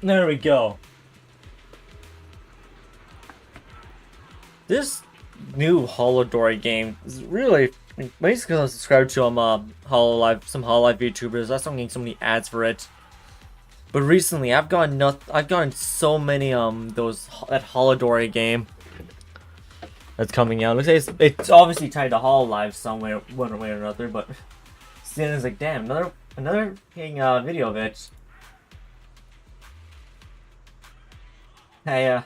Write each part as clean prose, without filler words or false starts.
There we go. This new Holodori game is really basically I'm subscribed to Hololive, some Hololive YouTubers. That's why I'm getting so many ads for it. But recently I've gotten so many that Holodori game that's coming out. It's obviously tied to Hololive somewhere, one way or another, but still it's like damn, another video of it. Hey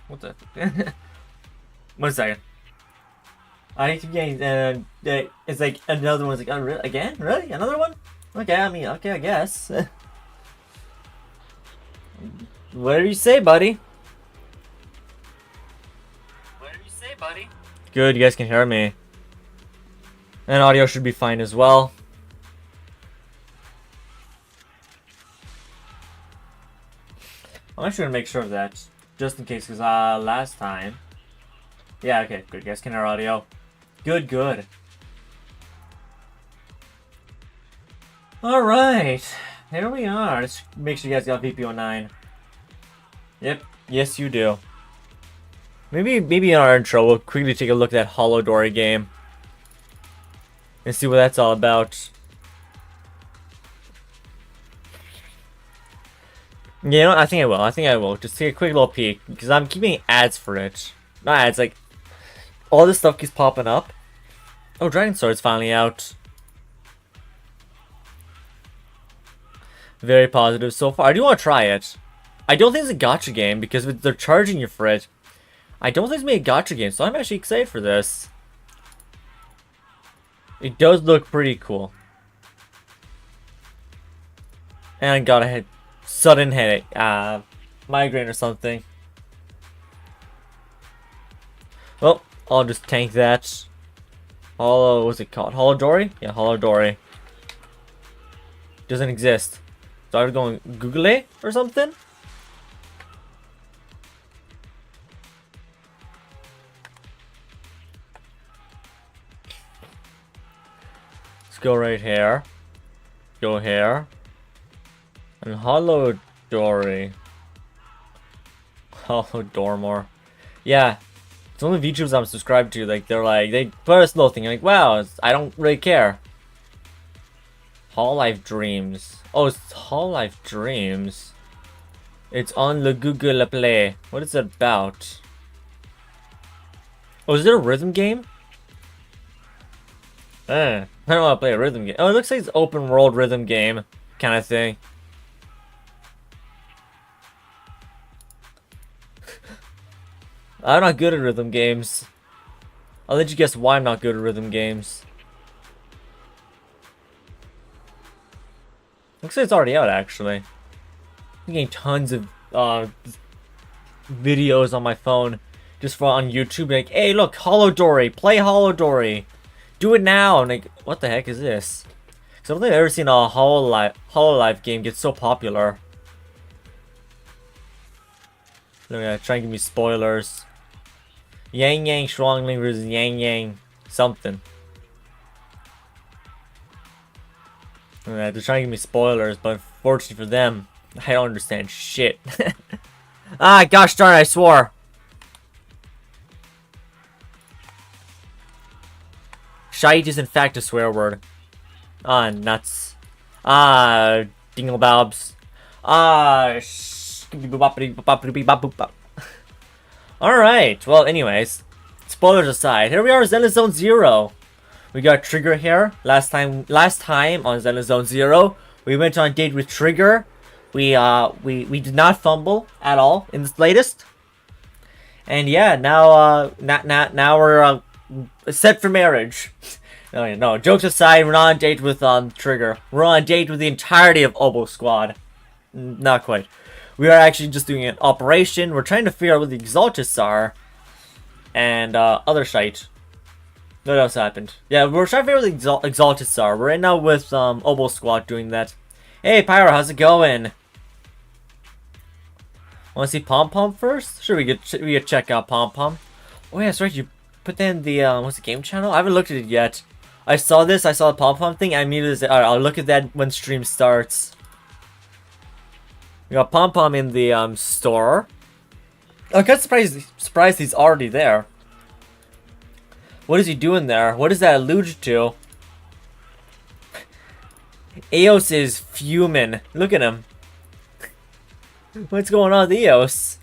what the 1 second. I keep getting it's like another one's like, oh, really? Again? Really? Another one? Okay, I mean, okay, I guess. Whatever you say, buddy. Whatever you say, buddy. Good, you guys can hear me. And audio should be fine as well. I'm actually gonna make sure of that, just in case, because last time. Yeah, okay, good. You guys can hear audio. Good, good. Alright, here we are. Let's make sure you guys got VP09. Yep, yes you do. Maybe in our intro, we'll quickly take a look at that Holodori game. And see what that's all about. You know, I think I will. Just take a quick little peek, because I'm keeping ads for it. Not ads, like, all this stuff keeps popping up. Oh, Dragon Sword's finally out. Very positive so far. I do want to try it. I don't think it's a gacha game, because they're charging you for it. I don't think it's made a gacha game, so I'm actually excited for this. It does look pretty cool. And I got a sudden headache, migraine or something. Well, I'll just tank that. What's it called? Holodori? Yeah, Holodori. Doesn't exist. So I was going Google it or something? Let's go right here. Go here. And Holodori. Holodormore. Yeah. It's only VTubers I'm subscribed to. Like, they put a slow thing. Like, wow, I don't really care. Hololive Dreams. Oh, it's Hololive Dreams. It's on the Google Play. What is it about? Oh, is it a rhythm game? I don't want to play a rhythm game. Oh, it looks like it's open world rhythm game kind of thing. I'm not good at rhythm games. I'll let you guess why I'm not good at rhythm games. Looks like it's already out, actually. I'm getting tons of videos on my phone just for on YouTube. Like, hey, look, Holodori, play Holodori, do it now. And like, what the heck is this? Because I don't think I've ever seen a Hololive game get so popular. They're gonna try and give me spoilers. Yang Yang strongly versus Yang Yang something. They're trying to give me spoilers, but unfortunately for them, I don't understand shit. Ah, gosh darn it, I swore. Shite is in fact a swear word. Ah, nuts. Ah, dinglebobs. Ah, Alright, well anyways, spoilers aside, here we are, Zenless Zone 0. We got Trigger here. Last time on Zenless Zone 0, we went on a date with Trigger. We did not fumble at all in this latest. And yeah, now we're set for marriage. No, jokes aside, we're not on a date with Trigger. We're on a date with the entirety of Obol Squad. Not quite. We are actually just doing an operation. We're trying to figure out what the Exaltists are. And other shite. What else happened? Yeah, we're trying to figure out what the Exaltists are. We're right now with Obol Squad doing that. Hey Pyro, how's it going? Wanna see Pom Pom first? Sure, we could check out Pom Pom. Oh yeah, that's right, you put that in the what's the game channel? I haven't looked at it yet. I saw this, I saw the pom-pom thing, I immediately said, alright, I'll look at that when stream starts. We got pom-pom in the store. I'm kind of surprised he's already there. What is he doing there? What does that allude to? Eos is fuming. Look at him. What's going on with Eos?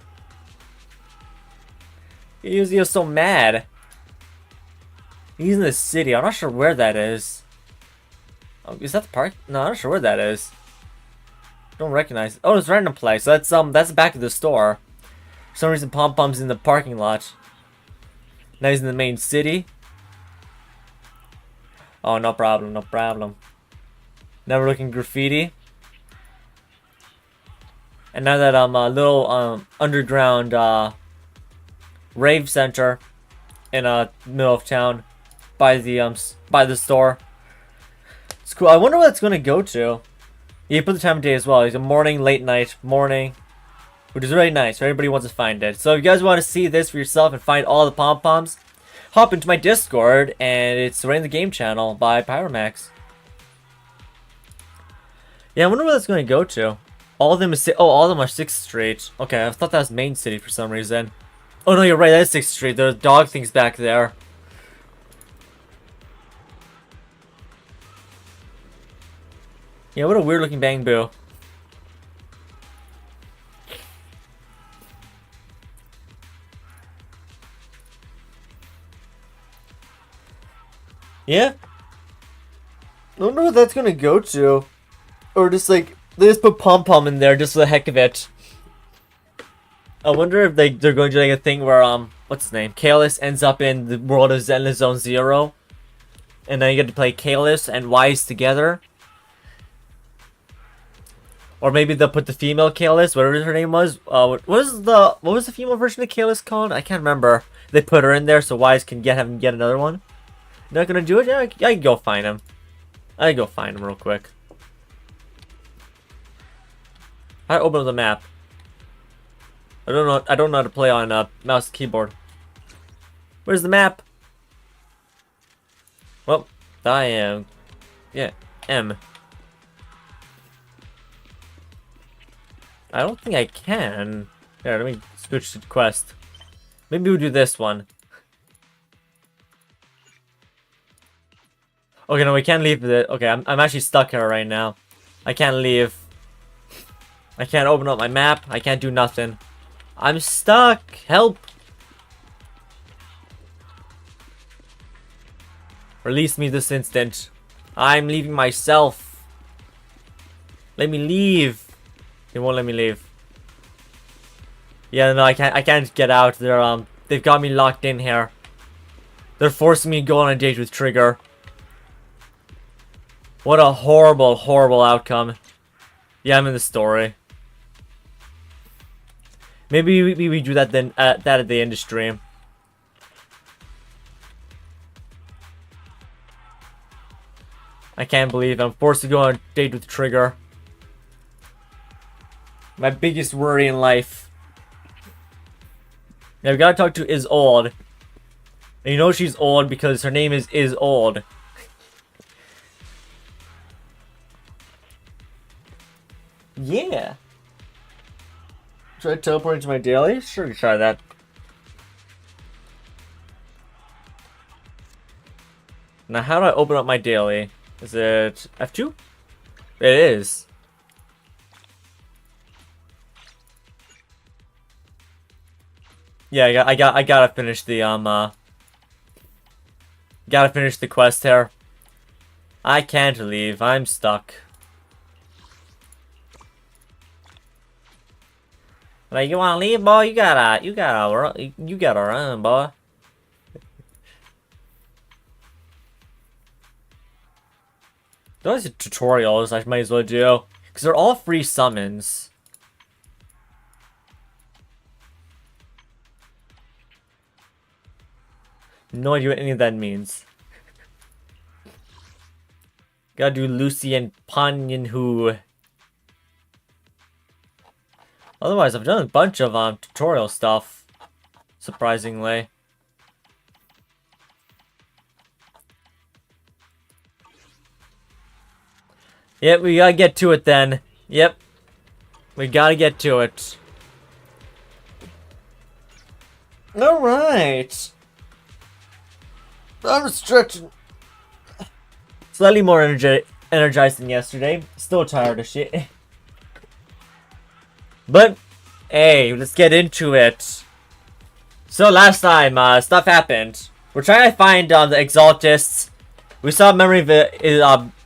Eos so mad. He's in the city. I'm not sure where that is. Oh, is that the park? No, I'm not sure where that is. Don't recognize. Oh, it's random place. So that's the back of the store. For some reason, Pom-Pom's in the parking lot. Now he's in the main city. Oh, no problem, no problem. Now we're looking graffiti. And now that I'm a little underground rave center in middle of town by the store. It's cool. I wonder what it's gonna go to. You put the time of day as well. It's a morning, late night, morning, which is really nice. Everybody wants to find it. So if you guys want to see this for yourself and find all the pom-poms, hop into my Discord, and it's right in the game channel by Pyromax. Yeah, I wonder where that's going to go to. All of them is all of them are 6th Street. Okay, I thought that was Main City for some reason. Oh no, you're right. That is 6th Street. There's dog things back there. Yeah, what a weird looking bamboo. Yeah. I wonder what that's gonna go to. Or just like, they just put pom-pom in there just for the heck of it. I wonder if they're going to do like a thing where, what's his name? Kalis ends up in the world of Zenless Zone Zero. And then you get to play Kalis and Wise together. Or maybe they'll put the female Kalis, whatever her name was. What was the female version of Kalis called? I can't remember. They put her in there so Wise can have him get another one. Not gonna do it? Yeah, I can go find him. I can go find him real quick. How do I open up the map? I don't know how to play on mouse and keyboard. Where's the map? Well, I am. Yeah, M. I don't think I can. Here, let me switch to quest. Maybe we'll do this one. Okay, no, we can't leave it. Okay, I'm actually stuck here right now. I can't leave. I can't open up my map. I can't do nothing. I'm stuck. Help. Release me this instant. I'm leaving myself. Let me leave. They won't let me leave. Yeah, no, I can't get out. They've got me locked in here. They're forcing me to go on a date with Trigger. What a horrible, horrible outcome. Yeah, I'm in the story. Maybe we do that then at the end of stream. I can't believe I'm forced to go on a date with Trigger. My biggest worry in life. Yeah, we gotta talk to Is Old. And you know she's old because her name is Old. Yeah. Try teleporting to my daily? Sure, try that. Now, how do I open up my daily? Is it F2? It is. Yeah, I gotta finish the gotta finish the quest here. I can't leave. I'm stuck. Like, you wanna leave, boy? You gotta run, boy. Those are tutorials I might as well do. Because they're all free summons. No idea what any of that means. Gotta do Lucy and Panyanhu. Otherwise, I've done a bunch of tutorial stuff. Surprisingly. Yep, we gotta get to it then. Yep. We gotta get to it. Alright. I'm stretching. Slightly more energized than yesterday. Still tired of shit. But, hey, let's get into it. So last time, stuff happened. We're trying to find the Exaltists. We saw a memory of it,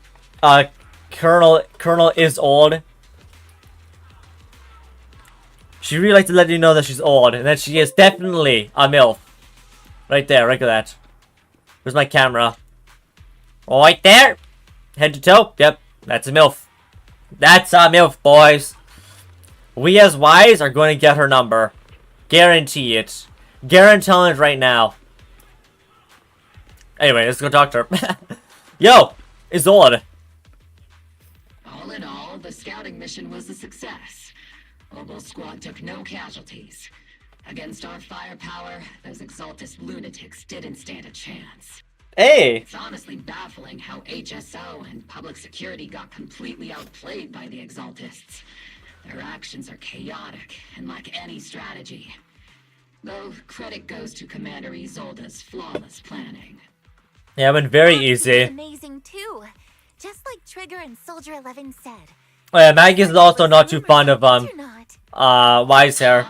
Colonel is old. She really likes to let you know that she's old, and that she is definitely a MILF. Right there, look at that. Where's my camera? Right there! Head to toe? Yep, that's a MILF. That's a MILF, boys. We as Ys are going to get her number. Guarantee it. Guarantee it right now. Anyway, let's go talk to her. Yo! Isolde! All in all, the scouting mission was a success. Obol Squad took no casualties. Against our firepower, those Exaltist lunatics didn't stand a chance. Hey! It's honestly baffling how HSO and public security got completely outplayed by the Exaltists. Their actions are chaotic and lack any strategy. Though credit goes to Commander Isolde's flawless planning. Yeah, it went very Maggie was easy. amazing too. Just like Trigger and Soldier 11 said. Oh yeah, Maggie's also not too fond of, You're not. Wise hair.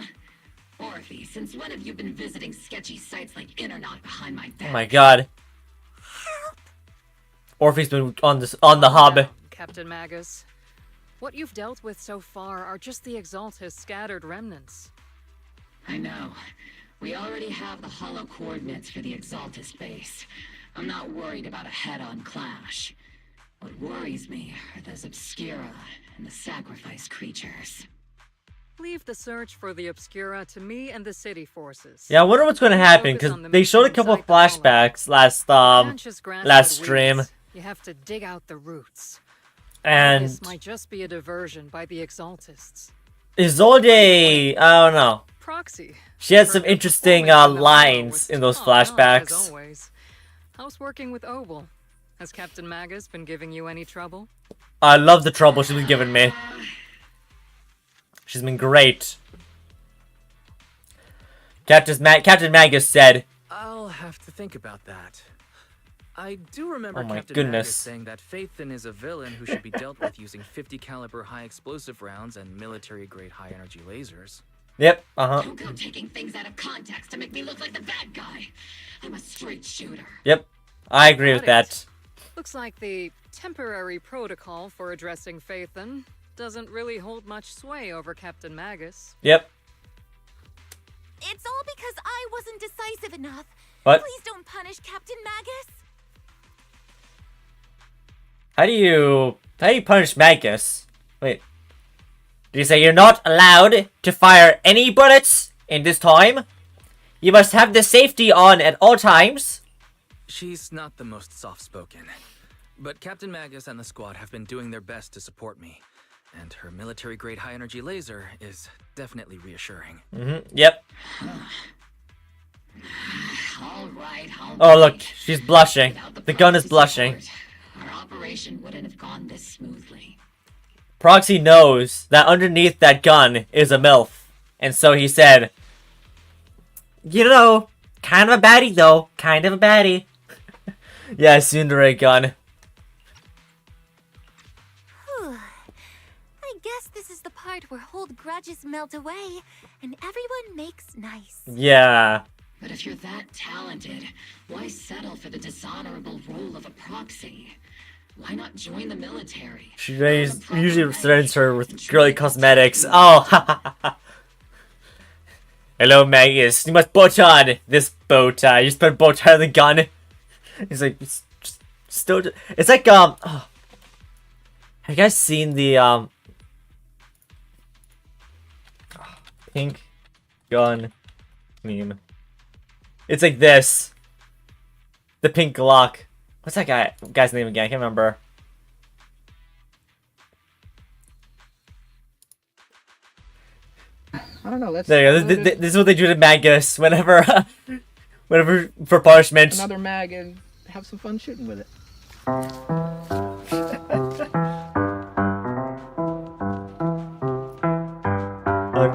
Orphe, since when have you been visiting sketchy sites like Internet behind my back? Oh my god. Orphe's been on the hub. Captain Magus. What you've dealt with so far are just the Exaltist scattered remnants. I know. We already have the hollow coordinates for the Exaltist base. I'm not worried about a head-on clash. What worries me are those Obscura and the sacrifice creatures. Leave the search for the Obscura to me and the city forces. Yeah, I wonder what's gonna happen, because they showed a couple of flashbacks last stream. You have to dig out the roots. And This might just be a diversion by the Exaltists. Isolde, I don't know. Proxy. She had some interesting lines in those flashbacks. As always. How's working with Obol? Has Captain Magus been giving you any trouble? I love the trouble she's been giving me. She's been great. Captain Magus said, I'll have to think about that. I do remember Oh my Captain goodness. Magus saying that Phaethon is a villain who should be dealt with using 50 caliber high explosive rounds and military grade high energy lasers. yep, Don't go taking things out of context to make me look like the bad guy. I'm a straight shooter. Yep, I agree with Got it. that. Looks like the temporary protocol for addressing Phaethon doesn't really hold much sway over Captain Magus. Yep. It's all because I wasn't decisive enough. What? Please don't punish Captain Magus. How do you punish Magus? Wait. Did you say you're not allowed to fire any bullets in this time? You must have the safety on at all times. She's not the most soft-spoken, but Captain Magus and the squad have been doing their best to support me, and her military grade high energy laser is definitely reassuring. Yep. All right. Oh look, she's blushing. The gun is blushing. Our operation wouldn't have gone this smoothly. Proxy knows that underneath that gun is a MILF. And so he said, you know, kind of a baddie though. Kind of a baddie. Yeah, tsundere gun. I guess this is the part where old grudges melt away and everyone makes nice. Yeah. But if you're that talented, why settle for the dishonorable role of a proxy? Why not join the military? She usually threatens her with girly cosmetics. Oh, hello, Magus. You must bow tie this bow tie. You just put a bow tie on the gun. He's like, still. It's like oh. Have you guys seen the pink gun meme? It's like this. The pink Glock. What's that guy's name again? I can't remember. I don't know. Let's. There you go. This is what they do to Magus whenever for punishment. Another mag and have some fun shooting with it.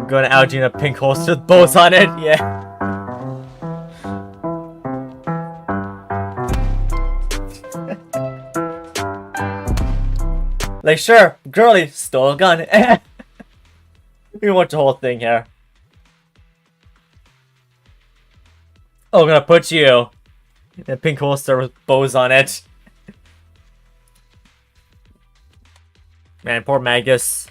Going out in a pink holster with bows on it, yeah. Like, sure, girly stole a gun. We watch the whole thing here. Oh, I'm gonna put you in a pink holster with bows on it. Man, poor Magus.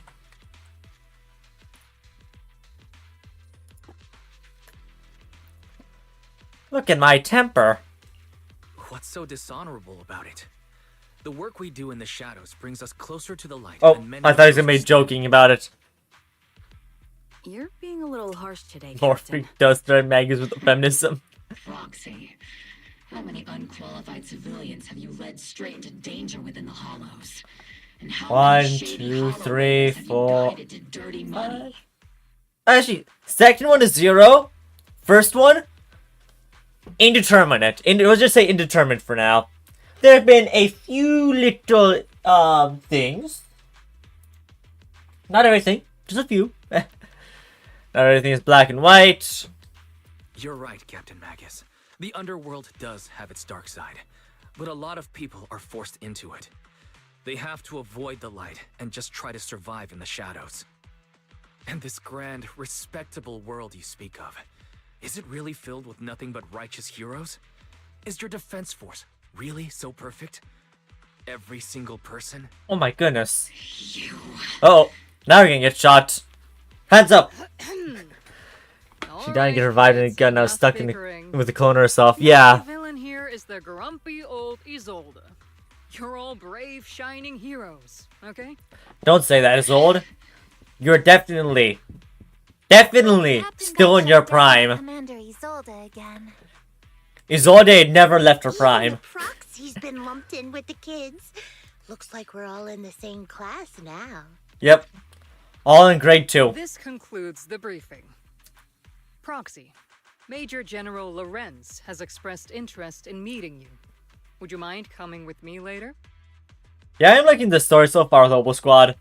Look at my temper. What's so dishonorable about it? The work we do in the shadows brings us closer to the light. Oh, and many I thought he was gonna be others- joking about it. You're being a little harsh today, More Captain. freak does threaten Magus with feminism. Proxy, how many unqualified civilians have you led straight into danger within the Hollows? And how One, many shady 2, Hollow 3, raiders have you 4, guided to dirty money? Actually, second one is 0. First one, indeterminate. We'll just say indeterminate for now. There have been a few little things. Not everything, just a few. Not everything is black and white. You're right, Captain Magus. The underworld does have its dark side, but a lot of people are forced into it. They have to avoid the light and just try to survive in the shadows. And this grand, respectable world you speak of, is it really filled with nothing but righteous heroes? Is your defense force really so perfect? Every single person? Oh my goodness. You. Oh, now you're gonna get shot. Hands up. She died and get revived and got now stuck in with the clone herself. Yeah. The villain here is the grumpy old Isolde. You're all brave, shining heroes, okay? Don't say that, Isolde. You're definitely still in your prime. Commander Isolde again. Isolde never left her Even prime. the proxy's been lumped in with the kids. Looks like we're all in the same class now. Yep. All in grade 2. This concludes the briefing. Proxy, Major General Lorenz has expressed interest in meeting you. Would you mind coming with me later? Yeah, I'm liking the story so far with Obol Squad.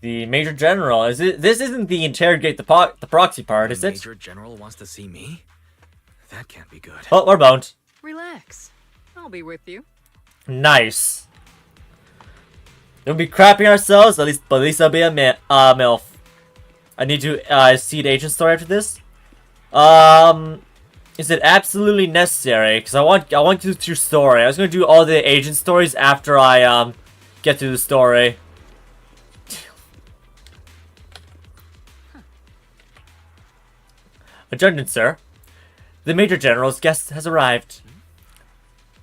The Major General, this isn't the interrogate the proxy part, is The it? Major General wants to see me? That can't be good. Oh, we're bound. Relax. I'll be with you. Nice. We'll be crapping ourselves, but at least I'll be a MILF. I need to see the agent story after this. Is it absolutely necessary? Because I want to do your story. I was gonna do all the agent stories after I get through the story. Adjutant, sir. The Major General's guest has arrived.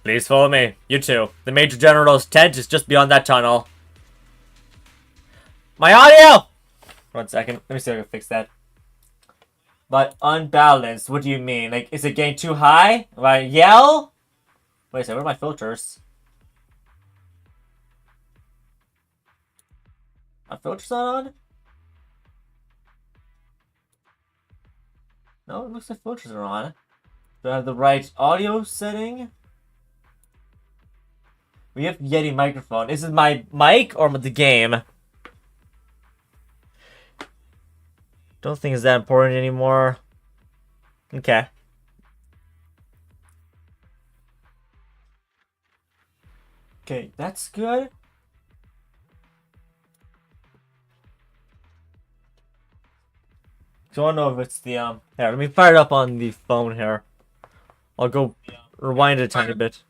Please follow me. You too. The Major General's tent is just beyond that tunnel. My audio! 1 second. Let me see if I can fix that. But unbalanced, what do you mean? Like, is it getting too high? If I yell? Wait a second, where are my filters? My filters not on? No, it looks like filters are on. Do I have the right audio setting? We have Yeti microphone. Is it my mic or the game? Don't think it's that important anymore. Okay. Okay, that's good. So I don't know if it's the here, let me fire it up on the phone here. I'll go rewind it a tiny bit.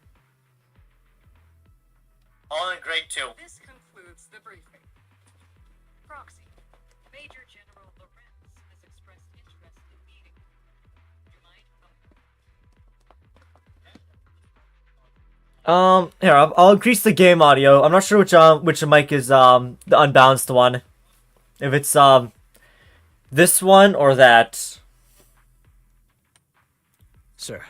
All in grade 2. This concludes the briefing. Proxy, Major General Lorenz has expressed interest in meeting you. Would you mind coming? Here, I'll increase the game audio. I'm not sure which mic is the unbalanced one. If it's this one or that. Sir,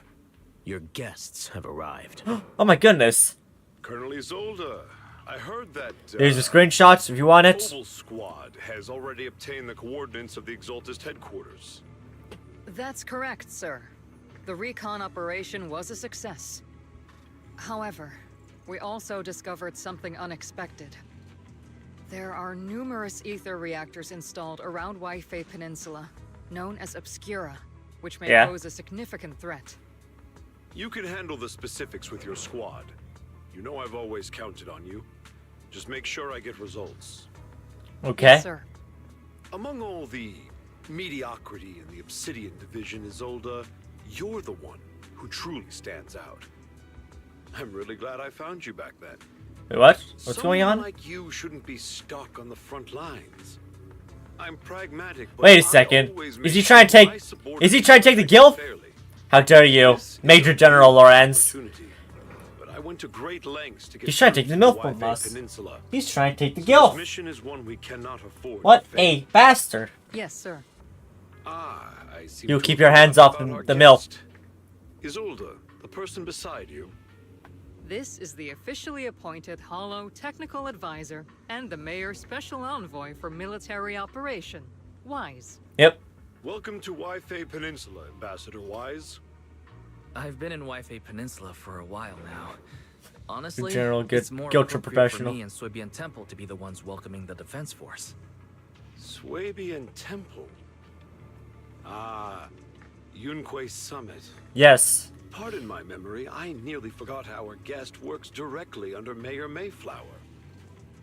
your guests have arrived. Oh my goodness. Colonel Isolde, I heard that There's a screenshot if you want it. Obol Squad has already obtained the coordinates of the Exaltist headquarters. That's correct, sir. The recon operation was a success. However, we also discovered something unexpected. There are numerous ether reactors installed around Wi-Fi Peninsula, known as Obscura, which may pose a significant threat. You can handle the specifics with your squad. You know I've always counted on you. Just make sure I get results. Okay. Yes, sir. Among all the mediocrity in the Obsidian division, Isolde, you're the one who truly stands out. I'm really glad I found you back then. Wait, what? What's going on? Someone like you shouldn't be stuck on the front lines. I'm pragmatic, but Wait a second. Is he trying to take the guild? How dare you, Major General Lorenz? But I went to great lengths to get He's trying to take the milk from us. He's trying to take the guild. Mission is one we cannot afford. What a bastard. Yes, sir. Ah, I see. You keep your hands off the milk. Isolde, the person beside you. This is the officially appointed Hollow Technical Advisor and the Mayor's Special Envoy for Military Operation, Wise. Yep. Welcome to Wi-Fi Peninsula, Ambassador Wise. I've been in Wi-Fi Peninsula for a while now. Honestly, General, it's more guild trip appropriate professional. for me and Swabian Temple to be the ones welcoming the Defense Force. Swabian Temple. Ah, Yunque Summit. Yes. Pardon my memory, I nearly forgot our guest works directly under Mayor Mayflower.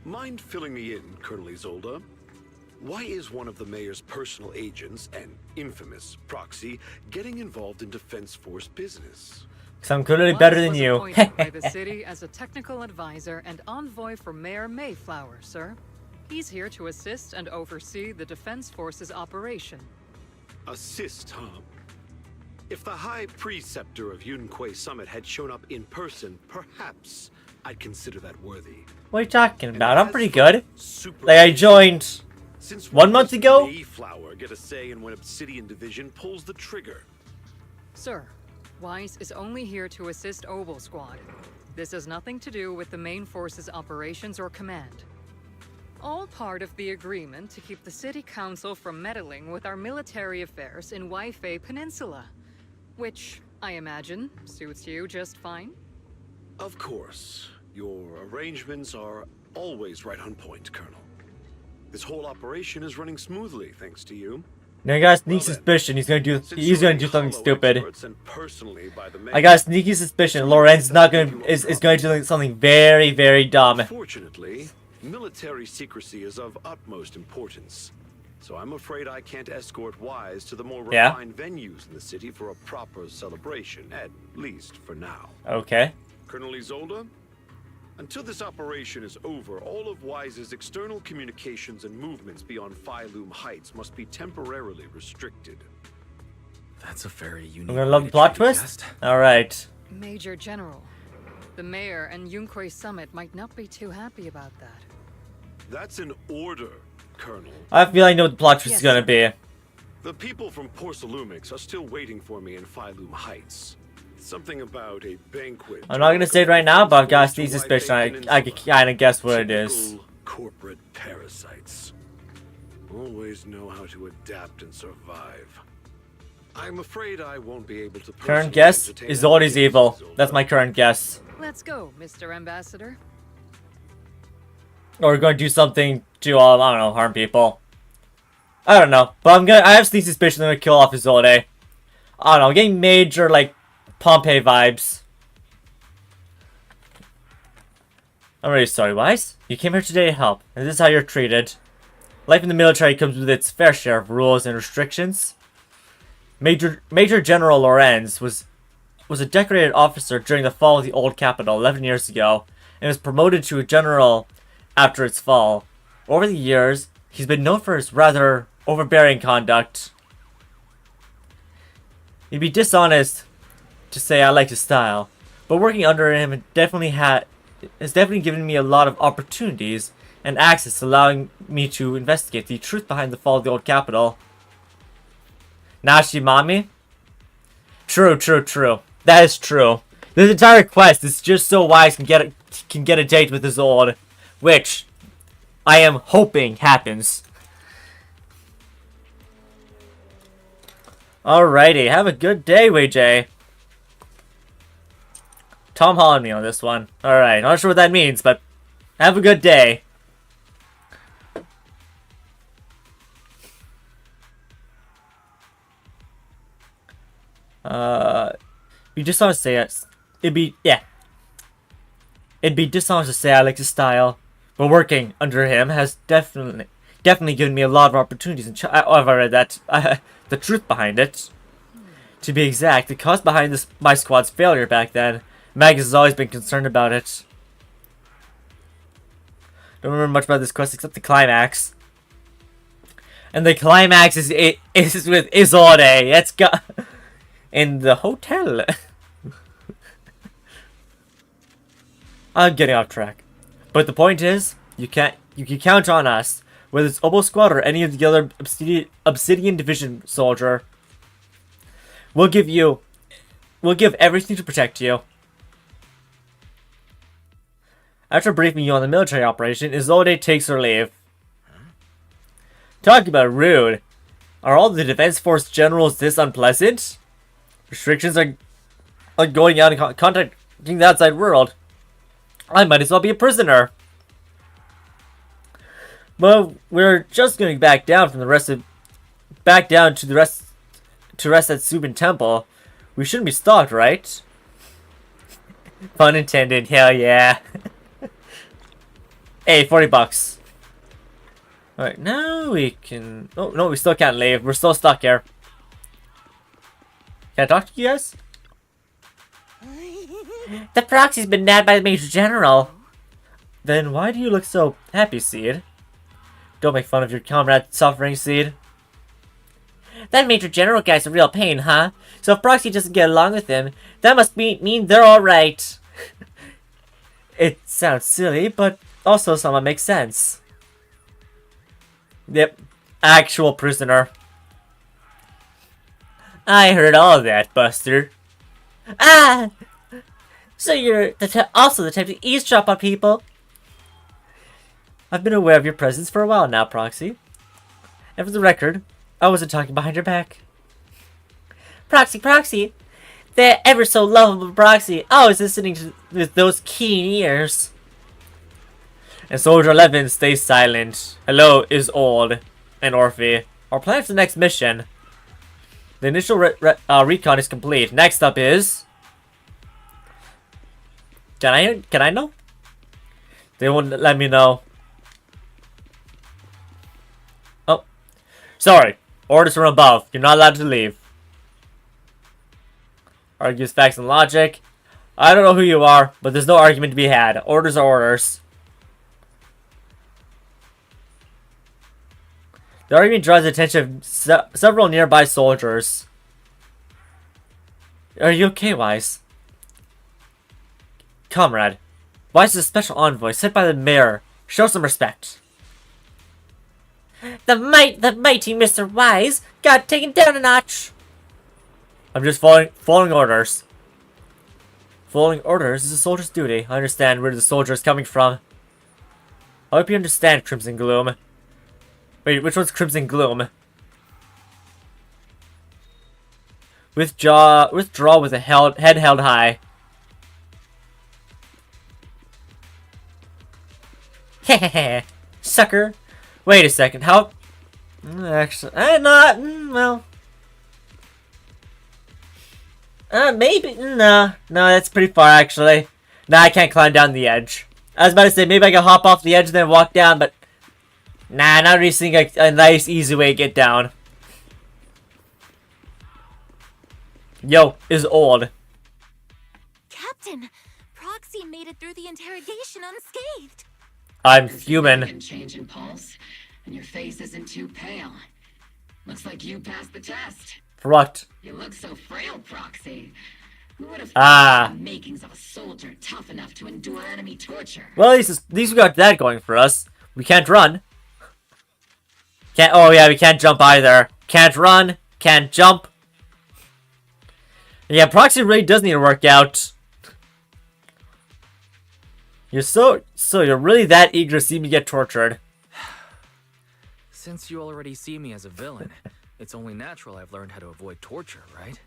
Mind filling me in, Colonel Isolde? Why is one of the mayor's personal agents, an infamous proxy, getting involved in Defense Force business? Because I'm clearly better than was you. appointed by the city as a technical advisor and envoy for Mayor Mayflower, sir. He's here to assist and oversee the Defense Force's operation. Assist, huh? If the High Preceptor of Yunque Summit had shown up in person, perhaps I'd consider that worthy. What are you talking about? I'm pretty good. Like, I joined Since 1 month ago. Mayflower get a say in when Obsidian Division pulls the trigger. Sir, Wise is only here to assist Obol Squad. This has nothing to do with the main force's operations or command. All part of the agreement to keep the City Council from meddling with our military affairs in Wi-Fi Peninsula. Which, I imagine, suits you just fine? Of course. Your arrangements are always right on point, Colonel. This whole operation is running smoothly, thanks to you. Now I got a sneaky suspicion he's gonna do something stupid. And personally by the I got a sneaky suspicion Lorenz is going to do something very, very dumb. Unfortunately, military secrecy is of utmost importance. So I'm afraid I can't escort Wise to the more refined venues in the city for a proper celebration, at least for now. Okay. Colonel Isolde, until this operation is over, all of Wise's external communications and movements beyond Phylum Heights must be temporarily restricted. That's a very unique. I'm gonna love the plot twist. All right. Major General, the Mayor and Yunque Summit might not be too happy about that. That's an order, Colonel. I feel I know what the plot twist is gonna be. The people from Porcelumix are still waiting for me in Phylum Heights. Something about a banquet. I'm not gonna say it right now, but I've got a sneaky suspicion. I can kind of guess what it is. Typical corporate parasites. Always know how to adapt and survive. I'm afraid I won't be able to. Current guess is Isolde's evil. That's my current guess. Let's go, Mr. Ambassador. Or we're going to do something to, I don't know, harm people. I don't know. But I have sneaky suspicion they're going to kill off Isolde. I don't know, I'm getting major, like, Pompeii vibes. I'm really sorry, Wise. You came here today to help, and this is how you're treated. Life in the military comes with its fair share of rules and restrictions. Major General Lorenz was a decorated officer during the fall of the old capital 11 years ago, and was promoted to a general after its fall. Over the years, he's been known for his rather overbearing conduct. It'd be dishonest to say I like his style, but working under him has definitely given me a lot of opportunities and access, allowing me to investigate the truth behind the fall of the old capital. Nashimami? True. That is true. This entire quest is just so Wise can get a date with his old, which I am hoping happens. Alrighty, have a good day, WayJ. Tom Holland me on this one. Alright, not sure what that means, but have a good day. Be dishonest to say it. It'd be dishonest to say I like his style, but working under him has definitely given me a lot of opportunities. And I've read that the truth behind it. To be exact, the cause behind my squad's failure back then, Magus has always been concerned about it. Don't remember much about this quest except the climax. And the climax is with Isolde. That's got in the hotel. I'm getting off track, but the point is, you can count on us. Whether it's Obol Squad or any of the other Obsidian Division soldier, we'll give everything to protect you. After briefing you on the military operation, Isolde takes her leave. Talking about rude. Are all the Defense Force generals this unpleasant? Restrictions are going out and contacting the outside world. I might as well be a prisoner. Well, we're just going back down to rest at Subin Temple. We shouldn't be stopped, right? Pun intended. Hell yeah. Hey, $40. Alright, now we can... Oh, no, we still can't leave. We're still stuck here. Can I talk to you guys? The proxy's been nabbed by the Major General. Then why do you look so happy, Seed? Don't make fun of your comrade suffering, Seed. That Major General guy's a real pain, huh? So if Proxy doesn't get along with him, that must mean they're alright. It sounds silly, but also somewhat makes sense. Yep, actual prisoner. I heard all that, Buster. Ah! So you're also the type to eavesdrop on people? I've been aware of your presence for a while now, Proxy. And for the record, I wasn't talking behind your back. Proxy! That ever so lovable Proxy, always listening with those keen ears. And Soldier 11 stays silent. Hello is old. And Orphe. Our plan for the next mission. The initial recon is complete. Next up is... Can I know? They won't let me know. Oh. Sorry. Orders from above. You're not allowed to leave. Argues facts and logic. I don't know who you are, but there's no argument to be had. Orders are orders. The argument draws the attention of several nearby soldiers. Are you okay, Wise? Comrade, Wise is a special envoy sent by the mayor. Show some respect. The mighty Mr. Wise got taken down a notch. I'm just following orders. Following orders is a soldier's duty. I understand where the soldier is coming from. I hope you understand, Crimson Gloom. Wait, which one's Crimson Gloom? Withdraw with a head held high. Hehehe, sucker. Wait a second, how... Actually, not... well... maybe... No, that's pretty far, actually. Nah, I can't climb down the edge. I was about to say, maybe I can hop off the edge and then walk down, but... Nah, not really seeing a nice, easy way to get down. Yo, is old. Captain, Proxy made it through the interrogation unscathed. I'm human. Can change in pulse, and your face isn't too pale. Looks like you passed the test. For what? You look so frail, Proxy. Who would have thought the makings of a soldier tough enough to endure enemy torture? Well, at least we got that going for us. We can't run. Oh yeah, we can't jump either. Can't run, can't jump. Yeah, Proxy really does need to work out. You're so you're really that eager to see me get tortured. Since you already see me as a villain, it's only natural I've learned how to avoid torture, right?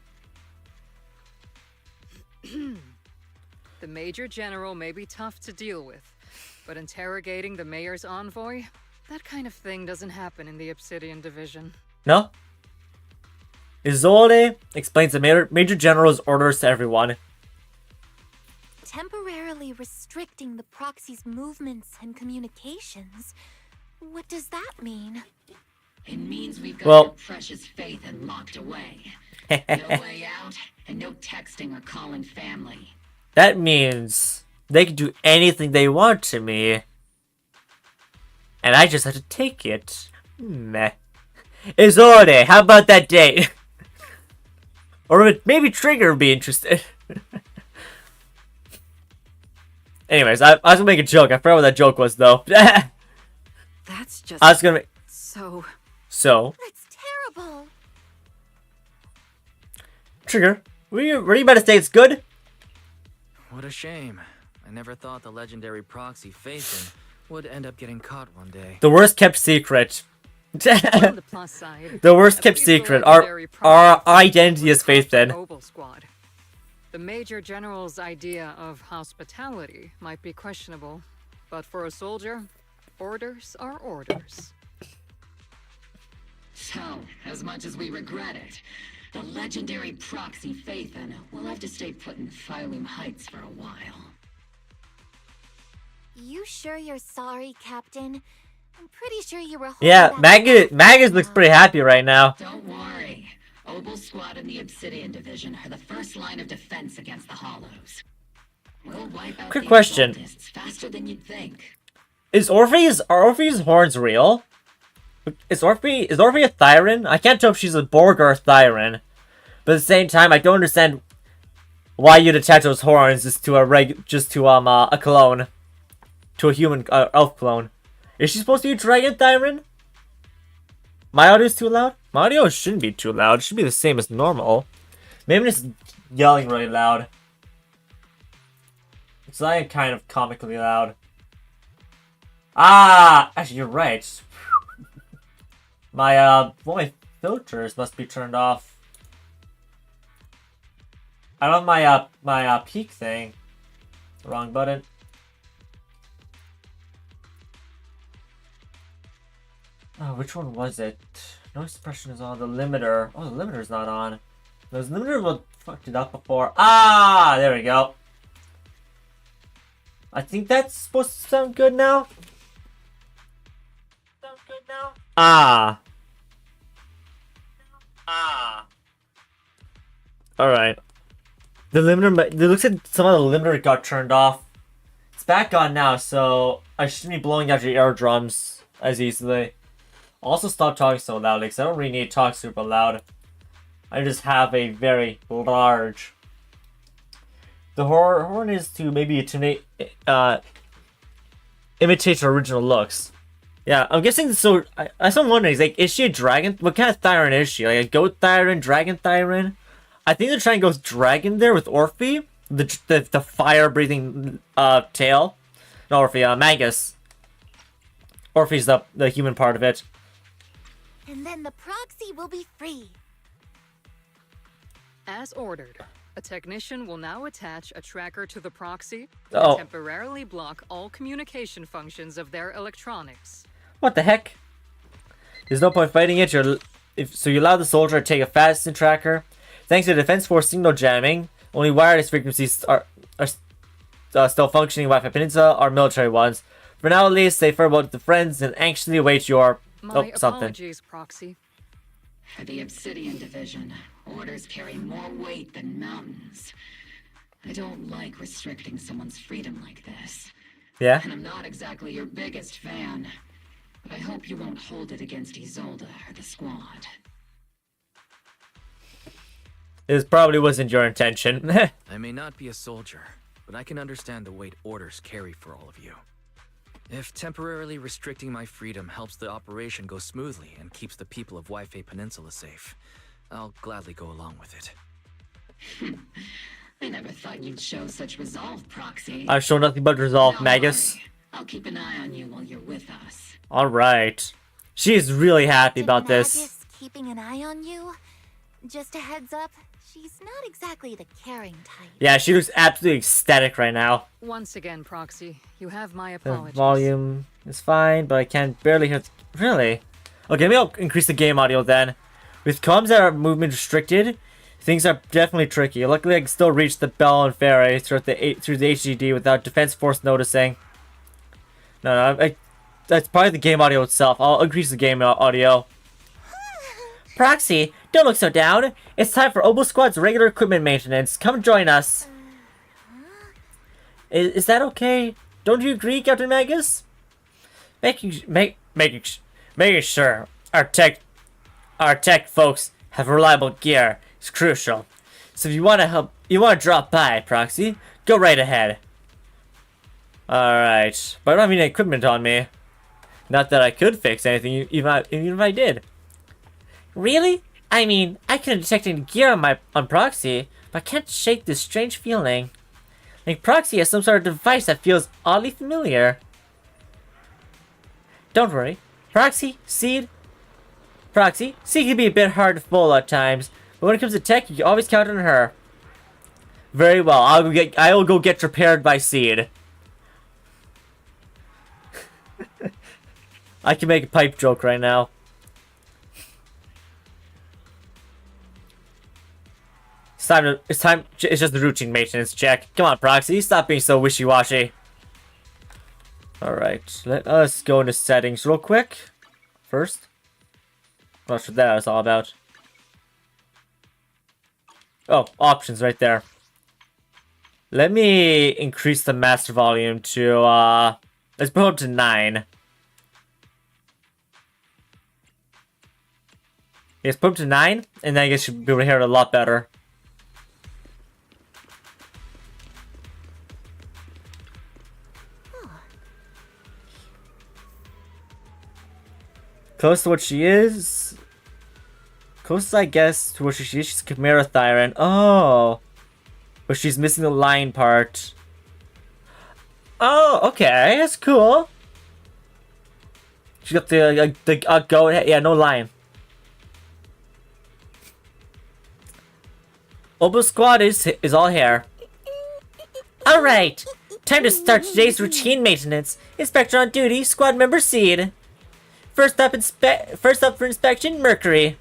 The Major General may be tough to deal with, but interrogating the Mayor's envoy? That kind of thing doesn't happen in the Obsidian Division. No? Isolde explains the Major General's orders to everyone. Temporarily restricting the proxy's movements and communications. What does that mean? It means we've got Well- your precious faith and locked away. No way out, and no texting or calling family. That means they can do anything they want to me. And I just have to take it. Meh. Isolde, how about that date? Or maybe Trigger would be interested. Anyways, I was gonna make a joke. I forgot what that joke was, though. That's just I was gonna make... so... So, That's terrible. Trigger, were you about to say it's good? What a shame. I never thought the legendary proxy Phaethon would end up getting caught one day. The worst kept secret. On the plus side, The worst at kept least the secret. legendary Our proxy identity is was caught in Phaethon. Obol Squad. The Major General's idea of hospitality might be questionable, but for a soldier, orders are orders. So, as much as we regret it, the legendary proxy Phaethon will have to stay put in Phylum Heights for a while. You sure you're sorry, Captain? I'm pretty sure you were holding Yeah, that Magus looks pretty happy right now. Don't worry. Obol Squad and the Obsidian Division are the first line of defense against the Hollows. We'll wipe out Quick the question. Exaltists faster than you'd think. Are Orphe's horns real? Is Orphe a Thyran? I can't tell if she's a Borg or a Thyran. But at the same time, I don't understand why you'd attach those horns just to a clone. To a human elf clone. Is she supposed to be a dragon Thyran? My audio is too loud? My audio shouldn't be too loud. It should be the same as normal. Maybe I'm just yelling really loud. It's like kind of comically loud. Ah! Actually, you're right. My filters must be turned off. I don't have my peak thing. Wrong button. Oh, which one was it? Noise suppression is on. The limiter. Oh, the limiter's not on. The limiter will fucked it up before. Ah, there we go. I think that's supposed to sound good now. Sound good now? Ah. Alright. The limiter, it looks like some of the limiter got turned off. It's back on now, so I shouldn't be blowing out your eardrums as easily. Also, stop talking so loudly, because I don't really need to talk super loud. I just have a very large... The horn is to maybe imitate her original looks. Yeah, I'm guessing, so, I'm wondering, is she a dragon? What kind of Thyran is she? Like a goat Thyran, dragon Thyran? I think they're trying to go with dragon there with Orphe. The fire-breathing, tail. No, Orphe, Magus. Orphe's the human part of it. And then the proxy will be free. As ordered, a technician will now attach a tracker to the proxy Oh. and temporarily block all communication functions of their electronics. What the heck? There's no point fighting it. So you allow the soldier to take a fast tracker. Thanks to Defense Force signal jamming, only wireless frequencies are still functioning. Wi-Fi Peninsula are military ones. For now, at least, say farewell to the friends and anxiously await your... My something. apologies, Proxy. For the Obsidian Division, orders carry more weight than mountains. I don't like restricting someone's freedom like this. Yeah? And I'm not exactly your biggest fan. But I hope you won't hold it against Isolde or the squad. This probably wasn't your intention. I may not be a soldier, but I can understand the weight orders carry for all of you. If temporarily restricting my freedom helps the operation go smoothly and keeps the people of Wi-Fi Peninsula safe, I'll gladly go along with it. I never thought you'd show such resolve, Proxy. I've shown nothing but resolve, Don't Magus. worry. I'll keep an eye on you while you're with us. Alright. She is really happy about this. Magus keeping an eye on you? Just a heads up, she's not exactly the caring type. Yeah, she looks absolutely ecstatic right now. Once again, Proxy, you have my The apologies. volume is fine, but I can barely hear... Really? Okay, maybe I'll increase the game audio then. With comms that are movement restricted, things are definitely tricky. Luckily, I can still reach the bell and ferry through the HDD without defense force noticing. No, that's probably the game audio itself. I'll increase the game audio. Proxy, don't look so down. It's time for Obol Squad's regular equipment maintenance. Come join us. Is that okay? Don't you agree, Captain Magus? Making sure our tech folks have reliable gear is crucial. So if you want to drop by, Proxy, go right ahead. Alright, but I don't have any equipment on me. Not that I could fix anything, even if I did. Really? I mean, I couldn't detect any gear on Proxy, but I can't shake this strange feeling. Like Proxy has some sort of device that feels oddly familiar. Don't worry. Proxy can be a bit hard to fool at times, but when it comes to tech, you can always count on her. Very well, I will go get repaired by Seed. I can make a pipe joke right now. It's just the routine maintenance check. Come on, Proxy, stop being so wishy-washy. Alright, let us go into settings real quick. First. I'm not sure what that was all about. Oh, options right there. Let me increase the master volume to, let's put it to 9. Yes, put it to 9, and then I guess you'll be able to hear it a lot better. Close to what she is. Close, I guess, to what she is. She's Chimera Thyran. Oh. But she's missing the line part. Oh, okay. That's cool. She got the go. Yeah, no line. Obol Squad is all here. Alright. Time to start today's routine maintenance. Inspector on duty, squad member Seed. First up for inspection, Mercury.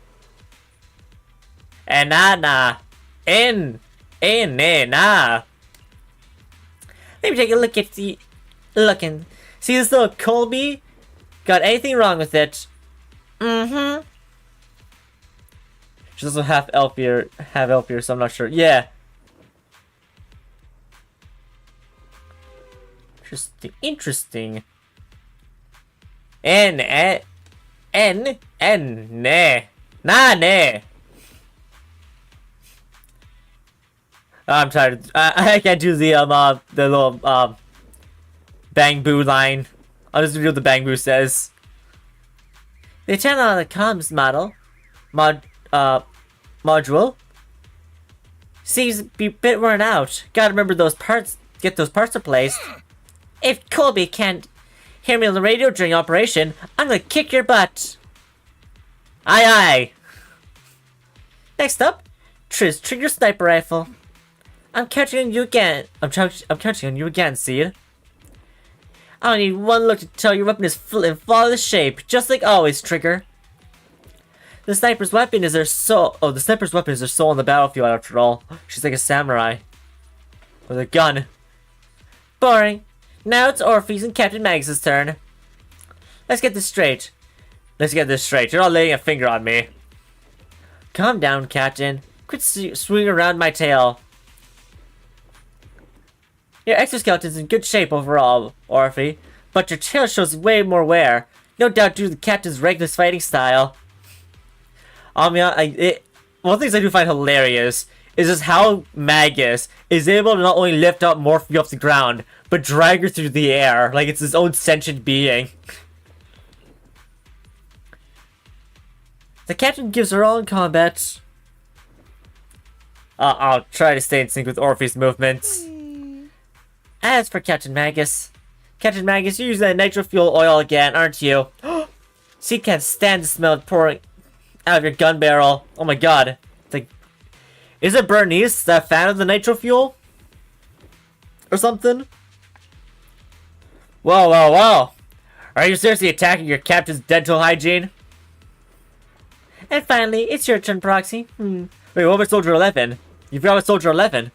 And nah. Nah. Let me take a look at the looking. See this little Colby? Got anything wrong with it? Mm-hmm. She's also half elf here, so I'm not sure. Yeah. Interesting. Nah. I'm tired. I can't do the little bang boo line. I'll just do what the bang boo says. They turn on the comms module seems to be a bit worn out. Gotta remember those parts. Get those parts replaced. If Colby can't hear me on the radio during operation, I'm gonna kick your butt. Aye aye. Next up, Triz Trigger Sniper Rifle. I'm counting on you again. I'm counting on you again, Seed. I only need one look to tell your weapon is in flawless shape, just like always, Trigger. The sniper's weapon is their soul. Oh, the sniper's weapon is their soul on the battlefield. After all, she's like a samurai with a gun. Boring. Now it's Orpheus and Captain Magus' turn. Let's get this straight. You're not laying a finger on me. Calm down, Captain. Quit swinging around my tail. Your exoskeleton's in good shape overall, Orphe, but your tail shows way more wear. No doubt due to the Captain's reckless fighting style. One of the things I do find hilarious is just how Magus is able to not only lift up Morphe off the ground, but drag her through the air like it's his own sentient being. The Captain gives her all in combat. I'll try to stay in sync with Orphe's movements. As for Captain Magus, you're using that nitro fuel oil again, aren't you? She can't stand the smell of pouring out of your gun barrel. Oh my god. It's like, is it Bernice, that fan of the nitro fuel? Or something? Whoa. Are you seriously attacking your captain's dental hygiene? And finally, it's your turn, Proxy. Wait, what about Soldier 11? You forgot about Soldier 11.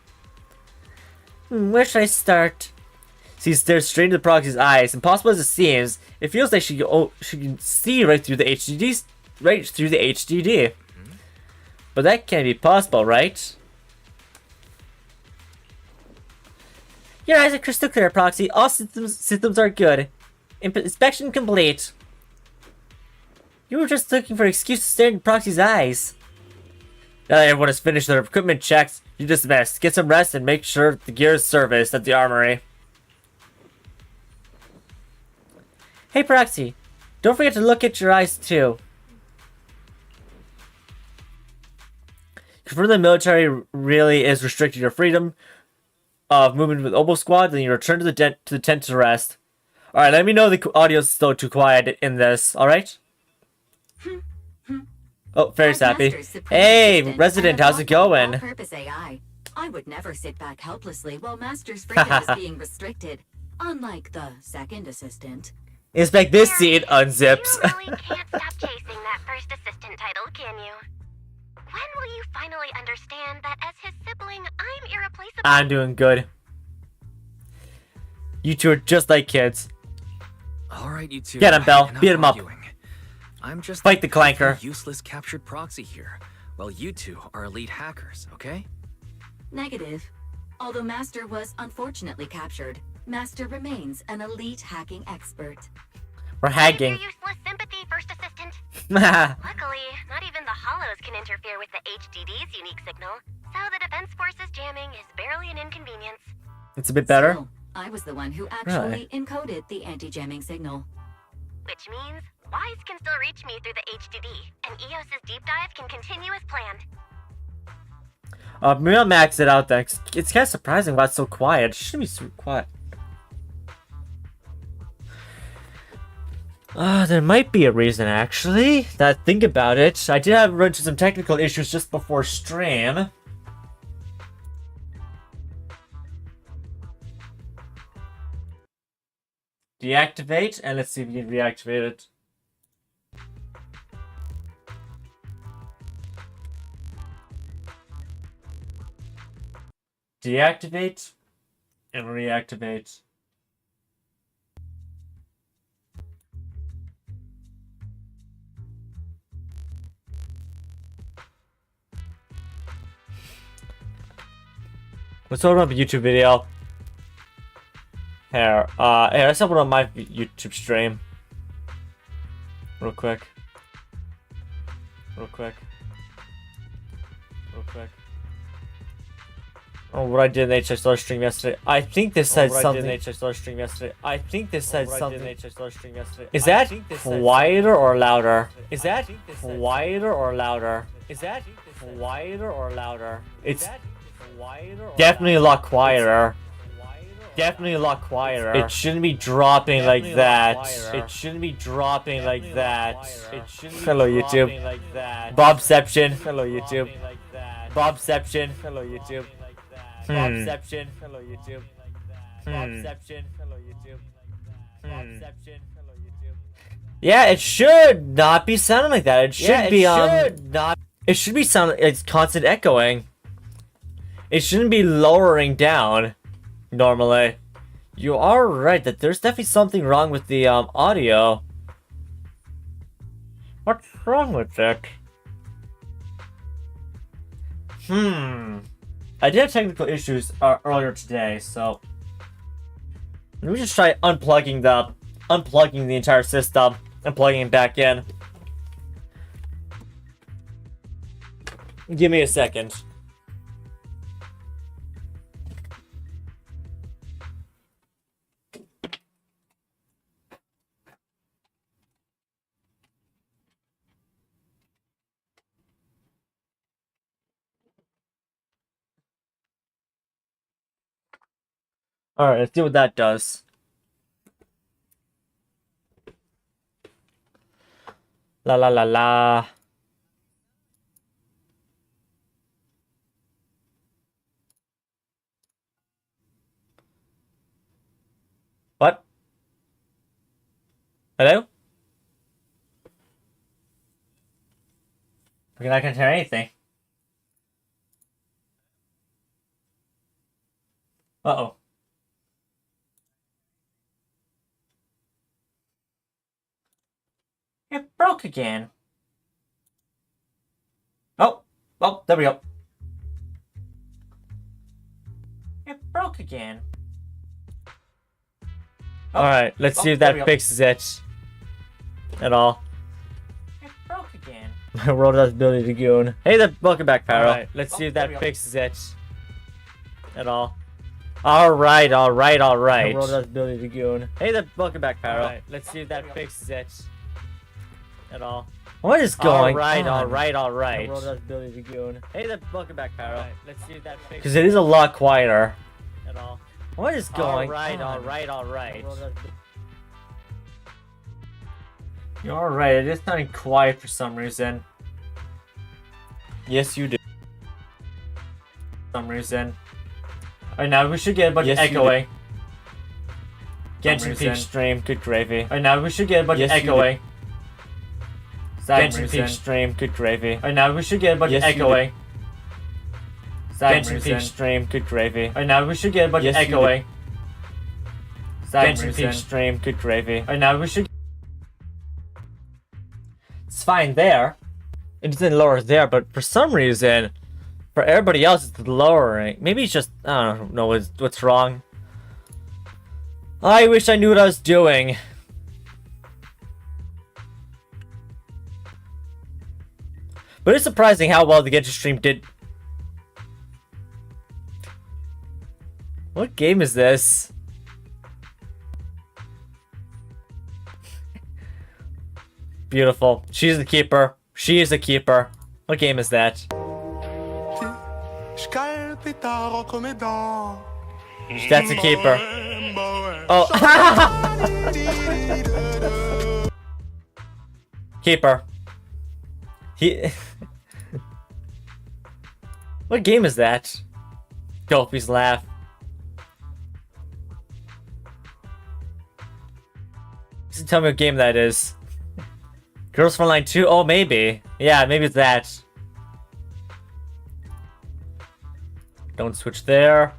Where should I start? She stares straight into Proxy's eyes. Impossible as it seems, it feels like she can see right through the HDD. But that can't be possible, right? Your eyes are crystal clear, Proxy. All systems are good. Inspection complete. You were just looking for an excuse to stare into Proxy's eyes. Now that everyone has finished their equipment checks, you dismissed. Get some rest and make sure the gear is serviced at the armory. Hey, Proxy. Don't forget to look at your eyes, too. Confirm the military really is restricting your freedom of movement with Obol Squad, then you return to the tent to rest. Alright, let me know the audio's still too quiet in this, alright? Oh, Fairy's happy. Hey, Resident, how's it going? I would never sit back helplessly while Master's freedom is being restricted, unlike the second assistant. Inspect this seat, unzips. You really can't stop chasing that first assistant title, can you? When will you finally understand that as his sibling, I'm irreplaceable? I'm doing good. You two are just like kids. Alright, you two. Get him, Bell. Enough Beat him up. arguing. I'm just Fight the clanker. a useless captured proxy here, while you two are elite hackers, okay? Negative. Although Master was unfortunately captured, Master remains an elite hacking expert. We're hacking. Your useless sympathy, first assistant. Luckily, not even the Hollows can interfere with the HDD's unique signal, so the Defense Force's jamming is barely an inconvenience. It's a bit better. Still, I was the one who actually encoded the anti-jamming signal. Which means Wise can still reach me through the HDD, and EOS's deep dive can continue as planned. Maybe I'll max it out then. It's kind of surprising why it's so quiet. It shouldn't be so quiet. There might be a reason, actually. That think about it. I did have run into some technical issues just before stream. Deactivate, and let's see if we can reactivate it. Deactivate, and reactivate. Let's open up a YouTube video. Here, let's open up my YouTube stream. Real quick. Oh, what I did in HSR stream yesterday. I think this said something. Is that quieter or louder? It's definitely a lot quieter. It shouldn't be dropping like that. Hello, YouTube. Bobception. Hello, YouTube. Bobception. Hello, YouTube. Bobception. Hello, YouTube. Bobception. Hello, YouTube. Bobception. Hello, YouTube. Yeah, it should not be sounding like that. It should be It should be sounding. It's constant echoing. It shouldn't be lowering down. Normally, you are right that there's definitely something wrong with the audio. What's wrong with it? I did have technical issues earlier today, so let me just try unplugging the entire system and plugging it back in. Give me a second. Alright, let's see what that does. La la la la. What? Hello? We're not gonna hear anything. Uh-oh. It broke again. Oh, there we go. It broke again. Alright, let's see if that fixes it. At all. It broke again. My world has ability to goon. Hey there, welcome back, Pyro. Alright, let's see if that fixes it. At all. Alright. My world has ability to goon. Hey there, welcome back, Pyro. Alright, let's see if that fixes it. At all. What is going on? Alright. My world has ability to goon. Hey there, welcome back, Pyro. Alright, let's see if that fixes it. Because it is a lot quieter. At all. What is going on? Alright. You're alright, it is sounding quiet for some reason. Yes, you do. For some reason. Alright, now we should get a bunch of echoing. Genshin Peak stream, good gravy. Alright, now we should get a bunch of echoing. Genshin Peak stream, good gravy. Alright, now we should get a bunch of echoing. Genshin Peak stream, good gravy. Alright, now we should get a bunch of echoing. Genshin Peak stream, good gravy. Alright, now we should. It's fine there. It doesn't lower there, but for some reason, for everybody else, it's lowering. Maybe it's just, I don't know what's wrong. I wish I knew what I was doing. But it's surprising how well the Genshin stream did. What game is this? Beautiful. She's the keeper. She is a keeper. What game is that? That's a keeper. Oh. Keeper. What game is that? Goofy's laugh. Just tell me what game that is. Girls Frontline 2? Oh, maybe. Yeah, maybe it's that. Don't switch there.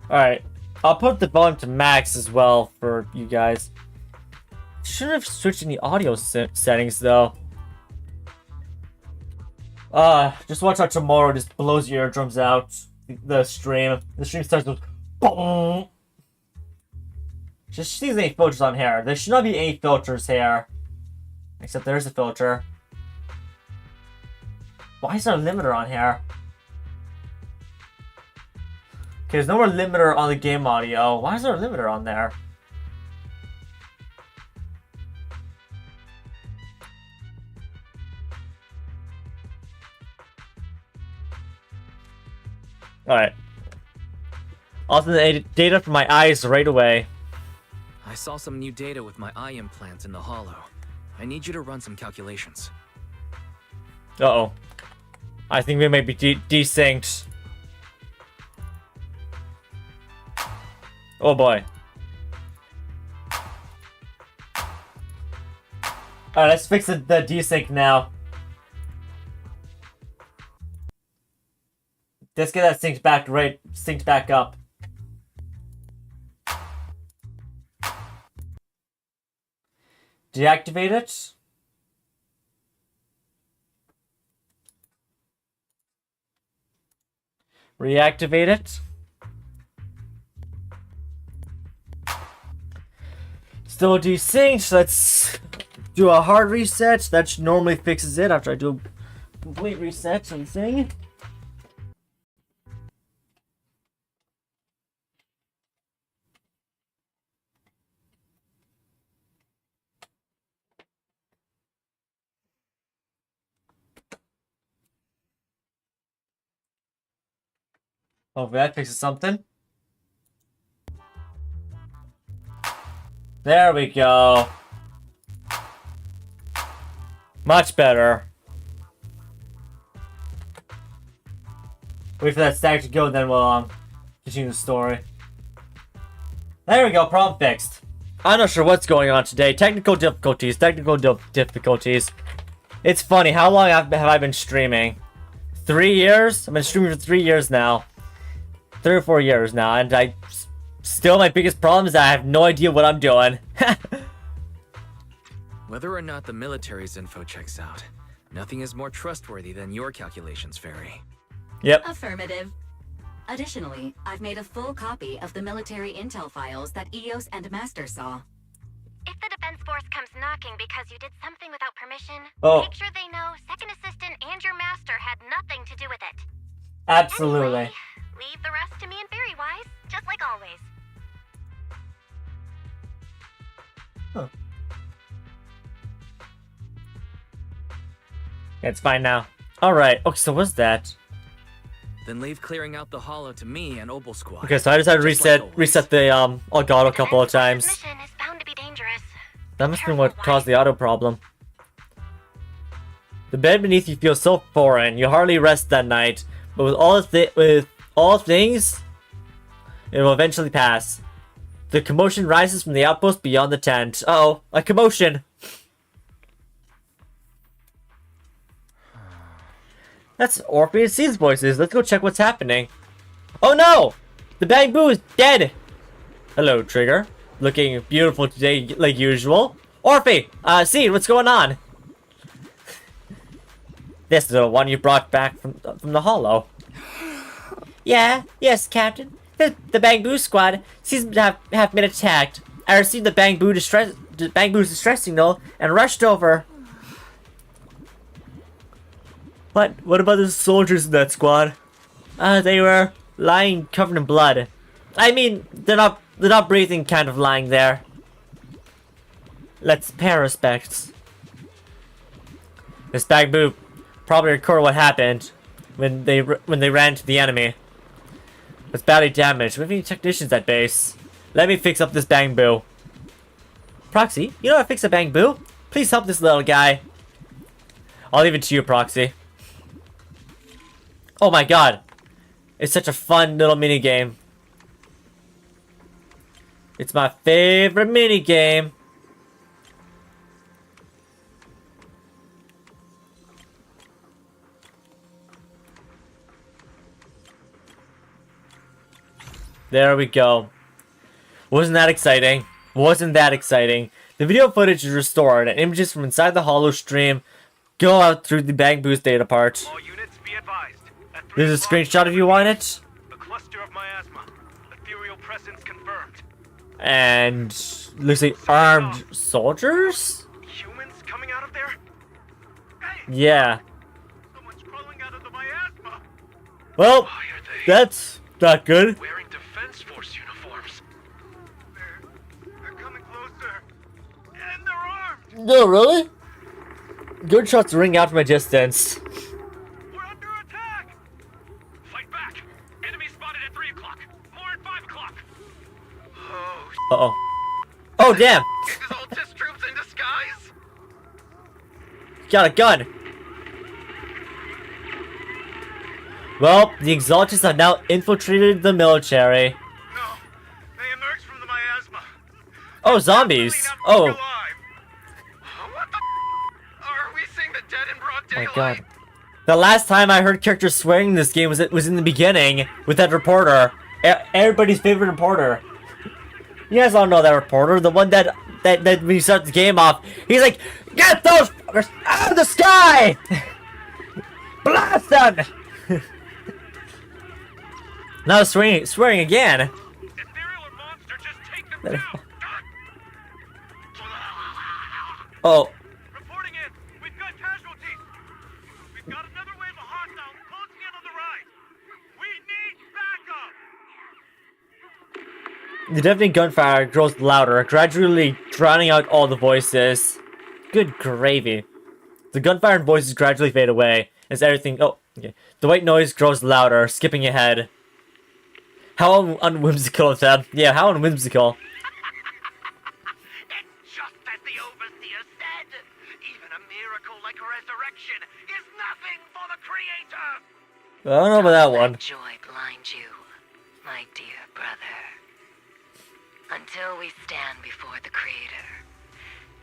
Alright. I'll put the volume to max as well for you guys. Shouldn't have switched any audio settings, though. Just watch out tomorrow. Just blows your eardrums out. The stream. The stream starts with boom. Just sees any filters on here. There should not be any filters here. Except there's a filter. Why is there a limiter on here? Okay, there's no more limiter on the game audio. Why is there a limiter on there? Alright. Also, the data from my eyes right away. I saw some new data with my eye implants in the hollow. I need you to run some calculations. Uh-oh. I think we may be desynced. Oh boy. Alright, let's fix the desync now. Let's get that synced back up. Deactivate it. Reactivate it. Still desynced. Let's do a hard reset. That normally fixes it after I do a complete reset of the thing. Hopefully that fixes something. There we go. Much better. Wait for that stack to go, then we'll continue the story. There we go, problem fixed. I'm not sure what's going on today. Technical difficulties. It's funny. How long have I been streaming? 3 years? I've been streaming for 3 years now. 3 or 4 years now, and still my biggest problem is that I have no idea what I'm doing. Whether or not the military's info checks out, nothing is more trustworthy than your calculations, Fairy. Yep. Affirmative. Additionally, I've made a full copy of the military intel files that EOS and Master saw. If the defense force comes knocking because you did something without permission, make sure they know Second Assistant and your master had nothing to do with it. Absolutely. Anyway, leave the rest to me and Fairy Wise, just like always. Huh. It's fine now. Alright, okay, so what's that? Then leave clearing out the hollow to me and Obol Squad. Okay, so I just had to reset the auto a couple of times. Mission is bound to be dangerous. That must be what caused the auto problem. The bed beneath you feels so foreign. You hardly rest that night, but with all things, it will eventually pass. The commotion rises from the outpost beyond the tent. Uh-oh, a commotion. That's Orphe and C's voices. Let's go check what's happening. Oh no! The bamboo is dead! Hello, Trigger. Looking beautiful today, like usual. Orphe! C, what's going on? This is the one you brought back from the hollow. Yes, Captain. The bamboo squad seems to have been attacked. I received the bamboo's distress signal and rushed over. What about the soldiers in that squad? They were lying covered in blood. I mean, they're not breathing kind of lying there. Let's pay our respects. This bamboo probably recorded what happened when they ran to the enemy. It's badly damaged. We have any technicians at base? Let me fix up this bamboo. Proxy, you know how to fix a bamboo? Please help this little guy. I'll leave it to you, Proxy. Oh my god. It's such a fun little mini game. It's my favorite mini game. There we go. Wasn't that exciting? Wasn't that exciting? The video footage is restored and images from inside the hollow stream go out through the bamboo's data part. All units be advised. There's a screenshot if you want it. A cluster of miasma. Ethereal presence confirmed. And looks like armed soldiers? Humans coming out of there? Hey, yeah. Someone's crawling out of the miasma. Well, that's not good. Wearing defense force uniforms. They're coming closer. And they're armed. No, really? Gunshots ring out from a distance. We're under attack. Fight back. Enemy spotted at 3 o'clock. More at 5 o'clock. Oh. Uh-oh. Oh, damn. Exaltist troops in disguise. Got a gun. Well, the Exaltists have now infiltrated the military. No. They emerged from the miasma. Oh, zombies. Oh. What the are we seeing the dead in broad My daylight? god. The last time I heard characters swearing in this game was in the beginning with that reporter. Everybody's favorite reporter. You guys all know that reporter, the one that when you start the game off, he's like, "Get those fuckers out of the sky! Blast them!" Now swearing again. Ethereal or monster, just take them down. Oh. Reporting in. We've got casualties. We've got another wave of hostiles closing in on the right. We need backup. The deafening gunfire grows louder, gradually drowning out all the voices. Good gravy. The gunfire and voices gradually fade away as everything. Oh, okay. The white noise grows louder, skipping ahead. How unwhimsical of that. Yeah, how unwhimsical. It's just as the overseer said. Even a miracle like resurrection is nothing for the creator. I don't know about that one. Let joy blind you, my dear brother. Until we stand before the creator,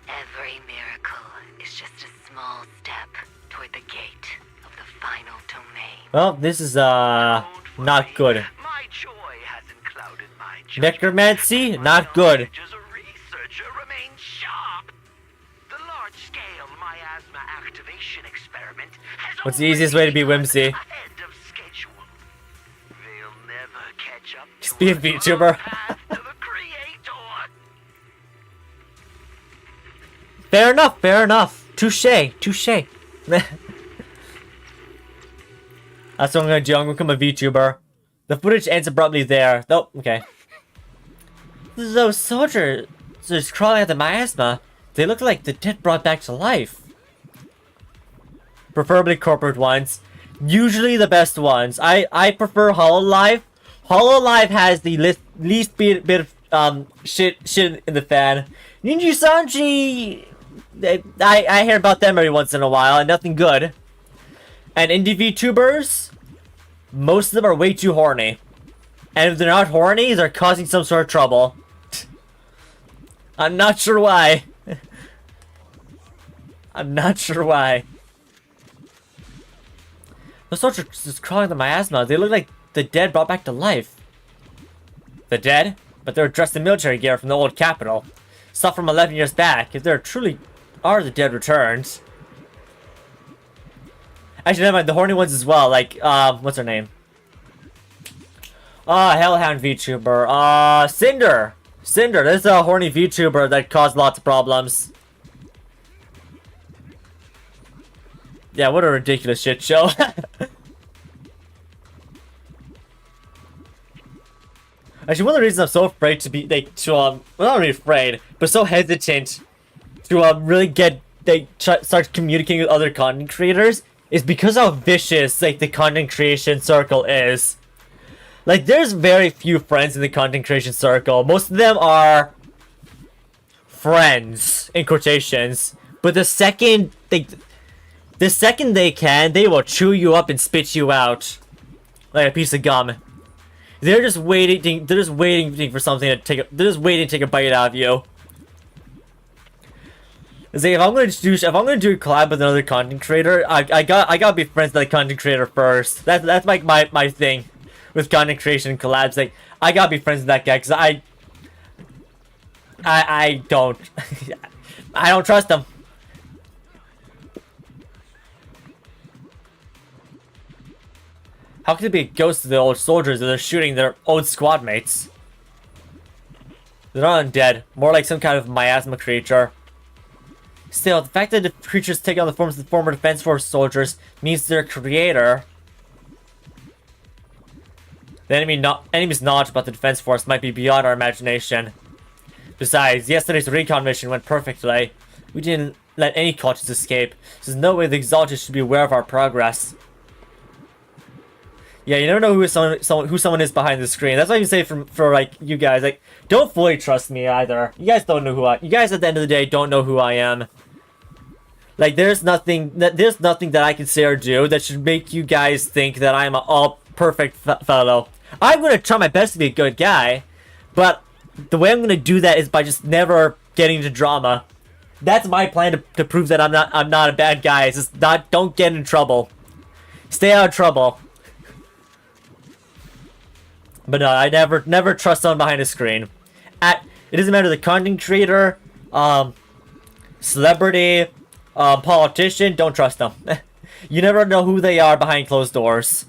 Every miracle is just a small step toward the gate of the final domain. Well, this is not good. My joy hasn't clouded my Necromancy, not good. as a researcher remains sharp. The large-scale miasma activation experiment has What's the easiest way to be whimsy? ahead of schedule. They'll never catch up Just be a VTuber. path to the creator. Fair enough, fair enough. Touche, touche. That's what I'm gonna do. I'm gonna become a VTuber. The footage ends abruptly there. Oh, okay. Those soldiers just crawling at the miasma. They look like the dead brought back to life. Preferably corporate ones. Usually the best ones. I prefer HoloLive. HoloLive has the least bit of shit in the fan. Ninja Sanji, I hear about them every once in a while, and nothing good. And indie VTubers, most of them are way too horny. And if they're not horny, they're causing some sort of trouble. I'm not sure why. I'm not sure why. Those soldiers just crawling the miasma. They look like the dead brought back to life. The dead? But they're dressed in military gear from the old capital. Stuff from 11 years back. If there truly are the dead returned. Actually, never mind. The horny ones as well. Like, what's her name? Hellhound VTuber. Cinder. Cinder. This is a horny VTuber that caused lots of problems. Yeah, what a ridiculous shit show. Actually, one of the reasons I'm so afraid to be, like, well, not really afraid, but so hesitant to, really start communicating with other content creators is because how vicious, like, the content creation circle is. Like, there's very few friends in the content creation circle. Most of them are friends, in quotations. But the second they can, they will chew you up and spit you out like a piece of gum. They're just waiting for something to take. They're just waiting to take a bite out of you. It's like if I'm gonna do a collab with another content creator, I gotta be friends with that content creator first. That's like my thing with content creation and collabs. Like I gotta be friends with that guy because I don't I don't trust him. How could it be a ghost of the old soldiers that are shooting their old squad mates? They're not undead, more like some kind of miasma creature. Still, the fact that the creatures take on the forms of the former Defense Force soldiers means their creator. The enemy's knowledge about the Defense Force might be beyond our imagination. Besides, yesterday's recon mission went perfectly. We didn't let any cultists escape, so there's no way the Exaltists should be aware of our progress. Yeah, you never know who someone is behind the screen. That's why you say for like you guys, like don't fully trust me either. You guys don't know you guys at the end of the day don't know who I am. Like there's nothing that I can say or do that should make you guys think that I'm an all perfect fellow. I'm gonna try my best to be a good guy, but the way I'm gonna do that is by just never getting into drama. That's my plan to prove that I'm not a bad guy. It's just don't get in trouble. Stay out of trouble. But no, I never trust someone behind a screen. It doesn't matter the content creator, celebrity, politician, don't trust them. You never know who they are behind closed doors.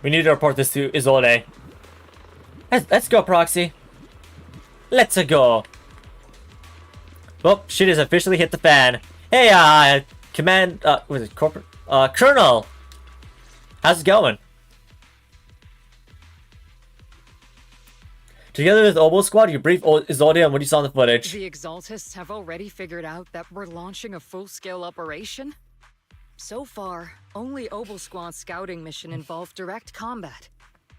We need to report this to Isolde. Let's go, Proxy. Let's go. Well, shit has officially hit the fan. Hey, Command, was it corporate? Colonel! How's it going? Together with Obol Squad, you brief Isolde on what you saw in the footage. The Exaltists have already figured out that we're launching a full-scale operation? So far, only Obol Squad's scouting mission involved direct combat.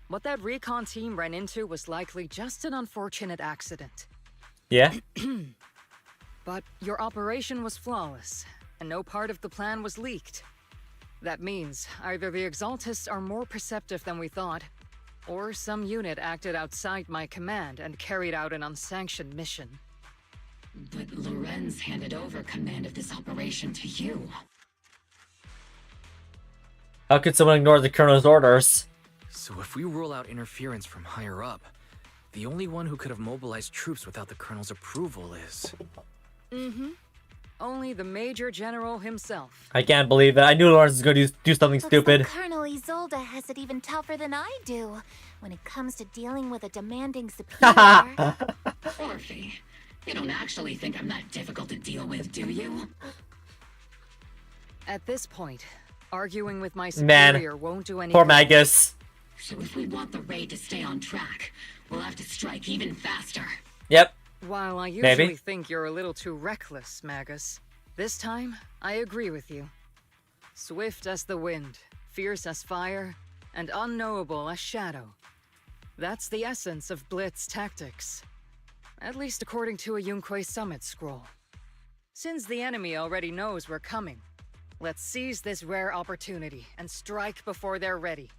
What that recon team ran into was likely just an unfortunate accident. Yeah? But your operation was flawless, and no part of the plan was leaked. That means either the Exaltists are more perceptive than we thought, Or some unit acted outside my command and carried out an unsanctioned mission. But Lorenz handed over command of this operation to you. How could someone ignore the Colonel's orders? So if we rule out interference from higher up, the only one who could have mobilized troops without the Colonel's approval is... Only the Major General himself. I can't believe it. I knew Lawrence was going to do something stupid. Like Colonel Isolde has it even tougher than I do when it comes to dealing with a demanding superior. Orphe, you don't actually think I'm that difficult to deal with, do you? At this point, arguing with my Man, superior won't do any poor good. Magus. So if we want the raid to stay on track, we'll have to strike even faster. Yep. While I usually Maybe. think you're a little too reckless, Magus, this time I agree with you. Swift as the wind, fierce as fire, and unknowable as shadow. That's the essence of Blitz tactics. At least according to a Yunque Summit scroll. Since the enemy already knows we're coming, let's seize this rare opportunity and strike before they're ready.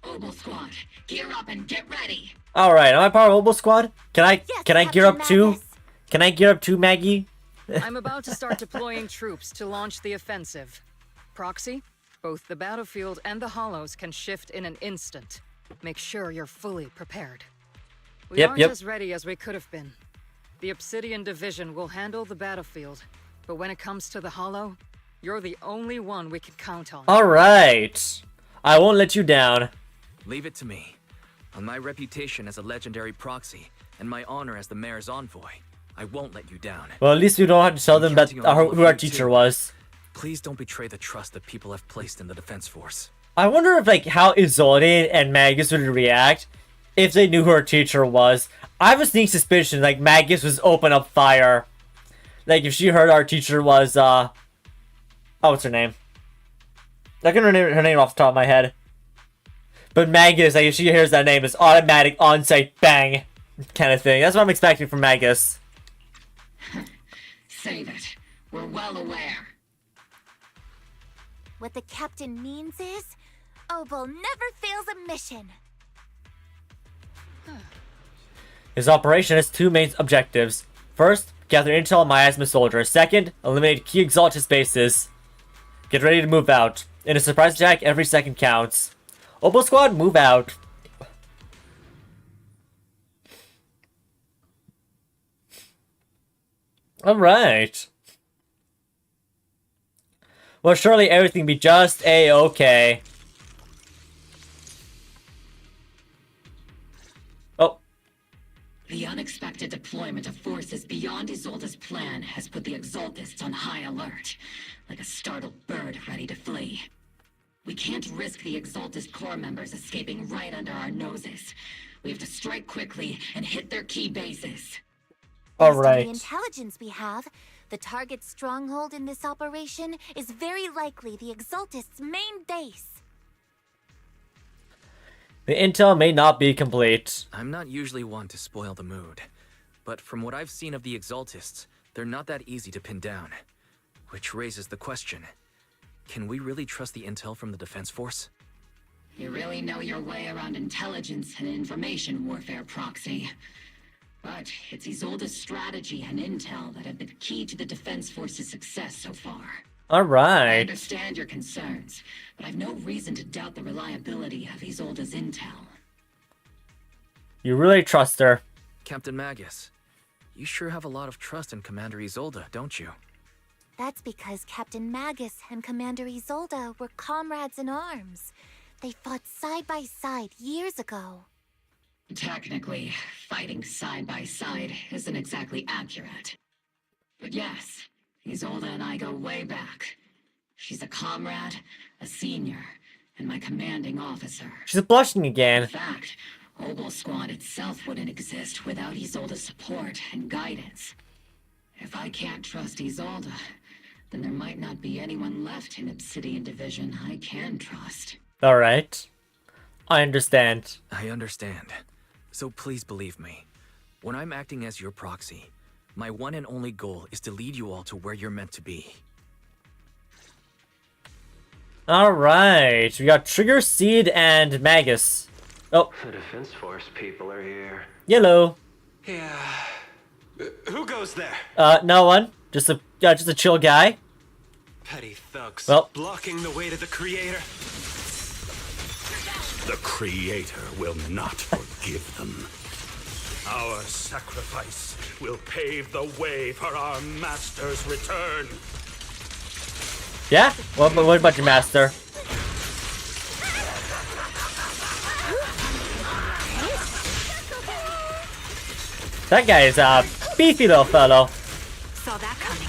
Obol Squad, gear up and get ready! Alright, am I part of Obol Squad? Can I Yes, gear up Captain too? Magus. Can I gear up too, Maggie? I'm about to start deploying troops to launch the offensive. Proxy, both the battlefield and the hollows can shift in an instant. Make sure you're fully prepared. We aren't as ready as we could have been. The Obsidian Division will handle the battlefield, but when it comes to the hollow, you're the only one we can count on. Alright. I won't let you down. Leave it to me. On my reputation as a legendary proxy, and my honor as the mayor's envoy, I won't let you down. Well, at least we don't have to tell them that who our teacher was. Please don't betray the trust that people have placed in the defense force. I wonder if, like, how Isolde and Magus would react if they knew who our teacher was. I have a sneaking suspicion, like, Magus was open up fire. Like, if she heard our teacher was, oh, what's her name? I can remember her name off the top of my head. But Magus, like, if she hears that name, it's automatic on-site bang kind of thing. That's what I'm expecting from Magus. Save it. We're well aware. What the captain means is, Obol never fails a mission. His operation has two main objectives. First, gather intel on miasma soldiers. Second, eliminate key Exaltist bases. Get ready to move out. In a surprise attack, every second counts. Obol Squad, move out. Alright. Well, surely everything be just a-okay. Oh. The unexpected deployment of forces beyond Isolde's plan has put the Exaltists on high alert, like a startled bird ready to flee. We can't risk the Exaltist core members escaping right under our noses. We have to strike quickly and hit their key bases. Based on Alright. the intelligence we have, the target stronghold in this operation is very likely the Exaltists' main base. The intel may not be complete. I'm not usually one to spoil the mood, but from what I've seen of the Exaltists, they're not that easy to pin down. Which raises the question, can we really trust the intel from the defense force? You really know your way around intelligence and information warfare, Proxy. But it's Isolde's strategy and intel that have been key to the defense force's success so far. I Alright. understand your concerns, but I've no reason to doubt the reliability of Isolde's intel. You really trust her. Captain Magus, you sure have a lot of trust in Commander Isolde, don't you? That's because Captain Magus and Commander Isolde were comrades in arms. They fought side by side years ago. Technically, fighting side by side isn't exactly accurate. But yes, Isolde and I go way back. She's a comrade, a senior, and my commanding officer. She's blushing In again. fact, Obol Squad itself wouldn't exist without Isolde's support and guidance. If I can't trust Isolde, then there might not be anyone left in Obsidian Division I can trust. Alright. I understand. I understand. So please believe me. When I'm acting as your proxy, my one and only goal is to lead you all to where you're meant to be. Alright. We got Trigger, Seed, and Magus. Oh. The Defense Force people are here. Yellow. Yeah. Who goes there? No one. Just a chill guy. Petty thugs. Well. Blocking the way to the Creator. The Creator will not forgive them. Our sacrifice will pave the way for our master's return. Yeah? What about your master? That guy is a beefy little fellow. Saw that coming.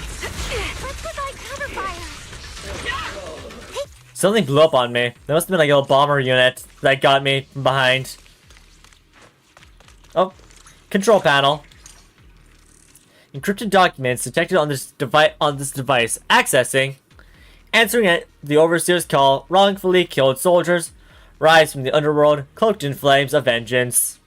Let's provide cover fire. Something blew up on me. There must have been like a little bomber unit that got me from behind. Oh, control panel. Encrypted documents detected on this device. Accessing. Answering it, the Overseer's call. Wrongfully killed soldiers rise from the underworld, cloaked in flames of vengeance.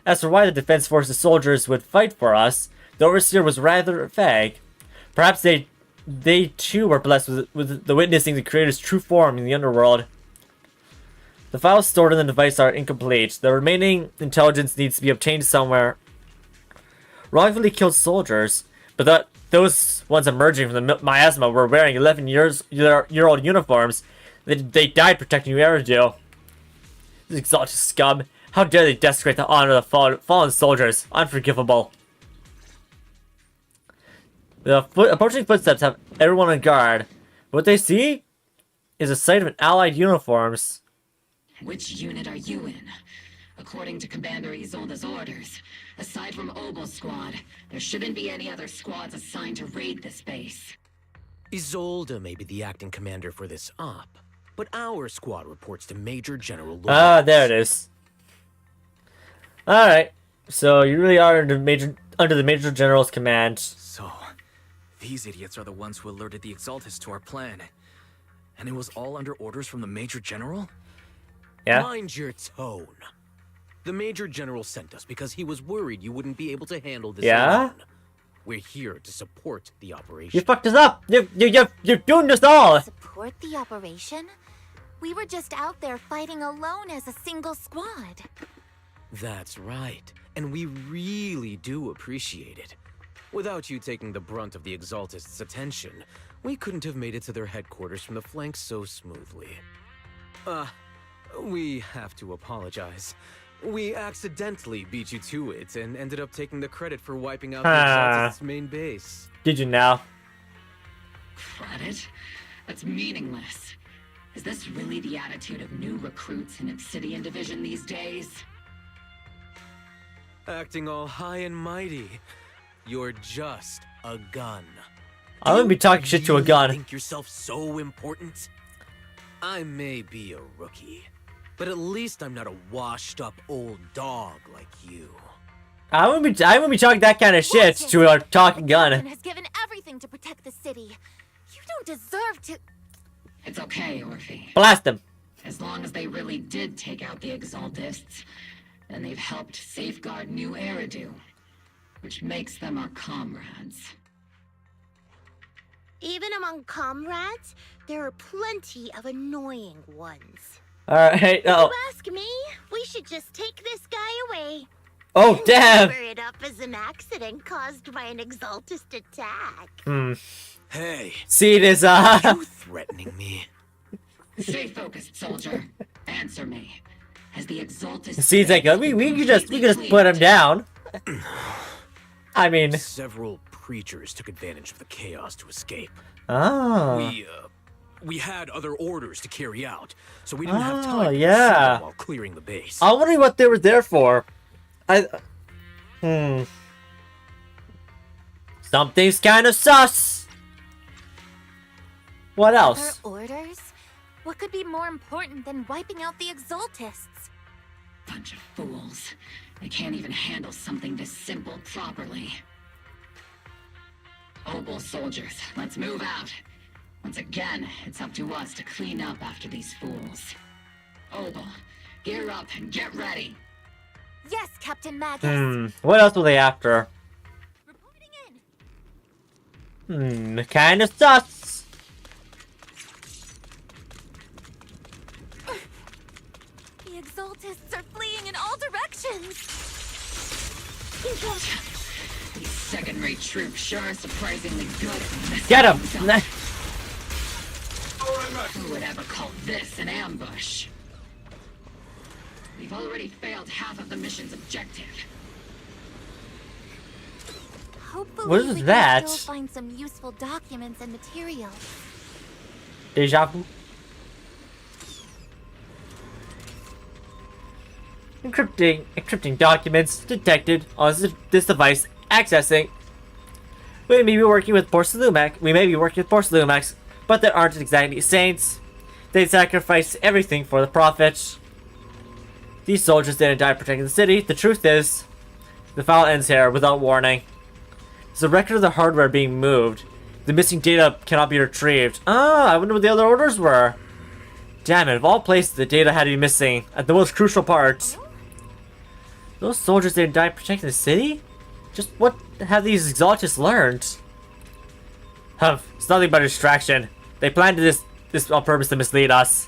As for why the Defense Forces soldiers would fight for us, the Overseer was rather vague. Perhaps they too were blessed with the witnessing the Creator's true form in the underworld. The files stored in the device are incomplete. The remaining intelligence needs to be obtained somewhere. Wrongfully killed soldiers, but those ones emerging from the miasma were wearing 11-year-old uniforms. They died protecting Eridu. These exalted scum. How dare they desecrate the honor of the fallen soldiers? Unforgivable. The approaching footsteps have everyone on guard. What they see is a sight of an allied uniforms. Which unit are you in? According to Commander Isolda's orders, aside from Obol Squad, there shouldn't be any other squads assigned to raid this base. Isolda may be the acting commander for this op, but our squad reports to Major General Lawrence. Ah, there it is. Alright, so you really are under the Major General's command. So, these idiots are the ones who alerted the Exaltists to our plan. And it was all under orders from the Major General? Yeah? Mind your tone. The Major General sent us because he was worried you wouldn't be able to handle this alone. We're here to support the operation. You fucked us up! You're doing this all! Support the operation? We were just out there fighting alone as a single squad. That's right, and we really do appreciate it. Without you taking the brunt of the Exaltists' attention, we couldn't have made it to their headquarters from the flanks so smoothly. We have to apologize. We accidentally beat you to it and ended up taking the credit for wiping out the Exaltists' main base. Did you now? Credit? That's meaningless. Is this really the attitude of new recruits in Obsidian Division these days? Acting all high and mighty. You're just a gun. I wouldn't be talking shit to a gun. Think yourself so important? I may be a rookie, but at least I'm not a washed-up old dog like you. I wouldn't be talking that kind of shit to a talking gun. Has given everything to protect the city. You don't deserve to. It's okay, Orphe. Blast them. As long as they really did take out the Exaltists, then they've helped safeguard New Eridu, which makes them our comrades. Even among comrades, there are plenty of annoying ones. Alright, If oh. you ask me, we should just take this guy away. Oh, damn! Cover it up as an accident caused by an Exaltist attack. Hey. See, it is, You threatening me? Stay focused, soldier. Answer me. Has the Exaltist... See, it's like, we could just put him down. I mean... Several preachers took advantage of the chaos to escape. Oh. We had other orders to carry out, so we didn't have time to yeah. while clearing the base. I'm wondering what they were there for. Something's kind of sus. What else? Other orders? What could be more important than wiping out the Exaltists? Bunch of fools. They can't even handle something this simple properly. Obol soldiers, let's move out. Once again, it's up to us to clean up after these fools. Obol, gear up and get ready. Yes, Captain Magus. What else were they after? Reporting in. Kind of sus. Exaltists are fleeing in all directions! These second-rate troops sure are surprisingly good at this. Get him! Who would ever call this an ambush? We've already failed half of the mission's objective. Hopefully What is we can that? still find some useful documents and materials. Deja vu. Encrypting documents detected on this device. Accessing. We may be working with Porcelumax, but they aren't exactly saints. They sacrifice everything for the profit. These soldiers didn't die protecting the city. The truth is, the file ends here without warning. There's a record of the hardware being moved. The missing data cannot be retrieved. Ah, I wonder what the other orders were. Damn it, of all places, the data had to be missing at the most crucial part. Those soldiers didn't die protecting the city? Just what have these Exaltists learned? Humph, it's nothing but a distraction. They planned this on purpose to mislead us.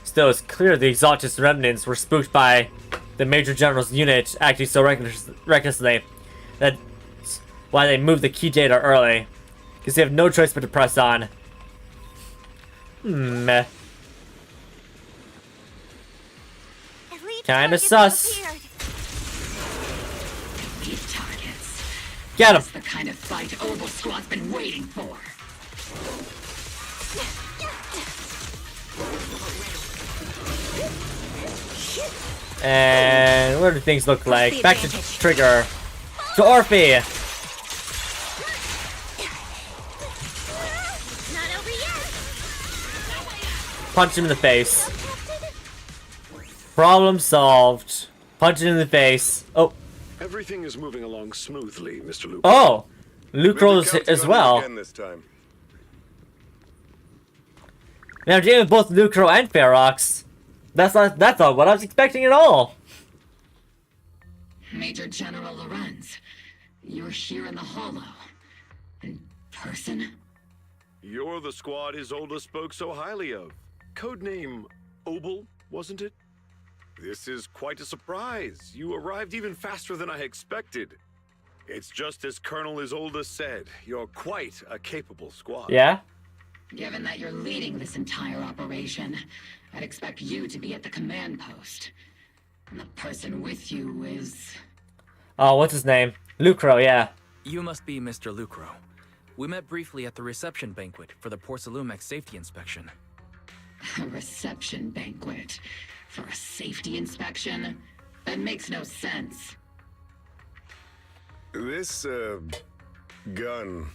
Still, it's clear the Exaltist remnants were spooked by the Major General's unit acting so recklessly. That's why they moved the key data early. Because they have no choice but to press on. Meh. Kinda sus. These targets. Get him! That's the kind of fight Obol Squad's been waiting for. And what do things look like? Back to Trigger. To Orphe! Punch him in the face. Problem solved. Punch it in the face. Oh. Everything is moving along smoothly, Mr. Lucro. Oh! Lucro's as well. Again this time. Now I'm dealing with both Lucro and Ferox. That's not what I was expecting at all. Major General Lorenz, you're here in the Hollow. In person? You're the squad Isolde spoke so highly of. Codename Obol, wasn't it? This is quite a surprise. You arrived even faster than I expected. It's just as Colonel Isolde said. You're quite a capable squad. Yeah? Given that you're leading this entire operation, I'd expect you to be at the command post. And the person with you is... Oh, what's his name? Lucro, yeah. You must be Mr. Lucro. We met briefly at the reception banquet for the Porcelumax safety inspection. A reception banquet? For a safety inspection? That makes no sense. This, gun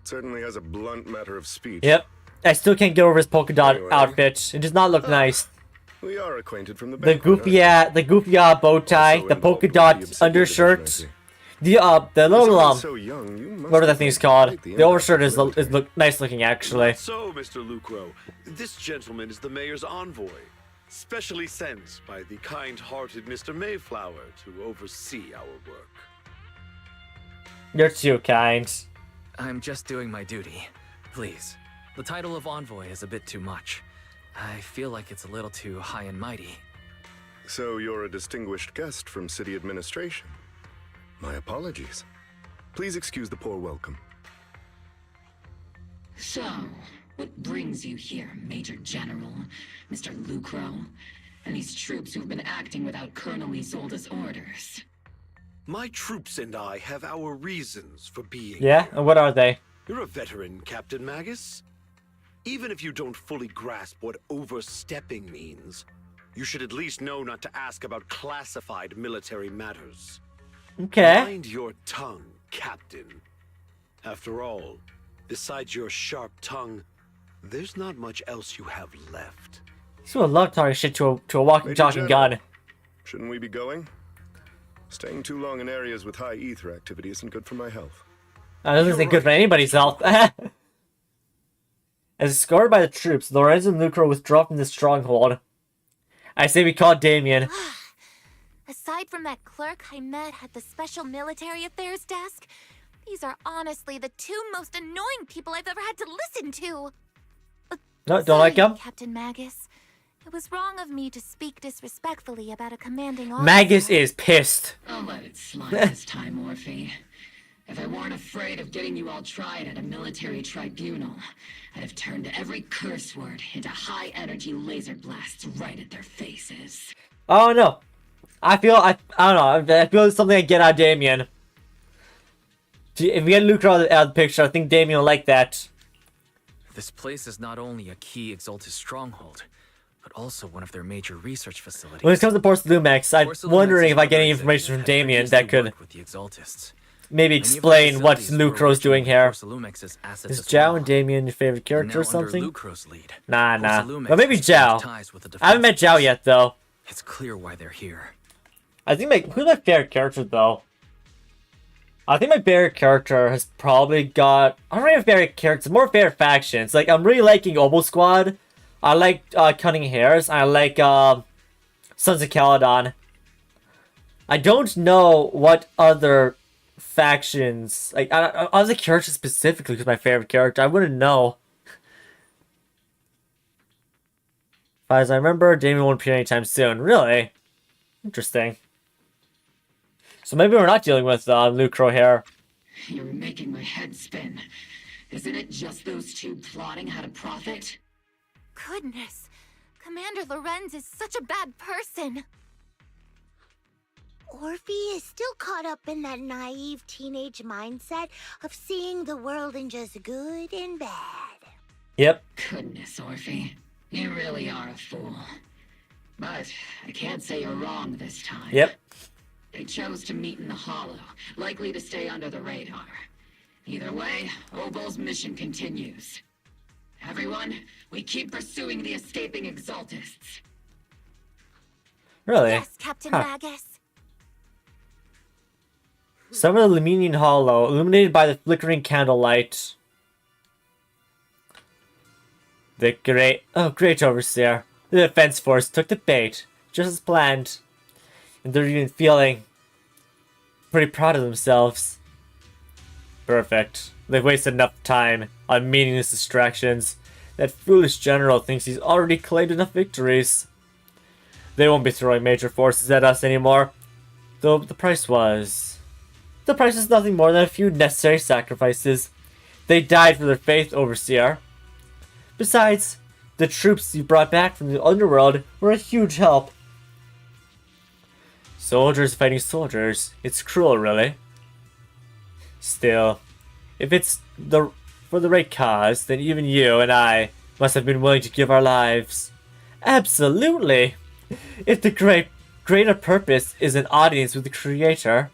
certainly has a blunt matter of speech. Yep. I still can't get over his polka dot outfit. It does not look nice. We are acquainted from the The goofy bow tie, the polka dot undershirt, the little whatever that thing's called. The overshirt is nice looking actually. So, Mr. Lucro, this gentleman is the mayor's envoy, specially sent by the kind-hearted Mr. Mayflower to oversee our work. You're too kind. I'm just doing my duty. Please. The title of envoy is a bit too much. I feel like it's a little too high and mighty. So you're a distinguished guest from city administration. My apologies. Please excuse the poor welcome. So, what brings you here, Major General, Mr. Lucro, and these troops who've been acting without Colonel Isolde's orders? My troops and I have our reasons for being Yeah? here. And what are they? You're a veteran, Captain Magus. Even if you don't fully grasp what overstepping means, you should at least know not to ask about classified military matters. Okay. Mind your tongue, Captain. After all, besides your sharp tongue, there's not much else you have left. So I love talking shit to a walking, talking gun. Shouldn't we be going? Staying too long in areas with high ether activity isn't good for my health. I don't think it's good for anybody's health. As escorted by the troops, Lorenz and Lucro withdraw from the stronghold. I say we call Damien. Aside from that clerk I met at the Special Military Affairs desk, these are honestly the two most annoying people I've ever had to listen to. No, don't like him? Captain Magus. It was wrong of me to speak disrespectfully about a commanding officer. Magus is pissed. I'll let it slide this time, Morphe. If I weren't afraid of getting you all tried at a military tribunal, I'd have turned every curse word into high-energy laser blasts right at their faces. Oh no. I don't know. I feel it's something I get out of Damien. If we get Luke out of the picture, I think Damien will like that. This place is not only a key Exaltist stronghold, but also one of their major research facilities. When it comes to Porce Lumex, I'm wondering if I get any information from Damien that could with the Exaltists. maybe explain what Lucro's doing here. Is Zhao and Damien your favorite character or something? Nah. But maybe Zhao. I haven't met Zhao yet, though. It's clear why they're here. I think who's my favorite character, though? I think my favorite character has probably got... I don't really have favorite characters, more favorite factions. Like, I'm really liking Obol Squad. I like Cunning Hairs. I like Sons of Caledon. I don't know what other factions... Like, other characters specifically who's my favorite character. I wouldn't know. As I remember, Damien won't appear anytime soon. Really? Interesting. So maybe we're not dealing with Lucro here. You're making my head spin. Isn't it just those two plotting how to profit? Goodness, Commander Lorenz is such a bad person. Orphe is still caught up in that naive teenage mindset of seeing the world in just good and bad. Yep. Goodness, Orphe. You really are a fool. But I can't say you're wrong this time. Yep. They chose to meet in the Hollow, likely to stay under the radar. Either way, Obol's mission continues. Everyone, we keep pursuing the escaping Exaltists. Really? Yes, Captain Magus. Some of the Lemenian Hollow, illuminated by the flickering candlelight. The great overseer. The defense force took the bait, just as planned. And they're even feeling pretty proud of themselves. Perfect. They've wasted enough time on meaningless distractions. That foolish general thinks he's already claimed enough victories. They won't be throwing major forces at us anymore. Though the price was... The price is nothing more than a few necessary sacrifices. They died for their faith, Overseer. Besides, the troops you brought back from the underworld were a huge help. Soldiers fighting soldiers. It's cruel, really. Still, if it's for the right cause, then even you and I must have been willing to give our lives. Absolutely! If the greater purpose is an audience with the Creator.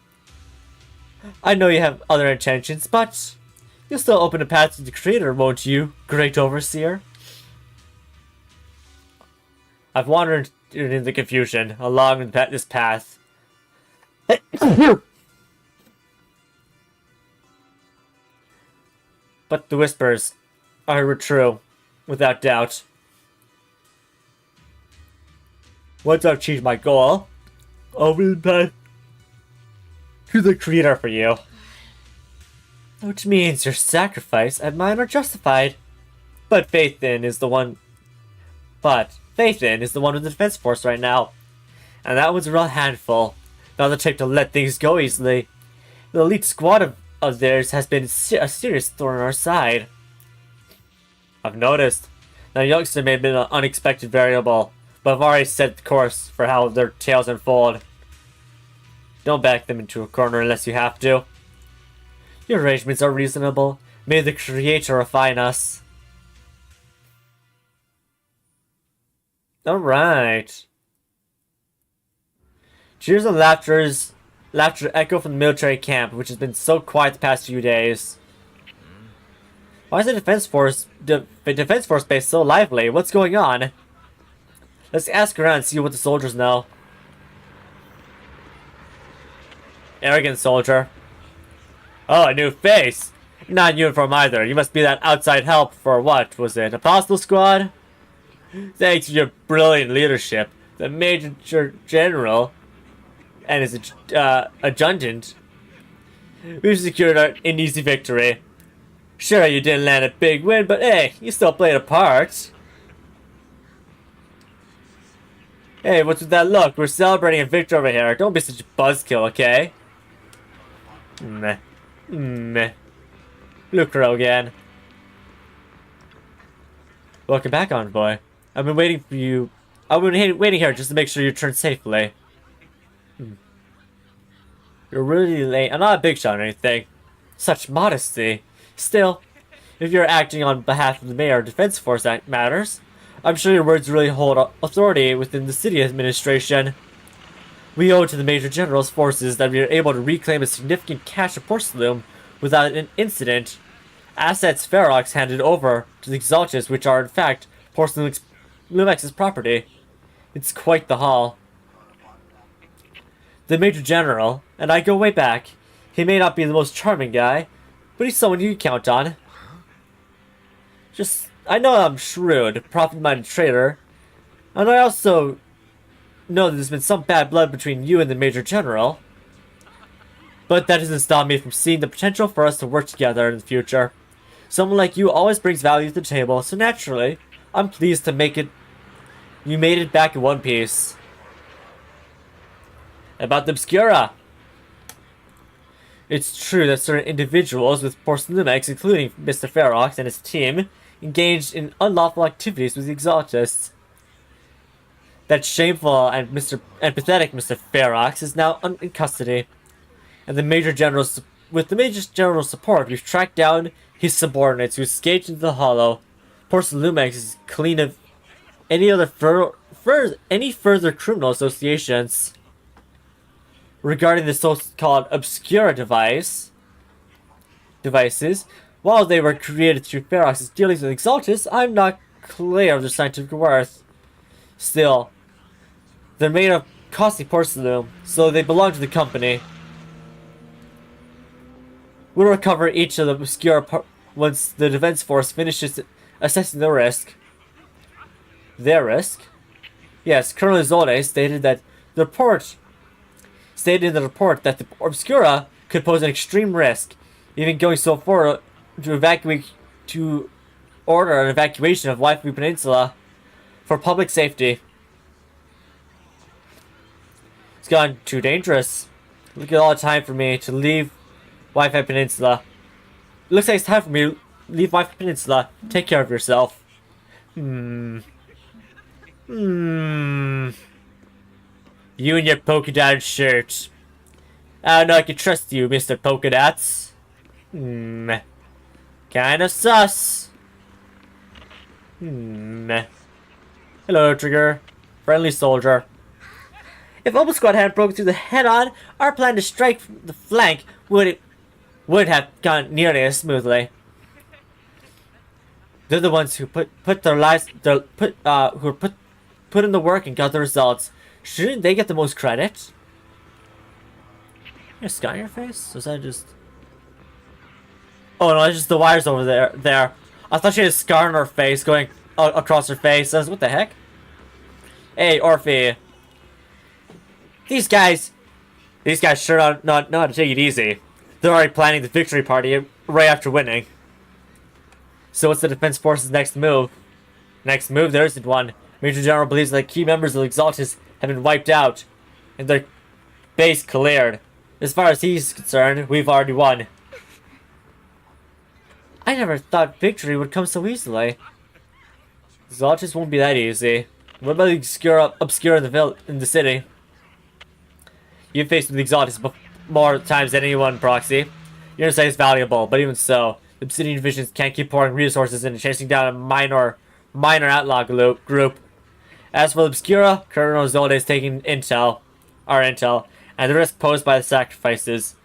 I know you have other intentions, but you'll still open a path to the Creator, won't you, Great Overseer? I've wandered in the confusion along this path. But the whispers are true, without doubt. Once I've achieved my goal, I'll be back to the Creator for you. Which means your sacrifice and mine are justified. But Faith in is the one with the defense force right now. And that one's a real handful. Not the type to let things go easily. The elite squad of theirs has been a serious thorn in our side. I've noticed. Now, youngster may have been an unexpected variable, but I've already set the course for how their tales unfold. Don't back them into a corner unless you have to. Your arrangements are reasonable. May the Creator refine us. Alright. Cheers and laughter echo from the military camp, which has been so quiet the past few days. Why is the defense force base so lively? What's going on? Let's ask around and see what the soldiers know. Arrogant soldier. Oh, a new face. Not in uniform either. You must be that outside help for what was it? Apostle Squad? Thanks to your brilliant leadership, the Major General and his adjutant, we've secured an easy victory. Sure, you didn't land a big win, but hey, you still played a part. Hey, what's with that look? We're celebrating a victory over here. Don't be such a buzzkill, okay? Meh. Meh. Look, Rogan. Welcome back, Envoy. I've been waiting for you. I've been waiting here just to make sure you return safely. You're really late. I'm not a big shot or anything. Such modesty. Still, if you're acting on behalf of the Mayor Defense Force that matters, I'm sure your words really hold authority within the city administration. We owe to the Major General's forces that we are able to reclaim a significant cache of porcelain without an incident. Assets Ferox handed over to the Exaltists, which are in fact Porcelain Lumex's property. It's quite the haul. The Major General, and I go way back. He may not be the most charming guy, but he's someone you can count on. I know I'm shrewd, profit-minded trader, and I also know that there's been some bad blood between you and the Major General. But that doesn't stop me from seeing the potential for us to work together in the future. Someone like you always brings value to the table, so naturally, I'm pleased to make it. You made it back in one piece. About the Obscura. It's true that certain individuals with Porcelain Lumex, including Mr. Ferox and his team, engaged in unlawful activities with the Exaltists. That shameful and pathetic Mr. Ferox is now in custody, and with the Major General's support, we've tracked down his subordinates who escaped into the Hollow. Porcelain Lumex is clean of any further criminal associations. Regarding the so-called Obscura devices, while they were created through Ferox's dealings with Exaltists, I'm not clear of their scientific worth. Still, they're made of costly porcelain, so they belong to the company. We'll recover each of the Obscura once the Defense Force finishes assessing the risk. Their risk? Yes, Colonel Isolde stated in the report that the Obscura could pose an extreme risk, even going so far to order an evacuation of Waifu Peninsula for public safety. It's gotten too dangerous. Look at all the time for me to leave Waifu Peninsula. It looks like it's time for me to leave Waifu Peninsula. Take care of yourself. You and your polka dotted shirt. I don't know I can trust you, Mr. Polka Dots. Kinda sus. Hello, Trigger. Friendly soldier. If Obol Squad hadn't broken through the head-on, our plan to strike the flank would have gone nearly as smoothly. They're the ones who put in the work and got the results. Shouldn't they get the most credit? You a scar on your face? Was that just... Oh no, it's just the wires over there. I thought she had a scar on her face going across her face. What the heck? Hey, Orphe. These guys sure not know how to take it easy. They're already planning the victory party right after winning. So what's the Defense Force's next move? Next move? There isn't one. Major General believes that key members of the Exaltists have been wiped out, and their base cleared. As far as he's concerned, we've already won. I never thought victory would come so easily. Exaltists won't be that easy. What about the Obscura in the city? You've faced with the Exaltists more times than anyone, Proxy. Your insight is valuable, but even so, the Obsidian divisions can't keep pouring resources into chasing down a minor outlaw group. As for the Obscura, Colonel Isolde is taking our intel, and the risk posed by the sacrifices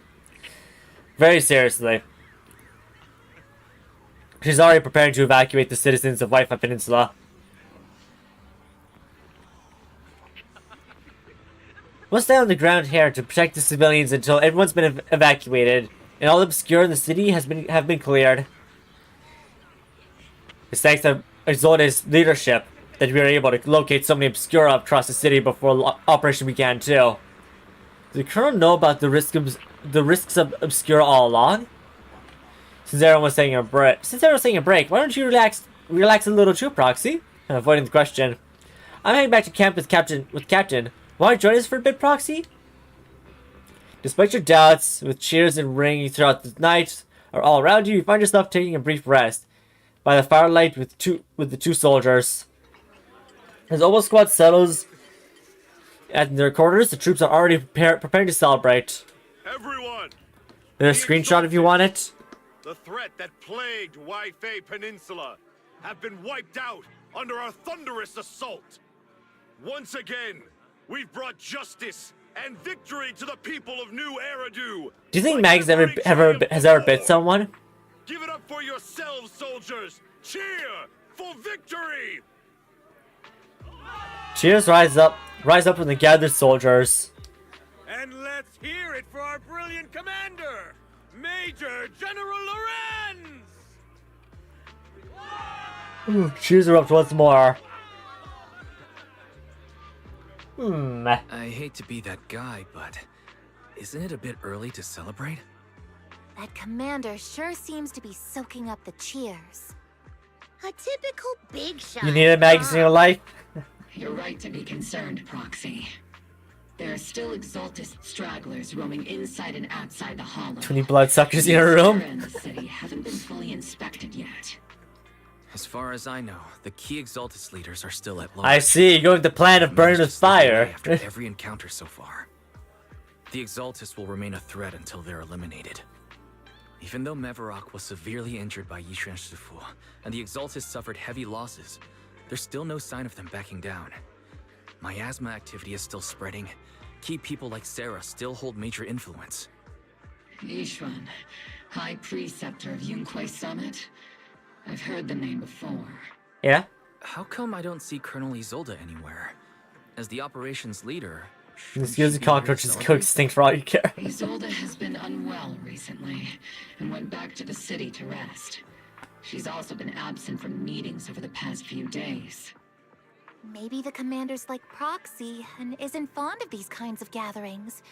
very seriously. She's already preparing to evacuate the citizens of Waifu Peninsula. We'll stay on the ground here to protect the civilians until everyone's been evacuated and all the Obscura in the city have been cleared. It's thanks to Exaltist's leadership that we were able to locate so many Obscura across the city before Operation began too. Did the Colonel know about the risks of Obscura all along? Since everyone was taking a break, why don't you relax a little too, Proxy? Avoiding the question. I'm heading back to camp with Captain. Want to join us for a bit, Proxy? Despite your doubts, with cheers and ringing throughout the night are all around you, you find yourself taking a brief rest by the firelight with the two soldiers. As Obol Squad settles at their quarters, the troops are already preparing to celebrate. Everyone! There's a screenshot if you want it. The threat that plagued Waifei Peninsula have been wiped out under our thunderous assault. Once again, we've brought justice and victory to the people of New Eridu. Do you think Mags has ever bit someone? Give it up for yourselves, soldiers! Cheer for victory! Cheers rise up from the gathered soldiers. And let's hear it for our brilliant commander, Major General Lorenz! Cheers erupt once more. I hate to be that guy, but isn't it a bit early to celebrate? That commander sure seems to be soaking up the cheers. A typical big shot. You need a Mags in your life? You're right to be concerned, Proxy. There are still Exaltist stragglers roaming inside and outside the hollow. 20 bloodsuckers in a room? In the city haven't been fully inspected yet. As far as I know, the key Exaltist leaders are still at large. I see, you're going with the plan of burning with fire. After every encounter so far. The Exaltists will remain a threat until they're eliminated. Even though Mevarok was severely injured by Yishuan Shifu, and the Exaltists suffered heavy losses, there's still no sign of them backing down. Miasma activity is still spreading. Key people like Sarah still hold major influence. Yishuan, High Preceptor of Yunquai Summit? I've heard the name before. Yeah? How come I don't see Colonel Isolde anywhere? As the operations leader... Excuse the cockroaches go extinct for all you care. Isolde has been unwell recently, and went back to the city to rest. She's also been absent from meetings over the past few days. Maybe the commander's like Proxy and isn't fond of these kinds of gatherings.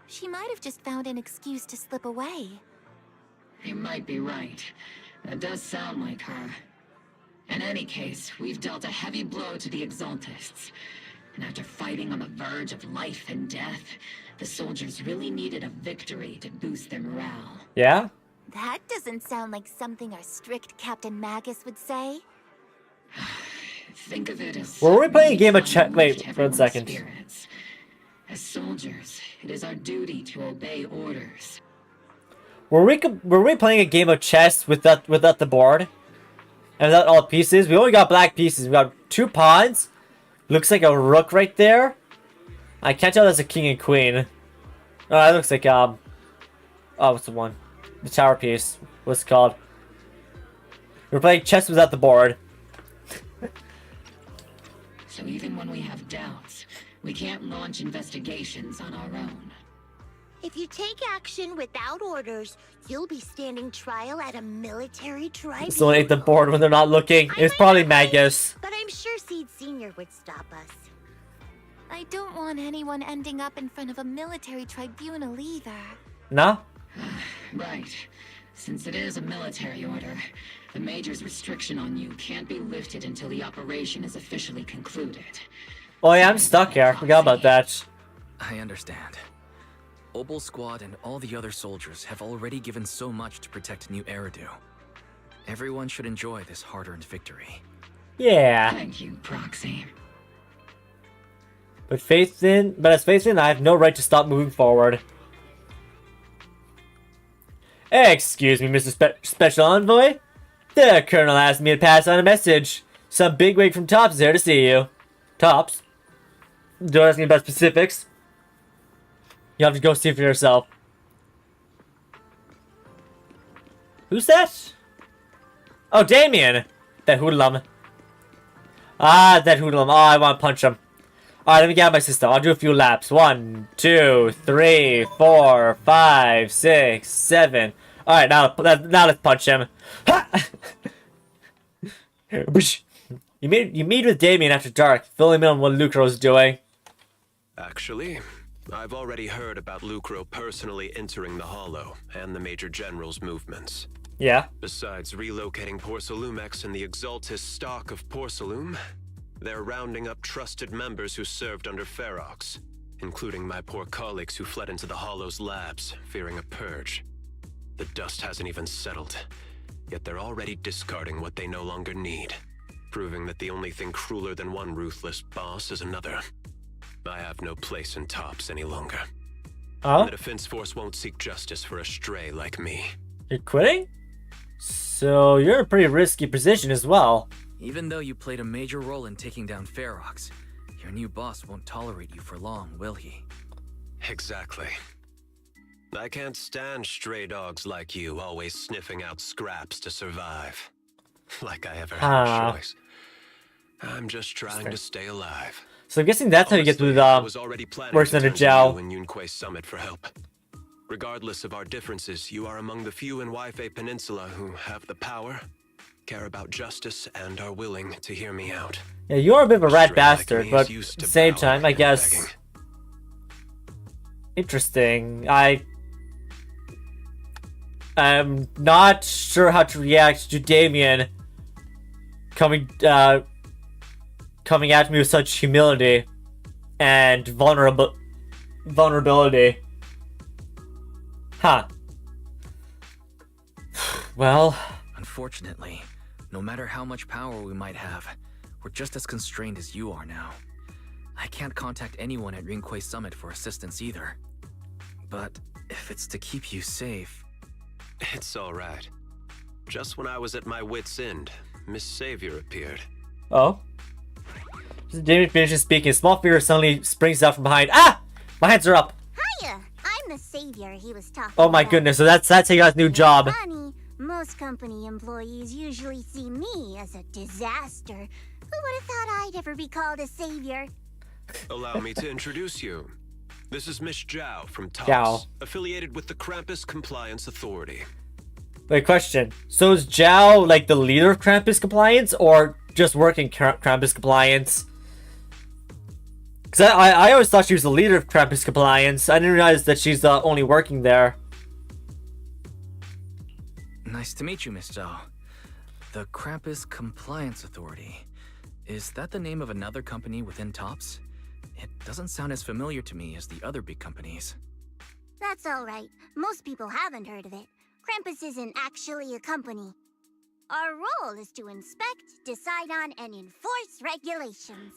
She might have just found an excuse to slip away. You might be right. That does sound like her. In any case, we've dealt a heavy blow to the Exaltists. And after fighting on the verge of life and death, the soldiers really needed a victory to boost their morale. Yeah? That doesn't sound like something our strict Captain Magus would say. Think of it as... Were we playing a game of chess? Wait, for a second. Spirits. As soldiers, it is our duty to obey orders. Were we playing a game of chess without the board? And without all pieces? We only got black pieces. We got 2 pawns. Looks like a rook right there. I can't tell that's a king and queen. Oh, it looks like oh, what's the one? The tower piece. What's it called? We're playing chess without the board. So even when we have doubts, we can't launch investigations on our own. If you take action without orders, you'll be standing trial at a military tribunal. Someone ate the board when they're not looking. It's probably Magus. But I'm sure Seed Senior would stop us. I don't want anyone ending up in front of a military tribunal either. No? Right. Since it is a military order, the Major's restriction on you can't be lifted until the operation is officially concluded. Oh yeah, I'm stuck here. I forgot about that. I understand. Obol Squad and all the other soldiers have already given so much to protect New Eridu. Everyone should enjoy this hard-earned victory. Yeah. Thank you, Proxy. But as faith in, I have no right to stop moving forward. Excuse me, Mr. Special Envoy. The Colonel asked me to pass on a message. Some bigwig from Tops is here to see you. Tops? Don't ask me about specifics. You have to go see for yourself. Who's that? Oh, Damien! That hoodlum. Ah, that hoodlum. Oh, I want to punch him. Alright, let me get out my system. I'll do a few laps. 1, 2, 3, 4, 5, 6, 7. Alright, now let's punch him. Ha! You meet with Damien after dark, filling in on what Lucro's doing. Actually, I've already heard about Lucro personally entering the Hollow and the Major General's movements. Yeah. Besides relocating Porcelamex and the Exaltist stock of Porcelain, They're rounding up trusted members who served under Ferox, including my poor colleagues who fled into the Hollow's labs, fearing a purge. The dust hasn't even settled, yet they're already discarding what they no longer need, proving that the only thing crueler than one ruthless boss is another. I have no place in TOPS any longer. Oh? The Defense Force won't seek justice for a stray like me. You're quitting? So you're in a pretty risky position as well. Even though you played a major role in taking down Ferox, your new boss won't tolerate you for long, will he? Exactly. I can't stand stray dogs like you always sniffing out scraps to survive. Like I ever had a choice. I'm just trying to stay alive. So I'm guessing that's how you get with works under Zhao. In Yunque Summit for help. Regardless of our differences, you are among the few in Waifei Peninsula who have the power, care about justice, and are willing to hear me out. Yeah, you are a bit of a rat bastard, but at the same time, I guess. Interesting. I'm not sure how to react to Damien coming at me with such humility and vulnerability. Huh. Well, unfortunately, no matter how much power we might have, we're just as constrained as you are now. I can't contact anyone at Yunque Summit for assistance either. But if it's to keep you safe... It's alright. Just when I was at my wit's end, Miss Savior appeared. Oh? Damien finishes speaking. A small figure suddenly springs out from behind. Ah! My hands are up. Hiya! I'm the savior he was talking Oh my about. goodness, so that's how you got a new job. Funny, most company employees usually see me as a disaster. Who would have thought I'd ever be called a savior? Allow me to introduce you. This is Miss Zhao from TOPS, Zhao. affiliated with the Krampus Compliance Authority. Wait, question. So is Zhao like the leader of Krampus Compliance or just working Krampus Compliance? Because I always thought she was the leader of Krampus Compliance. I didn't realize that she's only working there. Nice to meet you, Miss Zhao. The Krampus Compliance Authority. Is that the name of another company within TOPS? It doesn't sound as familiar to me as the other big companies. That's alright. Most people haven't heard of it. Krampus isn't actually a company. Our role is to inspect, decide on, and enforce regulations.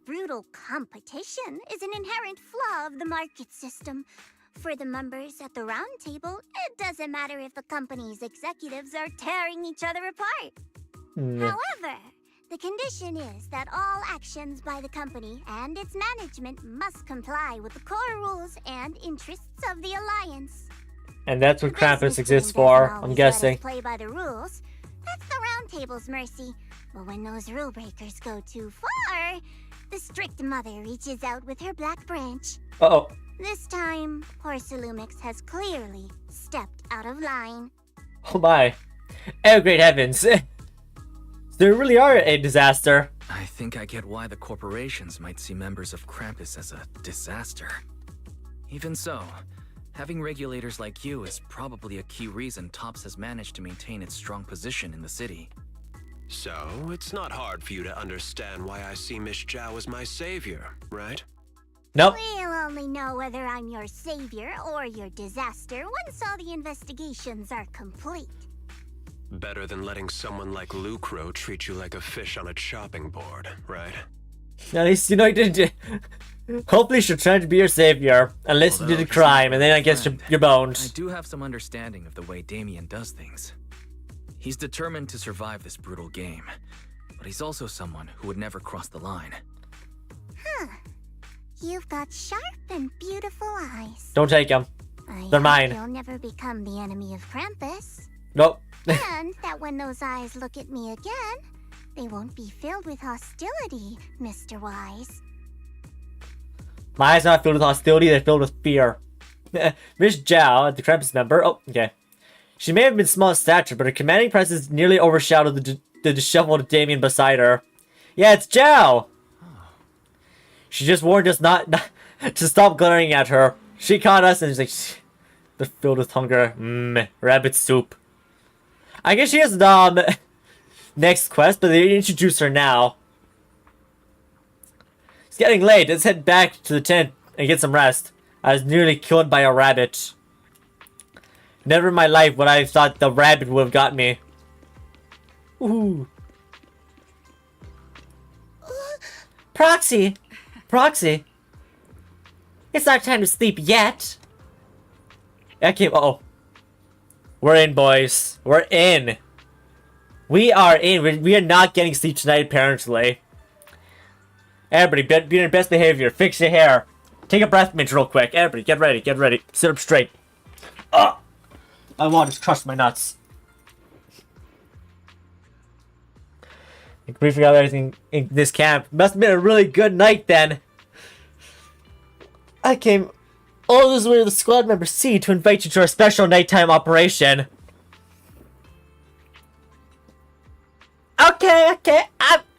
Brutal competition is an inherent flaw of the market system. For the members at the round table, it doesn't matter if the company's executives are tearing each other apart. However, the condition is that all actions by the company and its management must comply with the core rules and interests of the Alliance. And that's what Krampus exists for, I'm guessing. Play by the rules. That's the round table's mercy. But when those rule breakers go too far, the strict mother reaches out with her black branch. Uh-oh. This time, Porcelumix has clearly stepped out of line. Oh my. Oh great heavens. They really are a disaster. I think I get why the corporations might see members of Krampus as a disaster. Even so, having regulators like you is probably a key reason TOPS has managed to maintain its strong position in the city. So, it's not hard for you to understand why I see Miss Zhao as my savior, right? Nope. We'll only know whether I'm your savior or your disaster once all the investigations are complete. Better than letting someone like Lucro treat you like a fish on a chopping board, right? At least, you know, you didn't. Hopefully she'll try to be your savior, unless you did a crime, and then I guess you're boned. I do have some understanding of the way Damien does things. He's determined to survive this brutal game, but he's also someone who would never cross the line. Huh. You've got sharp and beautiful eyes. Don't take them. They're mine. You'll never become the enemy of Krampus. Nope. And that when those eyes look at me again, they won't be filled with hostility, Mr. Wise. My eyes are not filled with hostility, they're filled with fear. Miss Zhao, the Krampus member. Oh, okay. She may have been small in stature, but her commanding presence nearly overshadowed the disheveled Damien beside her. Yeah, it's Zhao! She just warned us not to stop glaring at her. She caught us and she's like, they're filled with hunger. Rabbit soup. I guess she has next quest, but they introduce her now. getting late. Let's head back to the tent and get some rest. I was nearly killed by a rabbit. Never in my life would I have thought the rabbit would have got me. Ooh. Proxy! Proxy! It's not time to sleep yet! Okay, uh-oh. We're in, boys. We're in. We are in. We are not getting sleep tonight, apparently. Everybody, be in your best behavior. Fix your hair. Take a breath mint real quick. Everybody, get ready. Get ready. Sit up straight. Oh! My water's crushed my nuts. I completely forgot everything in this camp. Must have been a really good night then. I came all this way to the squad member C to invite you to our special nighttime operation. Okay.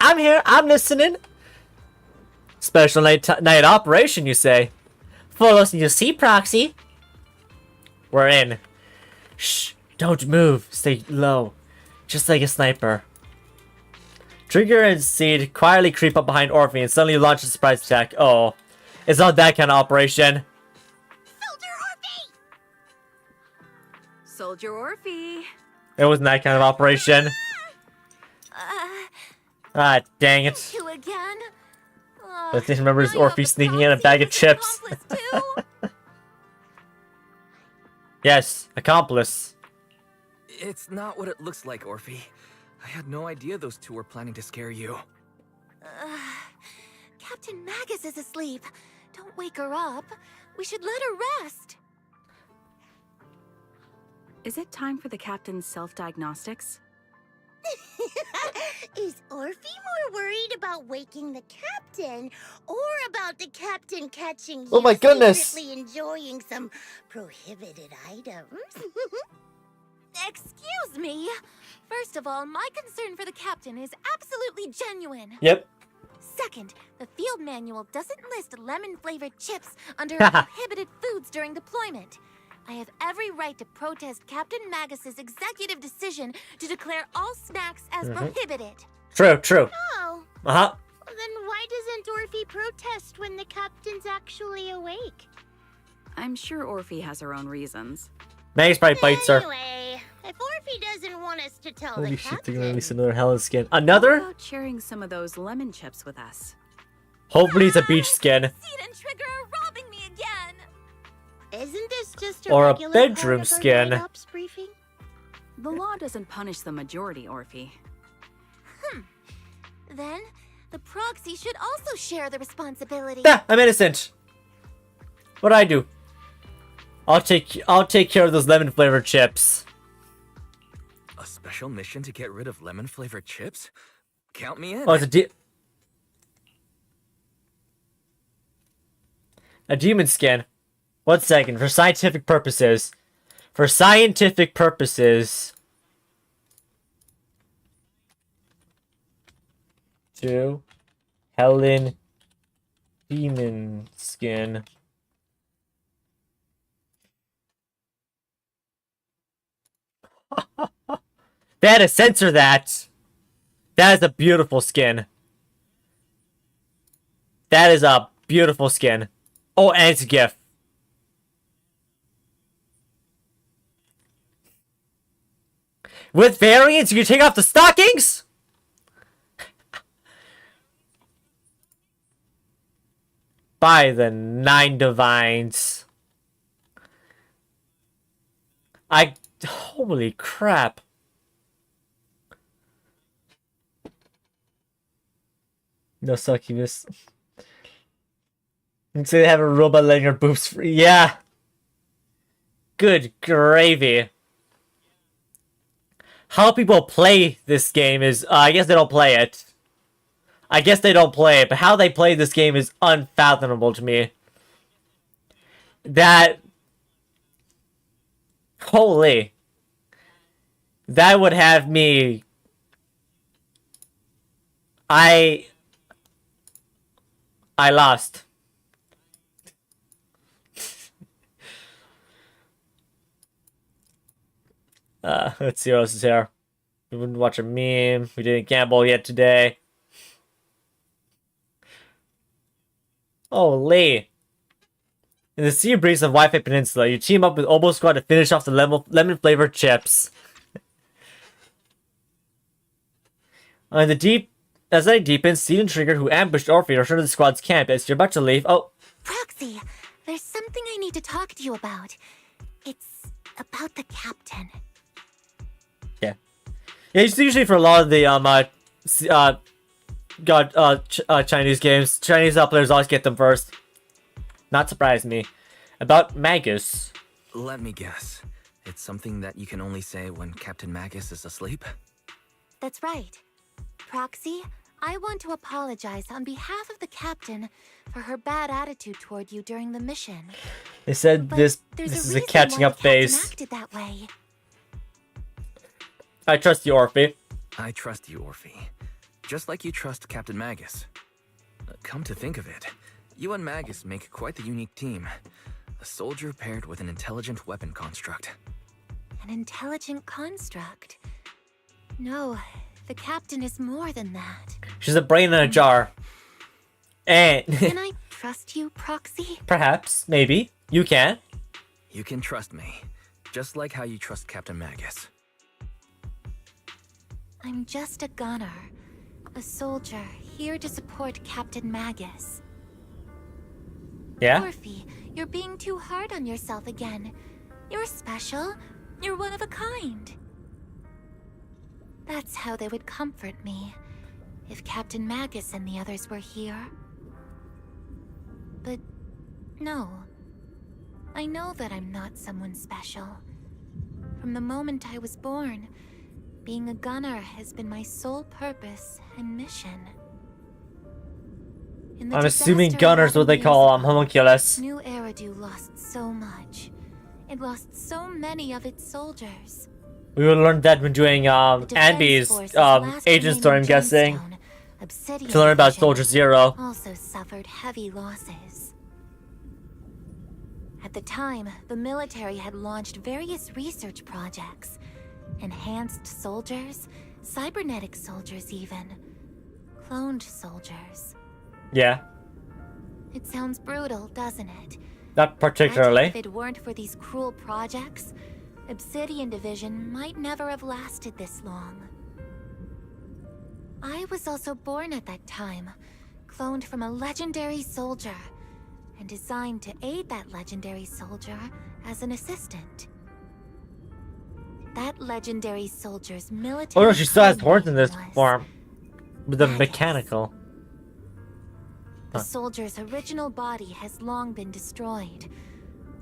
I'm here. I'm listening. Special night operation, you say? Follow us and you'll see, Proxy. We're in. Shh. Don't move. Stay low. Just like a sniper. Trigger and Seed quietly creep up behind Orphe and suddenly launch a surprise attack. Oh. It's not that kind of operation. Soldier Orphe. It wasn't that kind of operation. Ah, dang it. You again? I think remember Orphe sneaking in a bag of chips. Yes, accomplice. It's not what it looks like, Orphe. I had no idea those two were planning to scare you. Captain Magus is asleep. Don't wake her up. We should let her rest. Is it time for the captain's self-diagnostics? Is Orphe more worried about waking the captain or about the captain catching Oh my goodness. secretly enjoying some prohibited items? Excuse me. First of all, my concern for the captain is absolutely genuine. Yep. Second, the field manual doesn't list lemon-flavored chips under prohibited foods during deployment. I have every right to protest Captain Magus's executive decision to declare all snacks as prohibited. True. Oh. Uh-huh. Then why doesn't Orphe protest when the captain's actually awake? I'm sure Orphe has her own reasons. Magus probably bites her. Anyway, if Orphe doesn't want us to tell Holy the shit, they're captain... gonna release another Helen skin. How Another? about sharing some of those lemon chips with us? Hopefully it's a beach skin. Seed and Trigger are robbing me again. Isn't this just Or a regular bedroom part of our skin. night ops briefing? The law doesn't punish the majority, Orphe. Then, the proxy should also share the responsibility. Yeah, I'm innocent. What'd I do? I'll take care of those lemon flavored chips. A special mission to get rid of lemon-flavored chips? Count me in. Oh, it's a demon skin. 1 second. For scientific purposes. For scientific purposes. 2. Helen demon skin. They had to censor that. That is a beautiful skin. That is a beautiful skin. Oh, and it's a gift. With variants, you can take off the stockings? By the 9 divines. Holy crap. No succubus. You say they have a robot letting your boobs free. Yeah. Good gravy. How people play this game is... I guess they don't play it. But how they play this game is unfathomable to me. That... Holy. That would have me... I lost. Let's see what else is here. We didn't watch a meme. We didn't gamble yet today. Holy. In the sea breeze of Wi-Fi Peninsula, you team up with Obol Squad to finish off the lemon-flavored chips. On the deep, as night deepens, Seed and Trigger, who ambushed Orphe, return to the squad's camp. As you're about to leave, Proxy, there's something I need to talk to you about. It's about the captain. yeah, it's usually for a lot of the Chinese games. Chinese players always get them first. Not surprise me. About Magus. Let me guess. It's something that you can only say when Captain Magus is asleep? That's right. Proxy, I want to apologize on behalf of the captain for her bad attitude toward you during the mission. They said But this there's is a reason catching why up the captain phase. acted that way. I trust you, Orphe. I trust you, Orphe. Just like you trust Captain Magus. Come to think of it, you and Magus make quite the unique team. A soldier paired with an intelligent weapon construct. An intelligent construct? No, the captain is more than that. She's a brain in a jar. And Can I trust you, Proxy? perhaps, maybe, you can. You can trust me, just like how you trust Captain Magus. I'm just a gunner. A soldier, here to support Captain Magus. Yeah? Orphe, you're being too hard on yourself again. You're special. You're one of a kind. That's how they would comfort me, if Captain Magus and the others were here. But no. I know that I'm not someone special. From the moment I was born, being a gunner has been my sole purpose and mission. In the I'm assuming disaster gunners what they 11 call years ago, homunculus. New Eridu lost so much. It lost so many of its soldiers. We will learn that when doing Defense Anby's Force's last agent story, I'm remaining guessing. gemstone, Obsidian To learn about Division, Soldier Zero. also suffered heavy losses. At the time, the military had launched various research projects. Enhanced soldiers, cybernetic soldiers even. Cloned soldiers. Yeah, It sounds brutal, doesn't it? not But particularly. if it weren't for these cruel projects, Obsidian Division might never have lasted this long. I was also born at that time, cloned from a legendary soldier, and designed to aid that legendary soldier as an assistant. That legendary soldier's military... Oh no, she still has horns in this was form. With the Magus. mechanical. The soldier's original body has long been destroyed.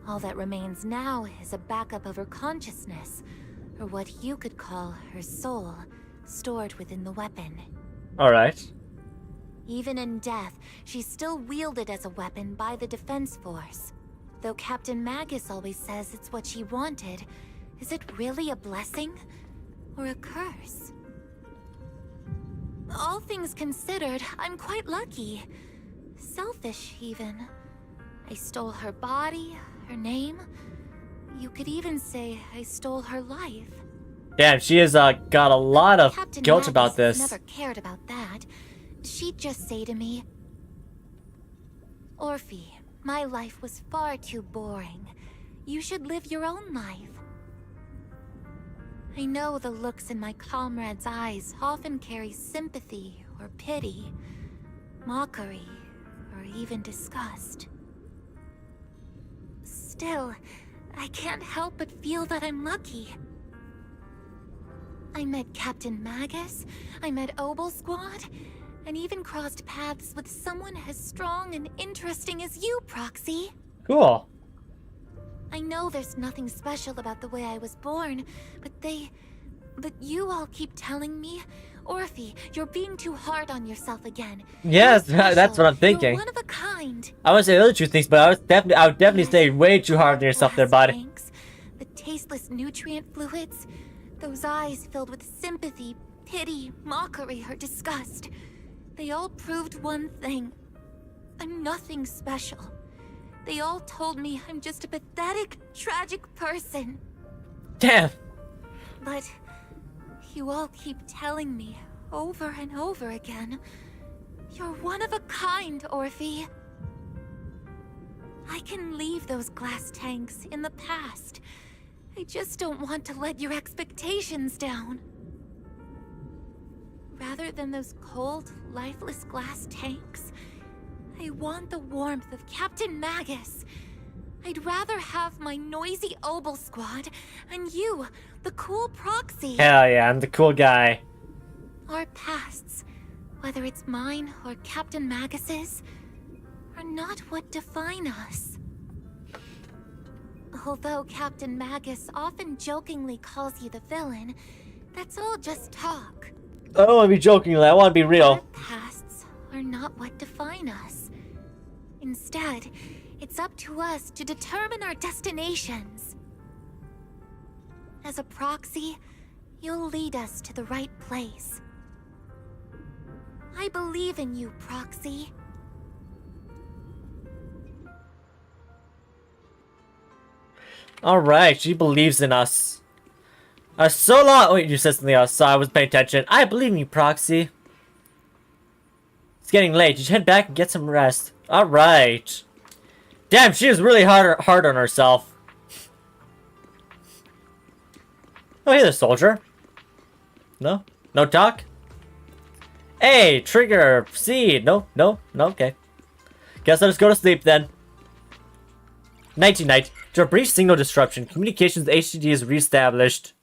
All that remains now is a backup of her consciousness, or what you could call her soul, stored within the weapon. Alright. Even in death, she's still wielded as a weapon by the Defense Force. Though Captain Magus always says it's what she wanted, is it really a blessing or a curse? All things considered, I'm quite lucky. Selfish, even. I stole her body, her name. You could even say I stole her life. Damn, she has got a lot of Captain guilt Magus about this. never cared about that. She'd just say to me, Orphe, my life was far too boring. You should live your own life. I know the looks in my comrades' eyes often carry sympathy or pity, mockery, or even disgust. Still, I can't help but feel that I'm lucky. I met Captain Magus, I met Obol Squad, and even crossed paths with someone as strong and interesting as you, Proxy. Cool. I know there's nothing special about the way I was born, but you all keep telling me, Orphe, you're being too hard on yourself again. Yes, You're special. that's what I'm You're thinking. one of a kind. I would say the other two things, but I would definitely say way too hard on yourself there, Blast bud. tanks, the tasteless nutrient fluids, those eyes filled with sympathy, pity, mockery, or disgust. They all proved one thing. I'm nothing special. They all told me I'm just a pathetic, tragic person. Damn. But you all keep telling me over and over again, you're one of a kind, Orphe. I can leave those glass tanks in the past. I just don't want to let your expectations down. Rather than those cold, lifeless glass tanks, I want the warmth of Captain Magus. I'd rather have my noisy Obol Squad and you, the cool proxy. Hell yeah, I'm the cool guy. Our pasts, whether it's mine or Captain Magus's, are not what define us. Although Captain Magus often jokingly calls you the villain, that's all just talk. I don't want to be joking, I want to be real. Our pasts are not what define us. Instead, it's up to us to determine our destinations. As a proxy, you'll lead us to the right place. I believe in you, Proxy. Alright, she believes in us. So long. Wait, you said something else, so I wasn't paying attention. I believe in you, Proxy. It's getting late. You should head back and get some rest. Alright. Damn, she is really hard on herself. Oh, hey there, soldier. No? No talk? Hey, Trigger, proceed. No, okay. Guess I'll just go to sleep then. Nighty night. After a brief signal disruption, communications with HDD is reestablished.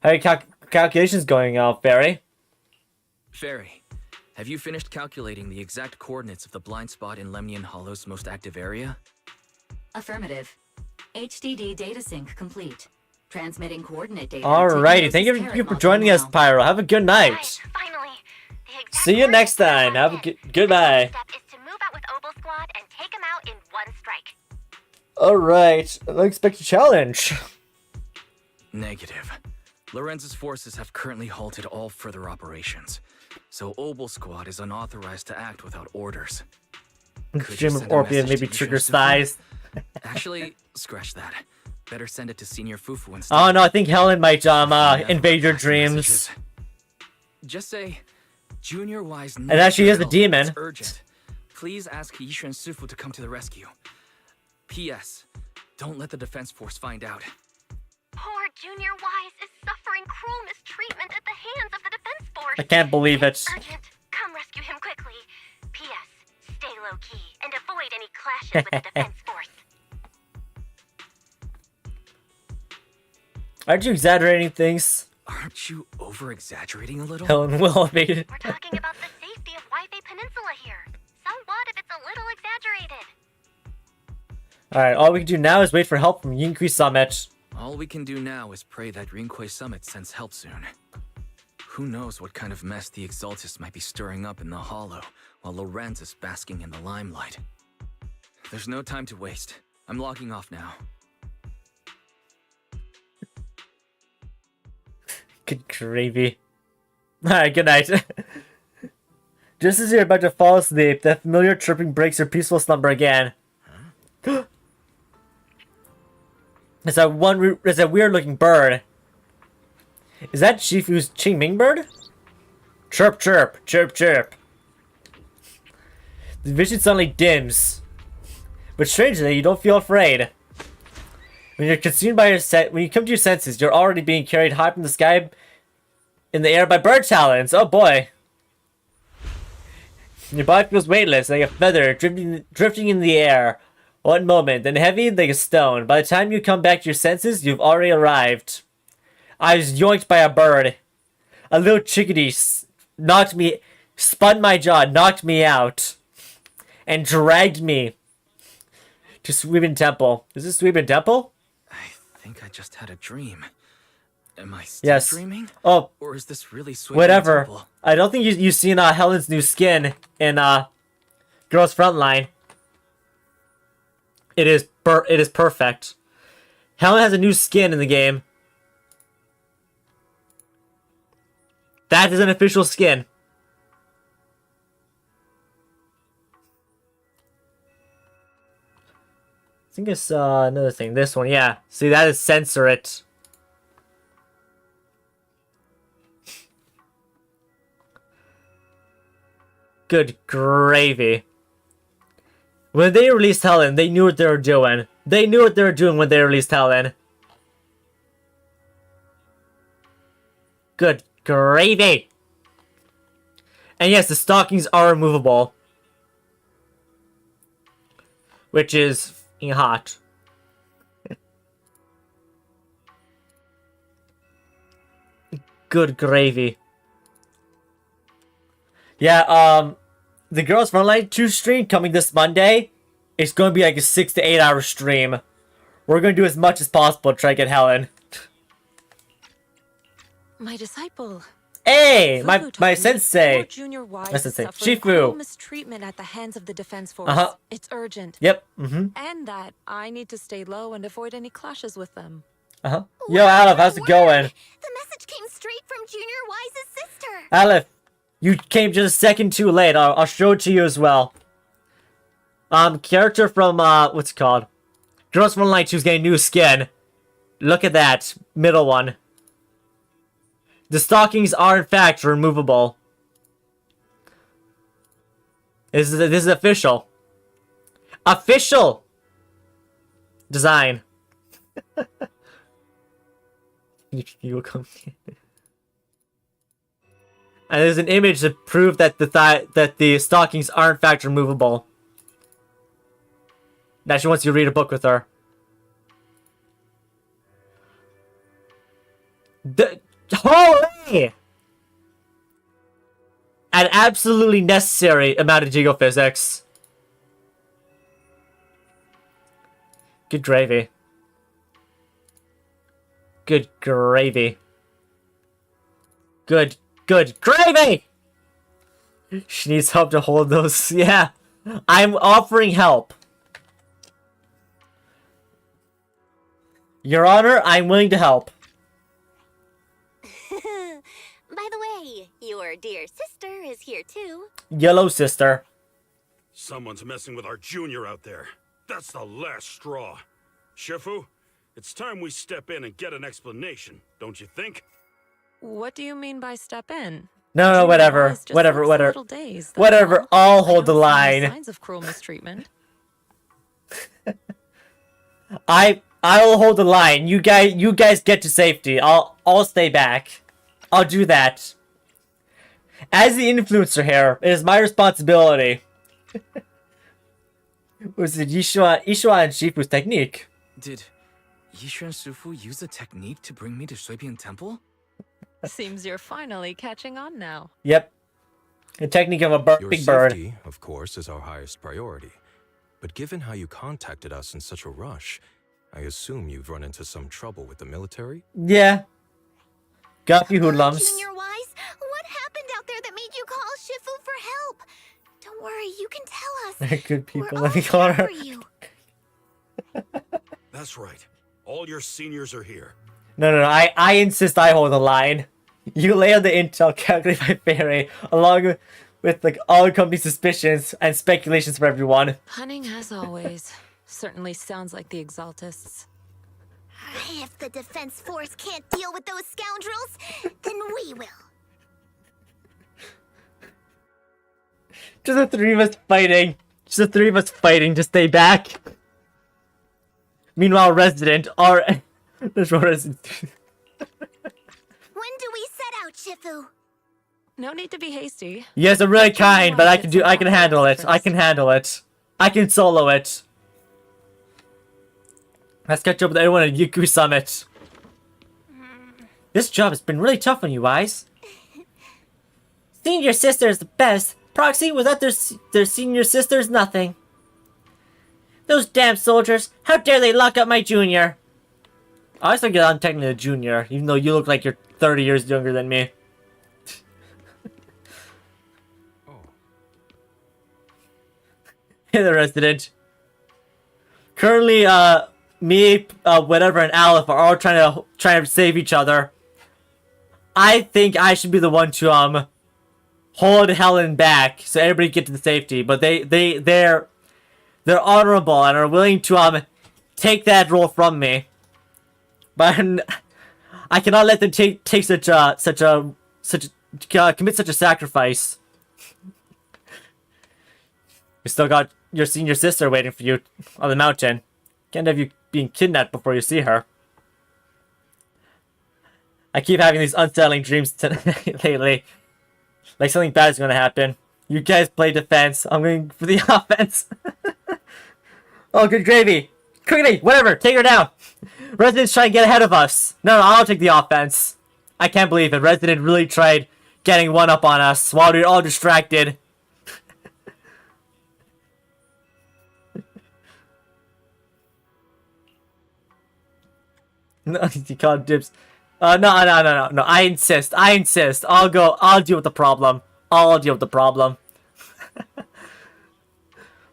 How are your calculations going, Fairy? Fairy, have you finished calculating the exact coordinates of the blind spot in Lemnian Hollow's most active area? Affirmative. HDD data sync complete. Transmitting coordinate data. Alrighty, thank you for joining us, Pyro. Have a good night. Finally. See you next time. Have a goodbye. Step is to move out with Obol Squad and take him out in one strike. Alright, unexpected challenge. Negative. Lorenz's forces have currently halted all further operations, so Obol Squad is unauthorized to act without orders. Stream of Orpheus maybe triggers thighs. Actually, scratch that. Better send it to Senior Fufu instead. Oh no, I think Helen might invade your dreams. Just say, Junior Wise. And actually is the demon. It's urgent. Please ask Yishu and Sufu to come to the rescue. P.S. Don't let the defense force find out. Poor Junior Wise is suffering cruel mistreatment at the hands of the defense force. I can't believe it. Urgent. Come rescue him quickly. P.S. Stay low key and avoid any clashes with the defense force. Aren't you exaggerating things? Aren't you over-exaggerating a little? Helen will evade. We're talking about the safety of Waifei Peninsula here. So what if it's a little exaggerated? Alright, all we can do now is wait for help from Yinkui Summit. All we can do now is pray that Rinkwei Summit sends help soon. Who knows what kind of mess the Exaltists might be stirring up in the Hollow, while Lorenz is basking in the limelight. There's no time to waste. I'm logging off now. Good gravy. Alright, good night. Just as you're about to fall asleep, that familiar chirping breaks your peaceful slumber again. Huh? It's that weird looking bird. Is that Shifu's Qingming bird? Chirp, chirp, chirp, chirp. The vision suddenly dims. But strangely, you don't feel afraid. When you're consumed by when you come to your senses, you're already being carried high from the sky in the air by bird talons. Oh boy. Your body feels weightless, like a feather drifting in the air. One moment, then heavy like a stone. By the time you come back to your senses, you've already arrived. I was yoinked by a bird. A little chickadee spun my jaw, knocked me out, and dragged me to Suibin Temple. Is this Suibin Temple? I think I just had a dream. Am I still dreaming? Oh, or is this really Suibin whatever. Temple? I don't think you've seen Helen's new skin in Girls Frontline. It is perfect. Helen has a new skin in the game. That is an official skin. I think it's another thing. This one, yeah. See, that is censor it. Good gravy. When they released Helen, they knew what they were doing. They knew what they were doing when they released Helen. Good gravy! And yes, the stockings are removable. Which is hot. Good gravy. Yeah, the Girls Frontline 2 stream coming this Monday. It's going to be like a 6 to 8 hour stream. We're going to do as much as possible to try to get Helen. My disciple. Hey, Fufu my told me sensei. poor Junior Wise My is sensei. suffering cruel Shifu. mistreatment at the hands of the defense force. Uh-huh. It's urgent. Yep. And that I need to stay low and avoid any clashes with them. Uh-huh. Yo, Aleph, how's it going? The message came straight from Junior Wise's sister. Aleph, you came just a second too late. I'll show it to you as well. Character from, what's it called? Girls from Light, who's getting new skin. Look at that. Middle one. The stockings are, in fact, removable. This is official. Official! Design. You will come. And there's an image to prove that the stockings are, in fact, removable. Now she wants you to read a book with her. Holy! An absolutely necessary amount of geophysics. Good gravy. Good gravy. Good gravy! She needs help to hold those. Yeah. I'm offering help. Your Honor, I'm willing to help. By the way, your dear sister is here too. Yellow sister. Someone's messing with our junior out there. That's the last straw. Shifu, it's time we step in and get an explanation, don't you think? What do you mean by step in? No, whatever. Whatever, I'll hold the line. Signs of cruel mistreatment. I'll hold the line. You guys get to safety. I'll stay back. I'll do that. As the influencer here, it is my responsibility. Was it Yishua and Shifu's technique? Did Yishu and Shifu use a technique to bring me to Shuibian Temple? Seems you're finally catching on now. Yep. The technique of a big bird. Safety, of course, is our highest priority. But given how you contacted us in such a rush, I assume you've run into some trouble with the military? Yeah. Got a few hoodlums. Junior Wise, what happened out there that made you call Shifu for help? Don't worry, you can tell us. They're good people. We're Let me all call here her. for you. That's right. All your seniors are here. No. I insist I hold the line. You lay on the intel calculated by Fairy, along with like all company suspicions and speculations for everyone. Cunning as always. Certainly sounds like the Exaltists. If the defense force can't deal with those scoundrels, then we will. Just the three of us fighting. Just the three of us fighting to stay back. Meanwhile, Resident, there's Resident. When do we set out, Shifu? No need to be hasty. Yes, I'm really kind, but I can handle it. I can handle it. I can solo it. Let's catch up with everyone at Yuku Summit. This job has been really tough on you, Wise. Senior sister is the best. Proxy, without their senior sister is nothing. Those damn soldiers! How dare they lock up my junior? I always think I'm technically a junior, even though you look like you're 30 years younger than me. Hey there, Resident. Currently, me, whatever, and Aleph are all trying to save each other. I think I should be the one to hold Helen back so everybody get to the safety. But they're honorable and are willing to take that role from me. But I cannot let them take commit such a sacrifice. We still got your senior sister waiting for you on the mountain. Can't have you being kidnapped before you see her. I keep having these unsettling dreams lately. Like something bad is going to happen. You guys play defense. I'm going for the offense. Oh, good gravy. Quickly, whatever, take her down. Resident's trying to get ahead of us. No, I'll take the offense. I can't believe it. Resident really tried getting one up on us while we were all distracted. No, you called dibs. No. I insist. I'll go. I'll deal with the problem.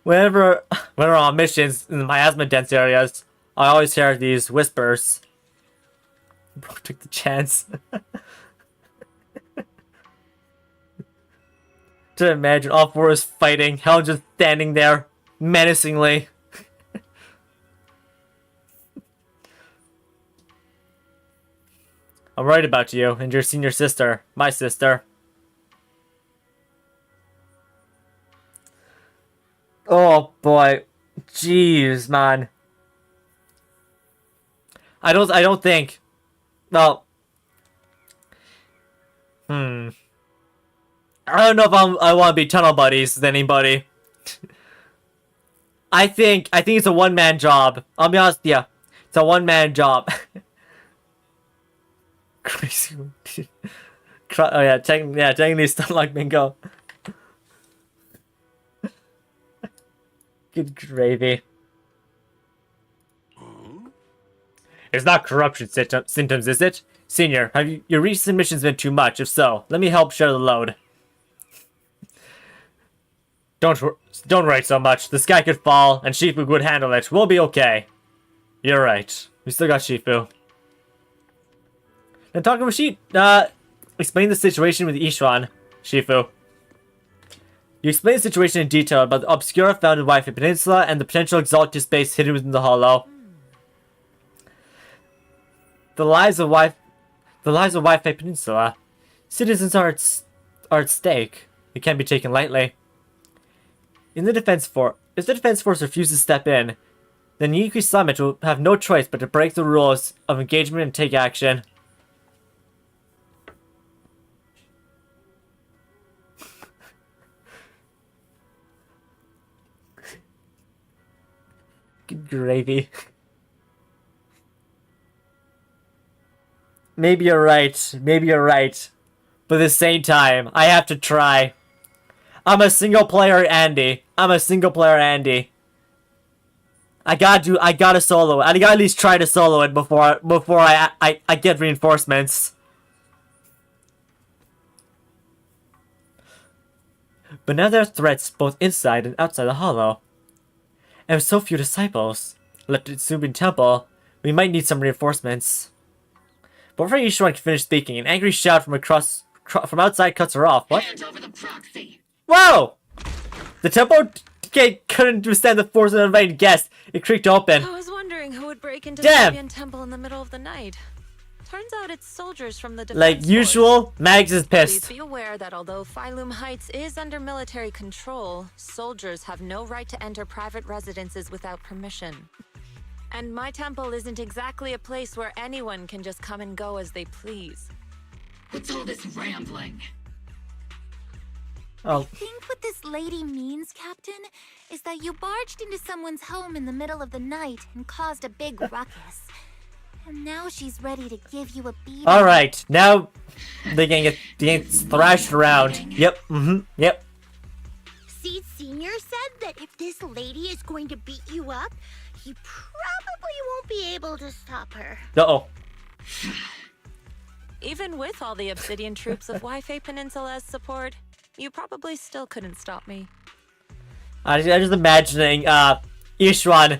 Whenever we're on missions in the miasma dense areas, I always hear these whispers. Bro took the chance. To imagine all four is fighting, Helen just standing there menacingly. I'm worried about you and your senior sister, my sister. Oh boy, jeez, man. I don't think. Well, I don't know if I want to be tunnel buddies with anybody. I think it's a one-man job. I'll be honest, yeah, it's a one-man job. Crazy. Oh yeah, technically stuff like bingo. Good gravy. It's not corruption symptoms, is it? Senior, have your recent missions been too much? If so, let me help share the load. Don't worry so much. The sky could fall, and Shifu would handle it. We'll be okay. You're right. We still got Shifu. And talking with explain the situation with Ishuan, Shifu. You explain the situation in detail about the obscura found in Wi-Fi Peninsula and the potential Exaltist base hidden within the hollow. The lives of Wi-Fi Peninsula. Citizens are at stake. It can't be taken lightly. If the Defense Force refuses to step in, then the Ikki Summit will have no choice but to break the rules of engagement and take action. Good gravy. Maybe you're right. But at the same time, I have to try. I'm a single player Andy. I gotta solo it. I gotta at least try to solo it before I get reinforcements. But now there are threats both inside and outside the hollow. And with so few disciples left at Subin Temple, we might need some reinforcements. Before Ishuan can finish speaking, an angry shout from outside cuts her off. What? Hand over the proxy. Whoa! The temple gate couldn't withstand the force of an uninvited guest. It creaked open. I was wondering who would break into Damn! the temple in the middle of the night. Turns out it's soldiers from the defense Like usual, Mags is pissed. Please be aware that although Phylum Heights is under military control, soldiers have no right to enter private residences without permission. And my temple isn't exactly a place where anyone can just come and go as they please. What's all this rambling? Oh. I think what this lady means, Captain, is that you barged into someone's home in the middle of the night and caused a big ruckus. And now she's ready to give you a beating. Alright, now they're gonna get thrashed around. Yep, yep. See, Senior said that if this lady is going to beat you up, you probably won't be able to stop her. Uh-oh. Even with all the Obsidian troops of Wi-Fi Peninsula's support, you probably still couldn't stop me. I'm just imagining Ishuan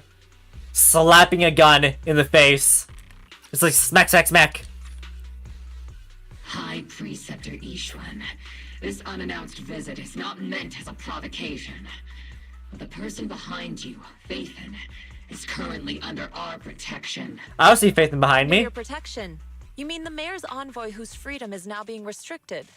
slapping a gun in the face. It's like smack, smack, smack. High Preceptor Ishuan, this unannounced visit is not meant as a provocation. But the person behind you, Phaethon, is currently under our protection. I don't see Phaethon behind me. Your protection? You mean the mayor's envoy whose freedom is now being restricted?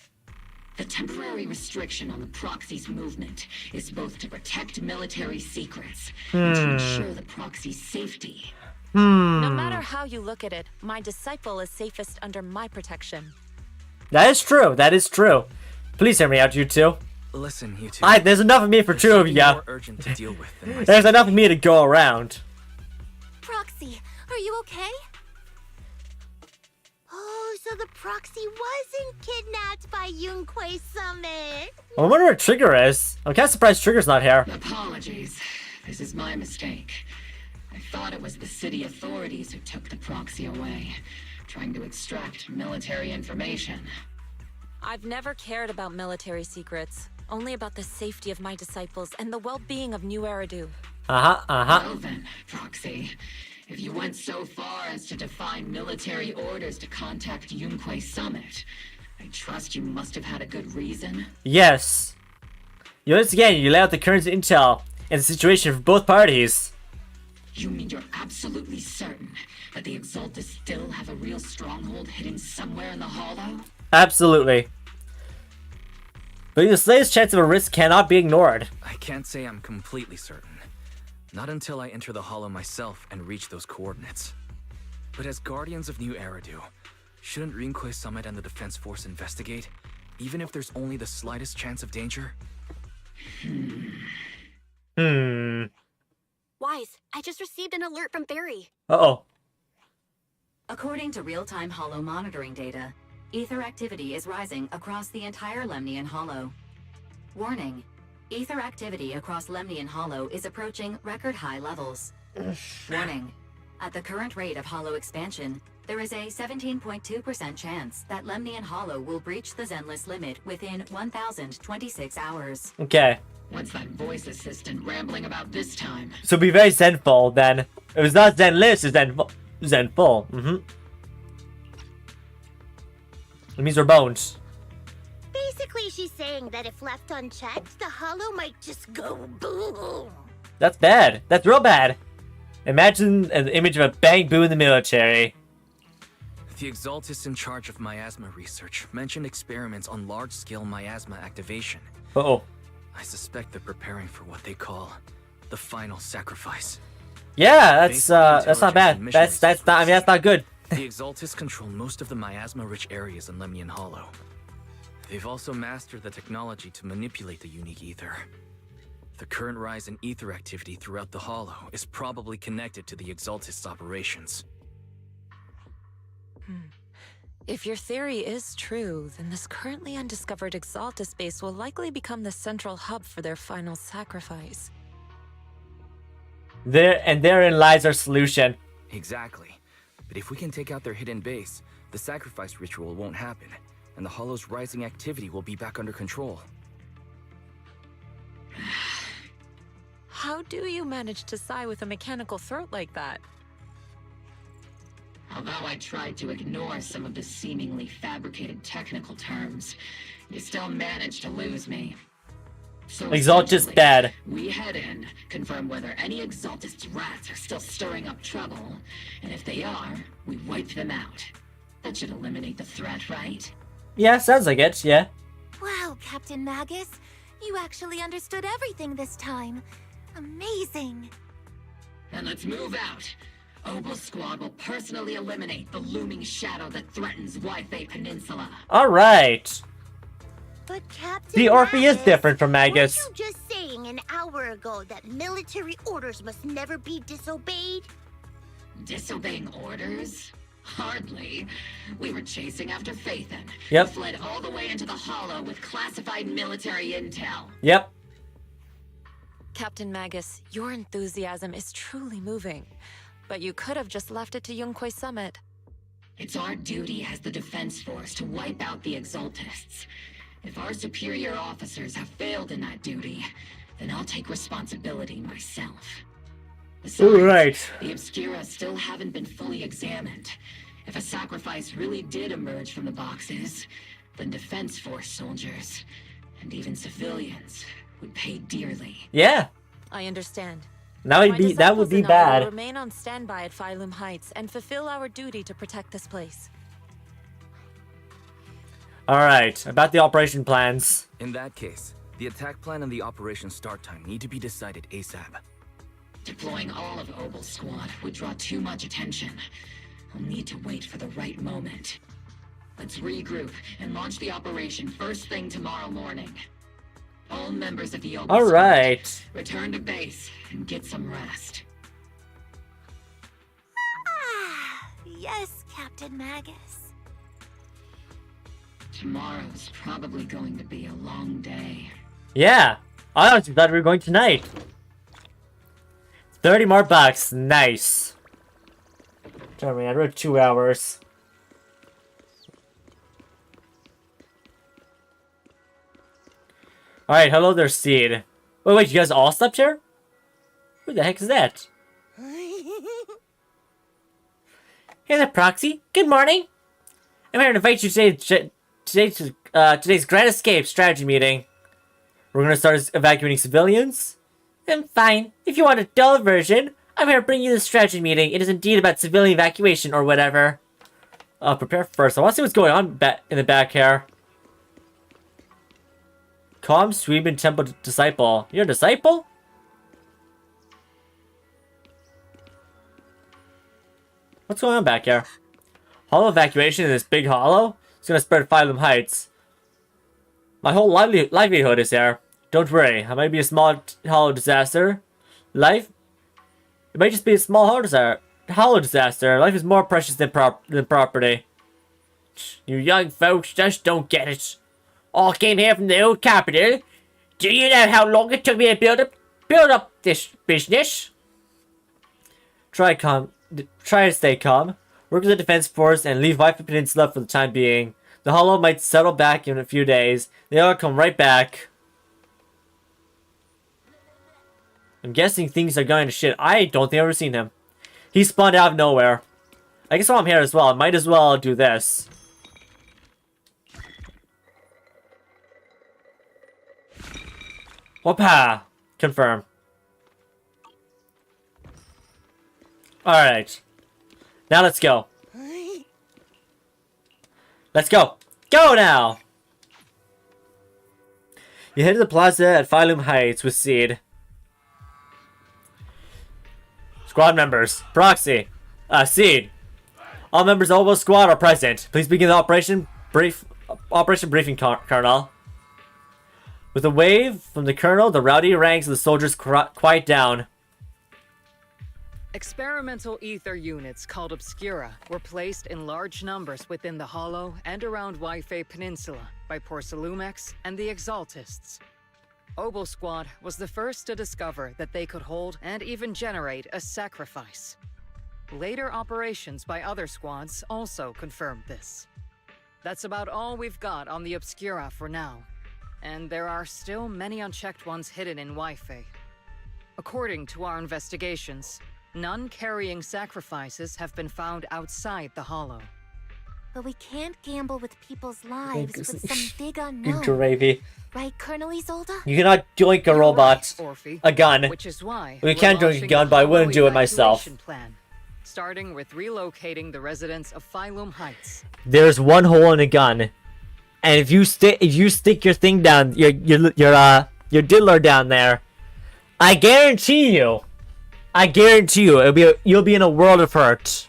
The temporary restriction on the proxy's movement is both to protect military secrets and to ensure the proxy's safety. No matter how you look at it, my disciple is safest under my protection. That is true. That is true. Please hear me out, you two. Listen, you two. There's enough of me for two of you. More urgent to deal with than my There's enough of me to go around. Proxy, are you okay? Oh, so the Proxy wasn't kidnapped by Yunquei Summit. I wonder where Trigger is. I'm kind of surprised Trigger's not here. Apologies. This is my mistake. I thought it was the city authorities who took the Proxy away, trying to extract military information. I've never cared about military secrets, only about the safety of my disciples and the well-being of New Eridu. Well then, Proxy, if you went so far as to defy military orders to contact Yunquei Summit, I trust you must have had a good reason. Yes. Once again, you lay out the current intel and the situation for both parties. You mean you're absolutely certain that the Exaltists still have a real stronghold hidden somewhere in the Hollow? Absolutely. But the slightest chance of a risk cannot be ignored. I can't say I'm completely certain. Not until I enter the Hollow myself and reach those coordinates. But as Guardians of New Eridu, shouldn't Yunquei Summit and the Defense Force investigate, even if there's only the slightest chance of danger? Wise, I just received an alert from Barry. Uh-oh. According to real-time Hollow monitoring data, ether activity is rising across the entire Lemnian Hollow. Warning. Ether activity across Lemnian Hollow is approaching record-high levels. Warning. At the current rate of Hollow expansion, there is a 17.2% chance that Lemnian Hollow will breach the Zenless limit within 1,026 hours. Okay. What's that voice assistant rambling about this time? So be very zenful then. It was not Zenless, it's zenful. It means we're bones. Basically, she's saying that if left unchecked, the Hollow might just go boom. That's bad. That's real bad. Imagine an image of a bang boo in the military. The Exaltists in charge of miasma research mentioned experiments on large-scale miasma activation. Uh-oh. I suspect they're preparing for what they call the final sacrifice. Yeah, that's not bad. That's not, I mean, that's not good. The Exaltists control most of the miasma-rich areas in Lemnian Hollow. They've also mastered the technology to manipulate the unique ether. The current rise in ether activity throughout the Hollow is probably connected to the Exaltists' operations. If your theory is true, then this currently undiscovered Exaltist base will likely become the central hub for their final sacrifice. Therein lies our solution. Exactly. But if we can take out their hidden base, the sacrifice ritual won't happen, and the Hollow's rising activity will be back under control. How do you manage to sigh with a mechanical throat like that? Although I tried to ignore some of the seemingly fabricated technical terms, you still managed to lose me. So Exaltist bad. We head in, confirm whether any Exaltist rats are still stirring up trouble, and if they are, we wipe them out. That should eliminate the threat, right? Yeah, sounds like it, yeah. Wow, Captain Magus. You actually understood everything this time. Amazing. Then let's move out. Obol Squad will personally eliminate the looming shadow that threatens Wi-Fi Peninsula. Alright. But Captain The Orphe is Magus, different from Magus. weren't you just saying an hour ago that military orders must never be disobeyed? Disobeying orders? Hardly. We were chasing after Phaethon. Yep. Who fled all the way into the Hollow with classified military intel. Yep. Captain Magus, your enthusiasm is truly moving. But you could have just left it to Yunquei Summit. It's our duty as the Defense Force to wipe out the Exaltists. If our superior officers have failed in that duty, then I'll take responsibility myself. Besides, Right. the Obscura still haven't been fully examined. If a sacrifice really did emerge from the boxes, then Defense Force soldiers, and even civilians, would pay dearly. Yeah. I understand. That would be and I will bad. remain on standby at Phylum Heights and fulfill our duty to protect this place. Alright, about the operation plans. In that case, the attack plan and the operation start time need to be decided ASAP. Deploying all of Obol Squad would draw too much attention. I'll need to wait for the right moment. Let's regroup and launch the operation first thing tomorrow morning. All members of the Obol Alright. Squad, return to base and get some rest. Yes, Captain Magus. Tomorrow's probably going to be a long day. Yeah, I honestly thought we were going tonight. 30 more bucks, nice. Tell me, I wrote 2 hours. Alright, hello there, Seed. Wait, you guys all slept here? Who the heck is that? Hey there, Proxy. Good morning. I'm here to invite you to today's Grand Escape strategy meeting. We're gonna start evacuating civilians. Fine. If you want a dull version, I'm here to bring you the strategy meeting. It is indeed about civilian evacuation or whatever. Prepare first. I want to see what's going on in the back here. Calm, Sweetman Temple Disciple. You're a disciple? What's going on back here? Hollow evacuation in this big hollow? It's gonna spread Phylum Heights. My whole livelihood is there. Don't worry, I might be a small hollow disaster. Life? It might just be a small hollow disaster. Life is more precious than property. You young folks just don't get it. All came here from the old capital. Do you know how long it took me to build up this business? Try to stay calm. Work with the defense force and leave Wi-Fi Peninsula for the time being. The hollow might settle back in a few days. They'll come right back. I'm guessing things are going to shit. I don't think I've ever seen him. He spawned out of nowhere. I guess while I'm here as well, I might as well do this. Whoop-ha! Confirm. Alright. Now let's go. Let's go. Go now! You head to the plaza at Phylum Heights with Seed. Squad members. Proxy. Seed. All members of Obol Squad are present. Please begin the operation briefing, Colonel. With a wave from the Colonel, the rowdy ranks of the soldiers quiet down. Experimental ether units called Obscura were placed in large numbers within the Hollow and around Wi-Fi Peninsula by Porcelumex and the Exaltists. Obol Squad was the first to discover that they could hold and even generate a sacrifice. Later operations by other squads also confirmed this. That's about all we've got on the Obscura for now, and there are still many unchecked ones hidden in Wi-Fi. According to our investigations, none carrying sacrifices have been found outside the Hollow. But we can't gamble with people's lives with some big unknown. Gravy. Right, Colonel Isolde? You cannot doink a robot. Orphe, a gun. Which is why we can doink a gun, but I wouldn't do it myself. Plan, starting with relocating the residents of Phylum Heights. There's one hole in a gun, and if you stick your thing down, your diddler down there, I guarantee you, you'll be in a world of hurt.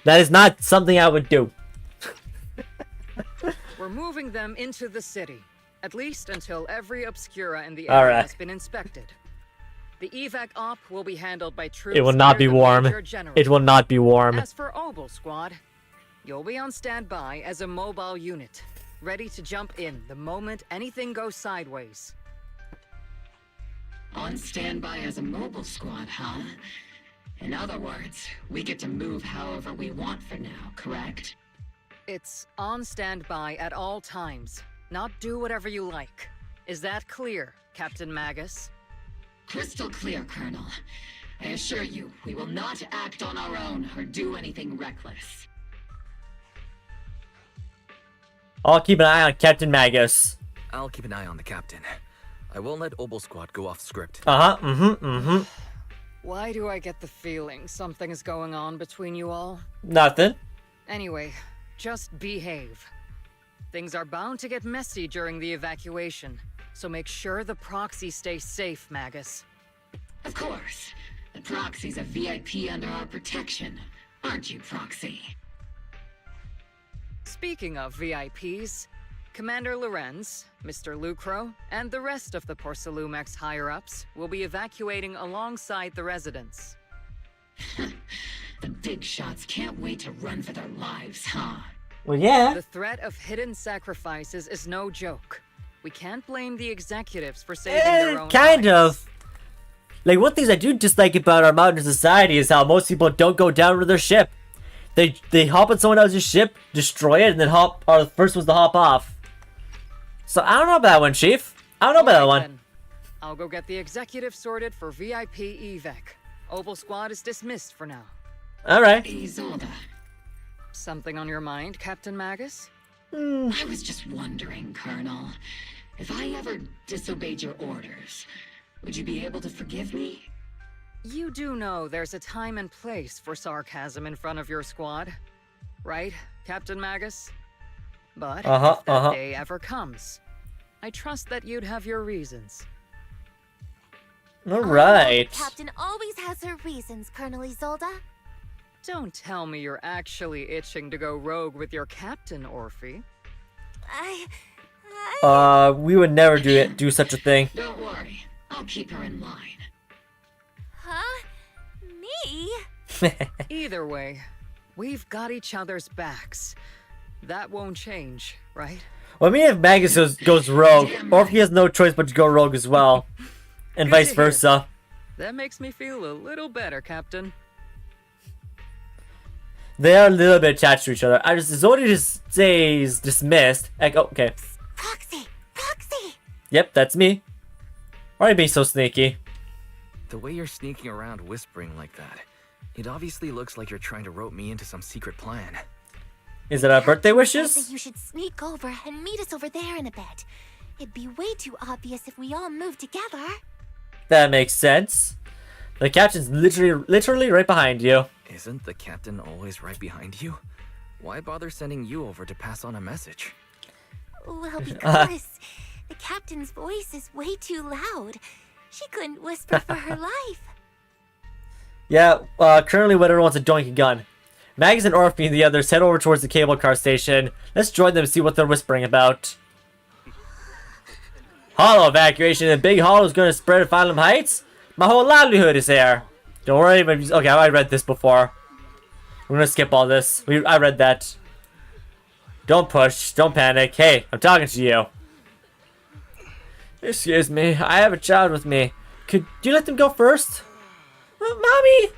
That is not something I would do. We're moving them into the city, at least until every Obscura in the area has been inspected. The evac op will be handled by troops. It will not be warm. It will not be warm. As for Obol Squad, you'll be on standby as a mobile unit, ready to jump in the moment anything goes sideways. On standby as a mobile squad, huh? In other words, we get to move however we want for now, correct? It's on standby at all times, not do whatever you like. Is that clear, Captain Magus? Crystal clear, Colonel. I assure you, we will not act on our own or do anything reckless. I'll keep an eye on Captain Magus. I'll keep an eye on the captain. I won't let Obol Squad go off script. Why do I get the feeling something is going on between you all? Nothing. Anyway, just behave. Things are bound to get messy during the evacuation, so make sure the proxy stays safe, Magus. Of course. The Proxy's a VIP under our protection. Aren't you, Proxy? Speaking of VIPs, Commander Lorenz, Mr. Lucro, and the rest of the Porcelumex higher-ups will be evacuating alongside the residents. The big shots can't wait to run for their lives, huh? Well, yeah. The threat of hidden sacrifices is no joke. We can't blame the executives for saving their own Kind lives. of. Like, one thing I do dislike about our modern society is how most people don't go down with their ship. They hop on someone else's ship, destroy it, and then are the first ones to hop off. So I don't know about that one, Chief. I don't know about that one. Then. I'll go get the executive sorted for VIP evac. Obol Squad is dismissed for now. Alright. Isolde. Something on your mind, Captain Magus? I was just wondering, Colonel. If I ever disobeyed your orders, would you be able to forgive me? You do know there's a time and place for sarcasm in front of your squad, right, Captain Magus? But if that day ever comes, I trust that you'd have your reasons. Alright. Captain always has her reasons, Colonel Isolde. Don't tell me you're actually itching to go rogue with your captain, Orphe. We would never do such a thing. Don't worry. I'll keep her in line. Huh? Me? Either way, we've got each other's backs. That won't change, right? Well, I mean, if Magus goes rogue, or if he has no choice but to go rogue as well, and Good vice to hear. versa. That makes me feel a little better, Captain. They are a little bit attached to each other. Zodi just stays dismissed. Like, oh, okay. Proxy! Yep, that's me. Why are you being so sneaky? The way you're sneaking around whispering like that, it obviously looks like you're trying to rope me into some secret plan. Is it our birthday wishes? That you should sneak over and meet us over there in a bit. It'd be way too obvious if we all moved together. That makes sense. The captain's literally right behind you. Isn't the captain always right behind you? Why bother sending you over to pass on a message? Well, because the captain's voice is way too loud. She couldn't whisper for her life. Yeah, currently Weather wants a donkey gun. Magus and Orphe and the others head over towards the cable car station. Let's join them and see what they're whispering about. Hollow evacuation in Big Hollow is going to spread at Phylum Heights? My whole livelihood is there. Don't worry, okay, I read this before. We're going to skip all this. I read that. Don't push, don't panic. Hey, I'm talking to you. Excuse me, I have a child with me. Could you let them go first? Mommy!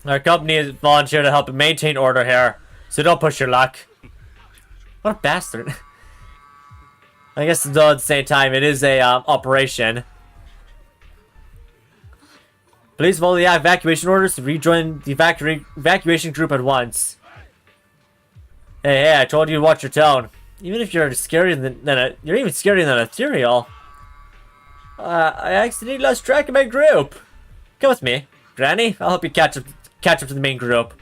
Our company has volunteered to help maintain order here, so don't push your luck. What a bastard. I guess though at the same time, it is a operation. Please follow the evacuation orders to rejoin the evacuation group at once. Hey, I told you to watch your tone. Even if you're scarier than you're even scarier than Ethereal. I accidentally lost track of my group. Come with me, Granny. I'll help you catch up to the main group.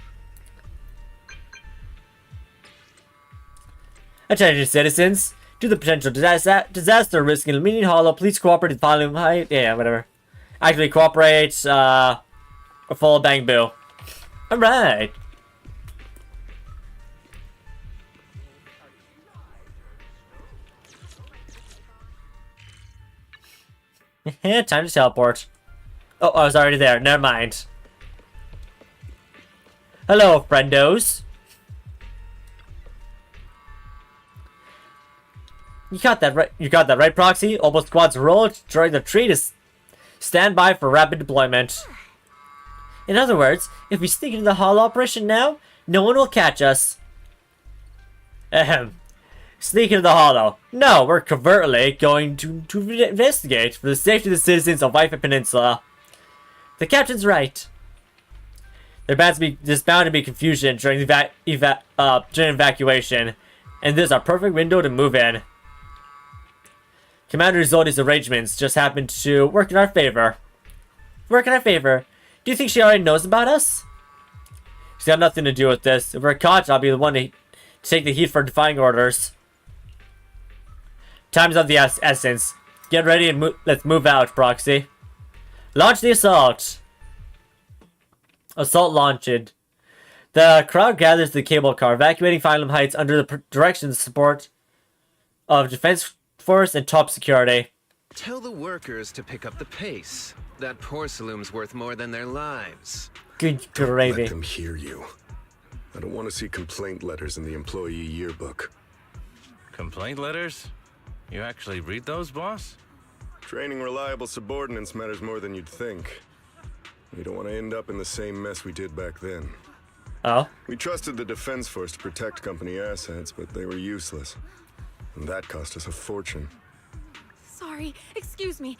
Attention, citizens. Due to the potential disaster risk in Luminian Hollow, please cooperate with Volume High. Yeah, whatever. Actually, cooperate. Or follow Bang Boo. All right. Time to teleport. Oh, I was already there. Never mind. Hello, friendos. You got that right. You got that right, Proxy. Obol Squad's role during the tree is stand by for rapid deployment. In other words, if we sneak into the Hollow operation now, no one will catch us. Ahem. Sneak into the Hollow. No, we're covertly going to investigate for the safety of the citizens of Wife Peninsula. The captain's right. There's bound to be confusion during the evacuation, and this is our perfect window to move in. Commander Izolde's arrangements just happened to work in our favor. Work in our favor. Do you think she already knows about us? She's got nothing to do with this. If we're caught, I'll be the one to take the heat for defying orders. Time's of the essence. Get ready and let's move out, Proxy. Launch the assault. Assault launched. The crowd gathers the cable car, evacuating Phylum Heights under the direction and support of Defense Force and top security. Tell the workers to pick up the pace. That poor saloon's worth more than their lives. Good gravy. Let them hear you. I don't want to see complaint letters in the employee yearbook. Complaint letters? You actually read those, boss? Training reliable subordinates matters more than you'd think. We don't want to end up in the same mess we did back then. Oh? We trusted the Defense Force to protect company assets, but they were useless. And that cost us a fortune. Sorry, excuse me.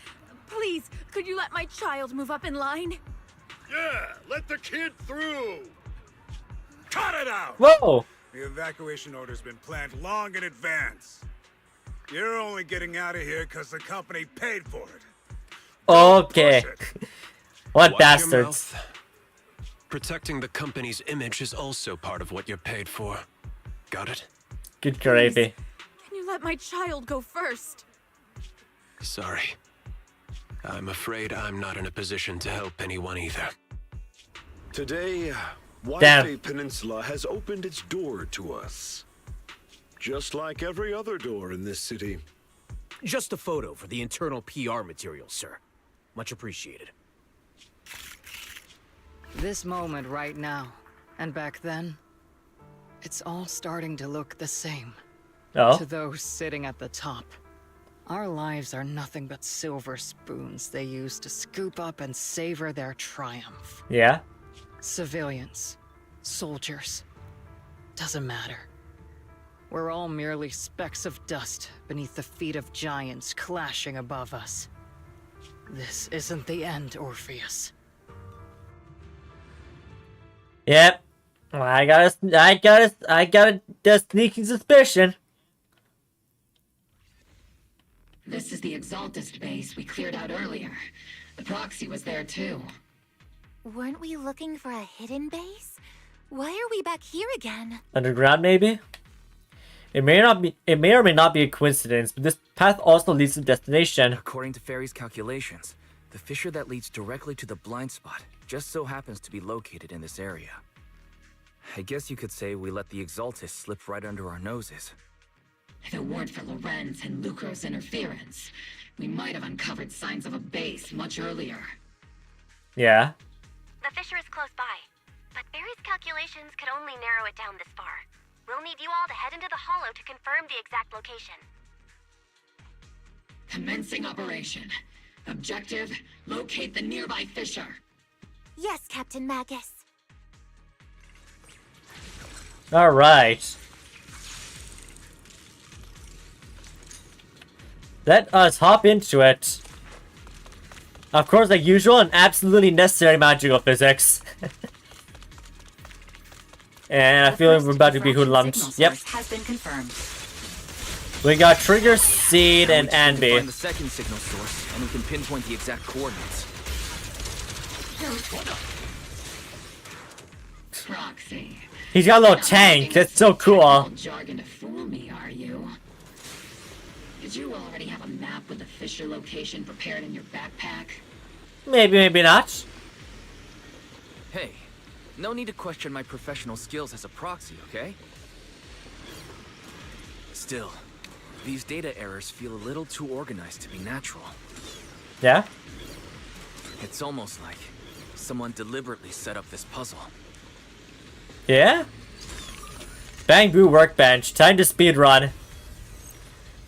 Please, could you let my child move up in line? Yeah, let the kid through! Cut it out! Whoa! The evacuation order's been planned long in advance. You're only getting out of here because the company paid for it. Okay. What Watch bastards. your mouth. Protecting the company's image is also part of what you're paid for. Got it? Good gravy. Can you let my child go first? Sorry. I'm afraid I'm not in a position to help anyone either. Today, White Damn. Bay Peninsula has opened its door to us. Just like every other door in this city. Just a photo for the internal PR material, sir. Much appreciated. This moment right now, and back then, it's all starting to look the same. Oh? To those sitting at the top. Our lives are nothing but silver spoons they use to scoop up and savor their triumph. Yeah? Civilians, soldiers, doesn't matter. We're all merely specks of dust beneath the feet of giants clashing above us. This isn't the end, Orpheus. Yep. I got a sneaking suspicion. This is the Exaltist base we cleared out earlier. The proxy was there too. Weren't we looking for a hidden base? Why are we back here again? Underground, maybe? It may or may not be a coincidence, but this path also leads to the destination. According to Ferry's calculations, the fissure that leads directly to the blind spot just so happens to be located in this area. I guess you could say we let the Exaltists slip right under our noses. If it weren't for Lorenz and Lucro's interference, we might have uncovered signs of a base much earlier. Yeah. The fissure is close by, but Barry's calculations could only narrow it down this far. We'll need you all to head into the hollow to confirm the exact location. Commencing operation. Objective, locate the nearby fissure. Yes, Captain Magus. Alright. Let us hop into it. Of course, like usual, an absolutely necessary magical physics. And I feel like we're about to be hoodlums. Yep. Has been confirmed. We got Trigger, Seed, and Anby. Find the second signal source, and we can pinpoint the exact coordinates. Proxy. He's got a little tank. That's so cool. Jargon to fool me, are you? Did you already have a map with the fissure location prepared in your backpack? Maybe, maybe not. Hey, no need to question my professional skills as a proxy, okay? Still, these data errors feel a little too organized to be natural. Yeah? It's almost like someone deliberately set up this puzzle. Yeah? Bang Boo Workbench. Time to speedrun.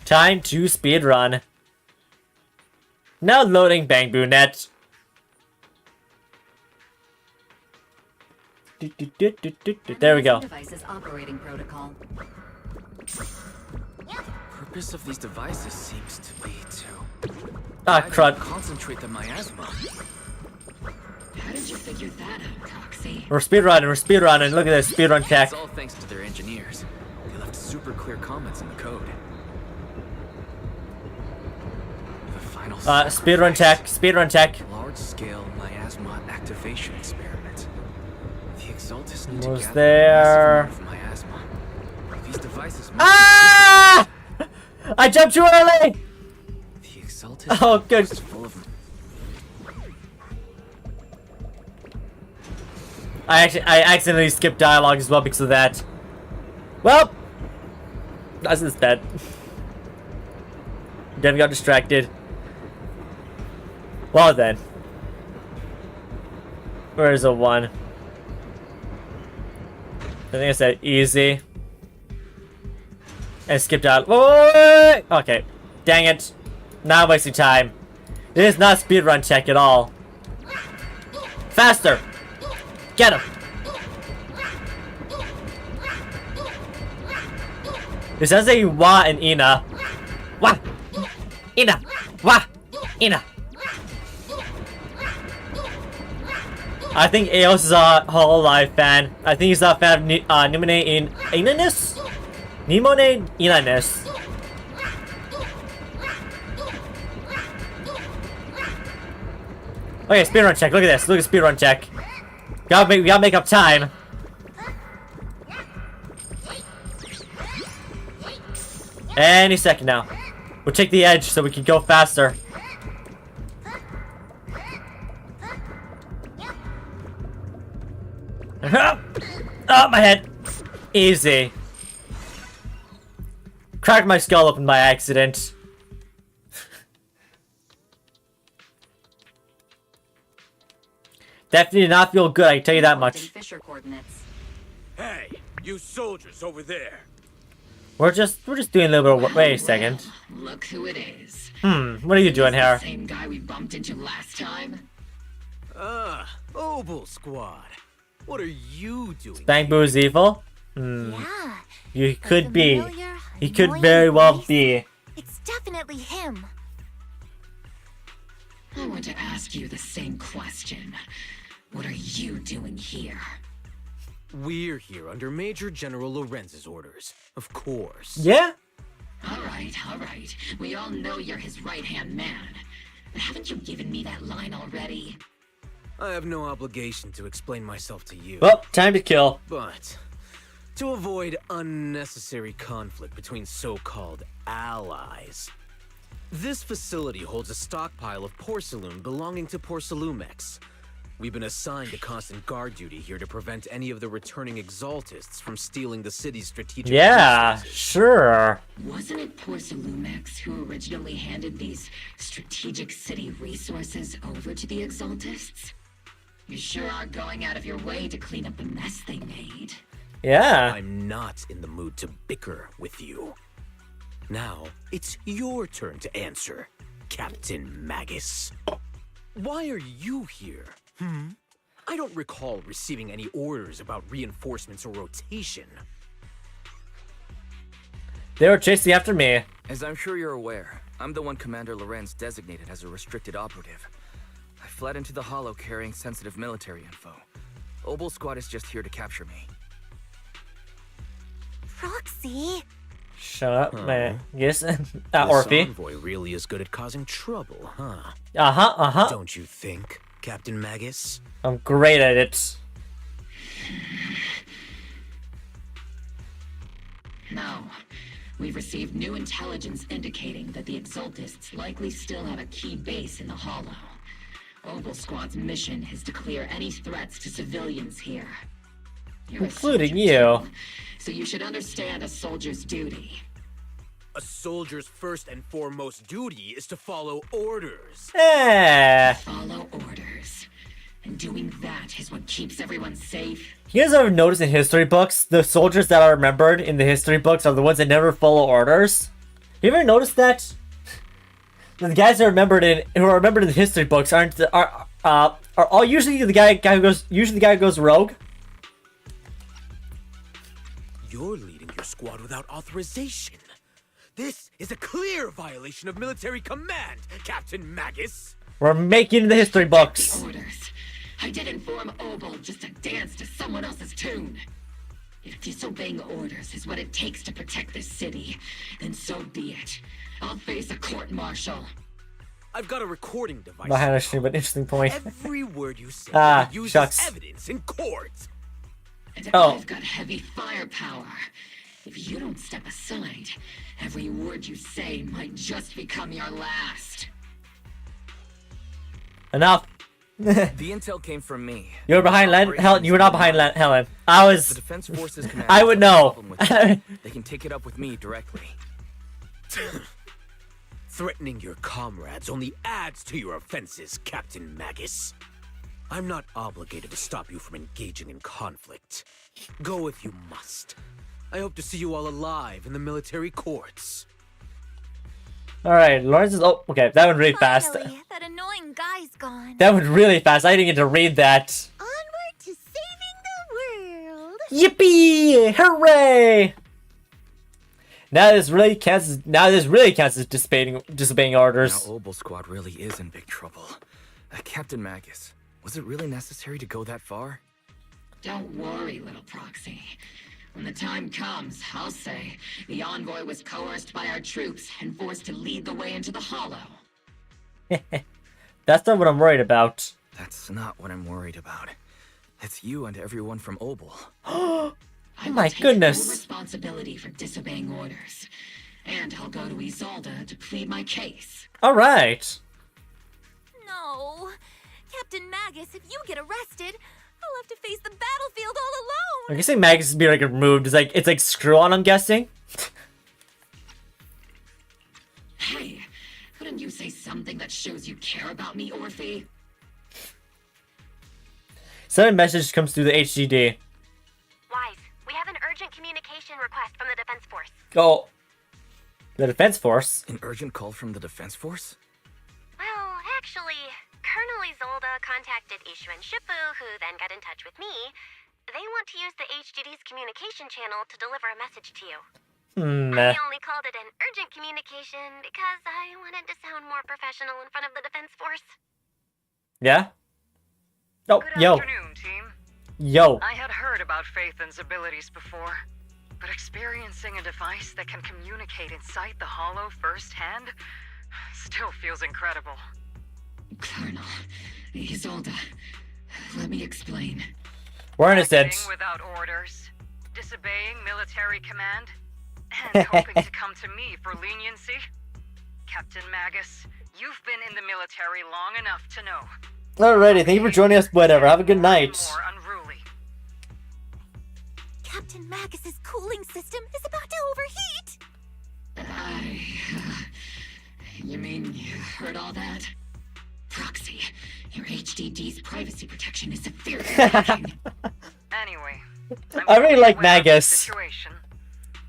Time to speedrun. Now loading Bang Boo Net. There we go. Devices operating protocol. Purpose of these devices seems to be to Crud. concentrate the miasma. How did you figure that out, Proxy? We're speedrunning. Look at this speedrun tech. It's all thanks to their engineers. They left super clear comments in the code. The final Speedrun tech. large-scale miasma activation experiment. The Exaltists need to Was gather there- a massive amount of miasma. These Ah! I jumped too early! The Exaltists Oh, good. is full of... I accidentally skipped dialogue as well because of that. Well, that's just bad. Dev got distracted. Well then. Where's a 1? I think I said easy. And skipped out. Wait. Okay. Dang it. Now I'm wasting time. It is not a speedrun check at all. Faster! Get him! It says a Wa and Ina. Wa! Ina! Wa! Ina! I think Eos is a Hololive fan. I think he's a fan of Nimone in Inanus? Nimone Inanus. Okay, speedrun check. Look at this. Look at speedrun check. We gotta make up time. Any second now. We'll take the edge so we can go faster. Oh, my head. Easy. Cracked my skull open by accident. Definitely did not feel good, I can tell you that much. Hey, you soldiers over there. We're just doing a little bit of, wait a second. Look who it is. What are you doing here? Same guy we bumped into last time. Obol Squad. What are you doing? Bang Boo is evil? Yeah. You could be. He could very well be. It's definitely him. I want to ask you the same question. What are you doing here? We're here under Major General Lorenz's orders, of course. Yeah? All right. We all know you're his right-hand man. But haven't you given me that line already? I have no obligation to explain myself to you. Well, time to kill. But to avoid unnecessary conflict between so-called allies, this facility holds a stockpile of porcelain belonging to Porcelumex. We've been assigned to constant guard duty here to prevent any of the returning Exaltists from stealing the city's strategic resources. Sure. Wasn't it Porcelumex who originally handed these strategic city resources over to the Exaltists? You sure are going out of your way to clean up the mess they made. Yeah. I'm not in the mood to bicker with you. Now, it's your turn to answer, Captain Magus. Why are you here? I don't recall receiving any orders about reinforcements or rotation. They were chasing after me. As I'm sure you're aware, I'm the one Commander Lorenz designated as a restricted operative. I fled into the Hollow carrying sensitive military info. Obol Squad is just here to capture me. Roxy. Shut up, man. Yes. This Orphe. envoy really is good at causing trouble, huh? Uh-huh. Don't you think, Captain Magus? I'm great at it. No. We've received new intelligence indicating that the Exaltists likely still have a key base in the Hollow. Obol Squad's mission is to clear any threats to civilians here. You're Including a you. soldier too, so you should understand a soldier's duty. A soldier's first and foremost duty is to follow orders. Follow orders. And doing that is what keeps everyone safe. You guys ever notice in history books, the soldiers that are remembered in the history books are the ones that never follow orders? You ever noticed that? The guys that are remembered in the history books are all usually the guy who goes rogue. You're leading your squad without authorization. This is a clear violation of military command, Captain Magus. We're making the history books. Orders. I did inform Obol just to dance to someone else's tune. If disobeying orders is what it takes to protect this city, then so be it. I'll face a court-martial. I've got a recording device. Not actually, but interesting point. Every word you say will be used shucks. as evidence in court. And Oh. I've got heavy firepower. If you don't step aside, every word you say might just become your last. Enough. The intel came from me. You were behind Helen. You were not behind Helen. I was. The Defense Forces command I would know. They can take it up with me directly. Threatening your comrades only adds to your offenses, Captain Magus. I'm not obligated to stop you from engaging in conflict. Go if you must. I hope to see you all alive in the military courts. Alright, Lawrence is. Oh, okay. That went really fast. Finally, that annoying guy's gone. That went really fast. I didn't get to read that. Onward to saving the world. Yippee! Hooray! Now this really counts as disobeying orders. Now Obol Squad really is in big trouble. Captain Magus, was it really necessary to go that far? Don't worry, little proxy. When the time comes, I'll say the envoy was coerced by our troops and forced to lead the way into the Hollow. That's not what I'm worried about. That's not what I'm worried about. It's you and everyone from Obol. Oh I my take goodness. full responsibility for disobeying orders. And I'll go to Isolda to plead my case. Alright. No. Captain Magus, if you get arrested, I'll have to face the battlefield all alone. I'm guessing Magus is being like removed. It's like screw on, I'm guessing. Hey, couldn't you say something that shows you care about me, Orphe? Sudden message comes through the HDD. Wise, we have an urgent communication request from the Defense Force. Oh. The Defense Force? An urgent call from the Defense Force? Well, actually, Colonel Isolda contacted Ishu and Shifu, who then got in touch with me. They want to use the HDD's communication channel to deliver a message to you. I only called it an urgent communication because I wanted to sound more professional in front of the Defense Force. Yeah? Oh, Good yo. afternoon, team. Yo. I had heard about Phaethon's abilities before, but experiencing a device that can communicate inside the Hollow firsthand still feels incredible. Colonel, Isolda, let me explain. We're innocent. Acting without orders, disobeying military command, and hoping to come to me for leniency? Captain Magus, you've been in the military long enough to know. Alrighty, thank you for joining us. Whatever, have a good night. More unruly. Captain Magus's cooling system is about to overheat. You mean you heard all that? Proxy, your HDD's privacy protection is severely lacking. Anyway, I really like aware of the Magus. situation.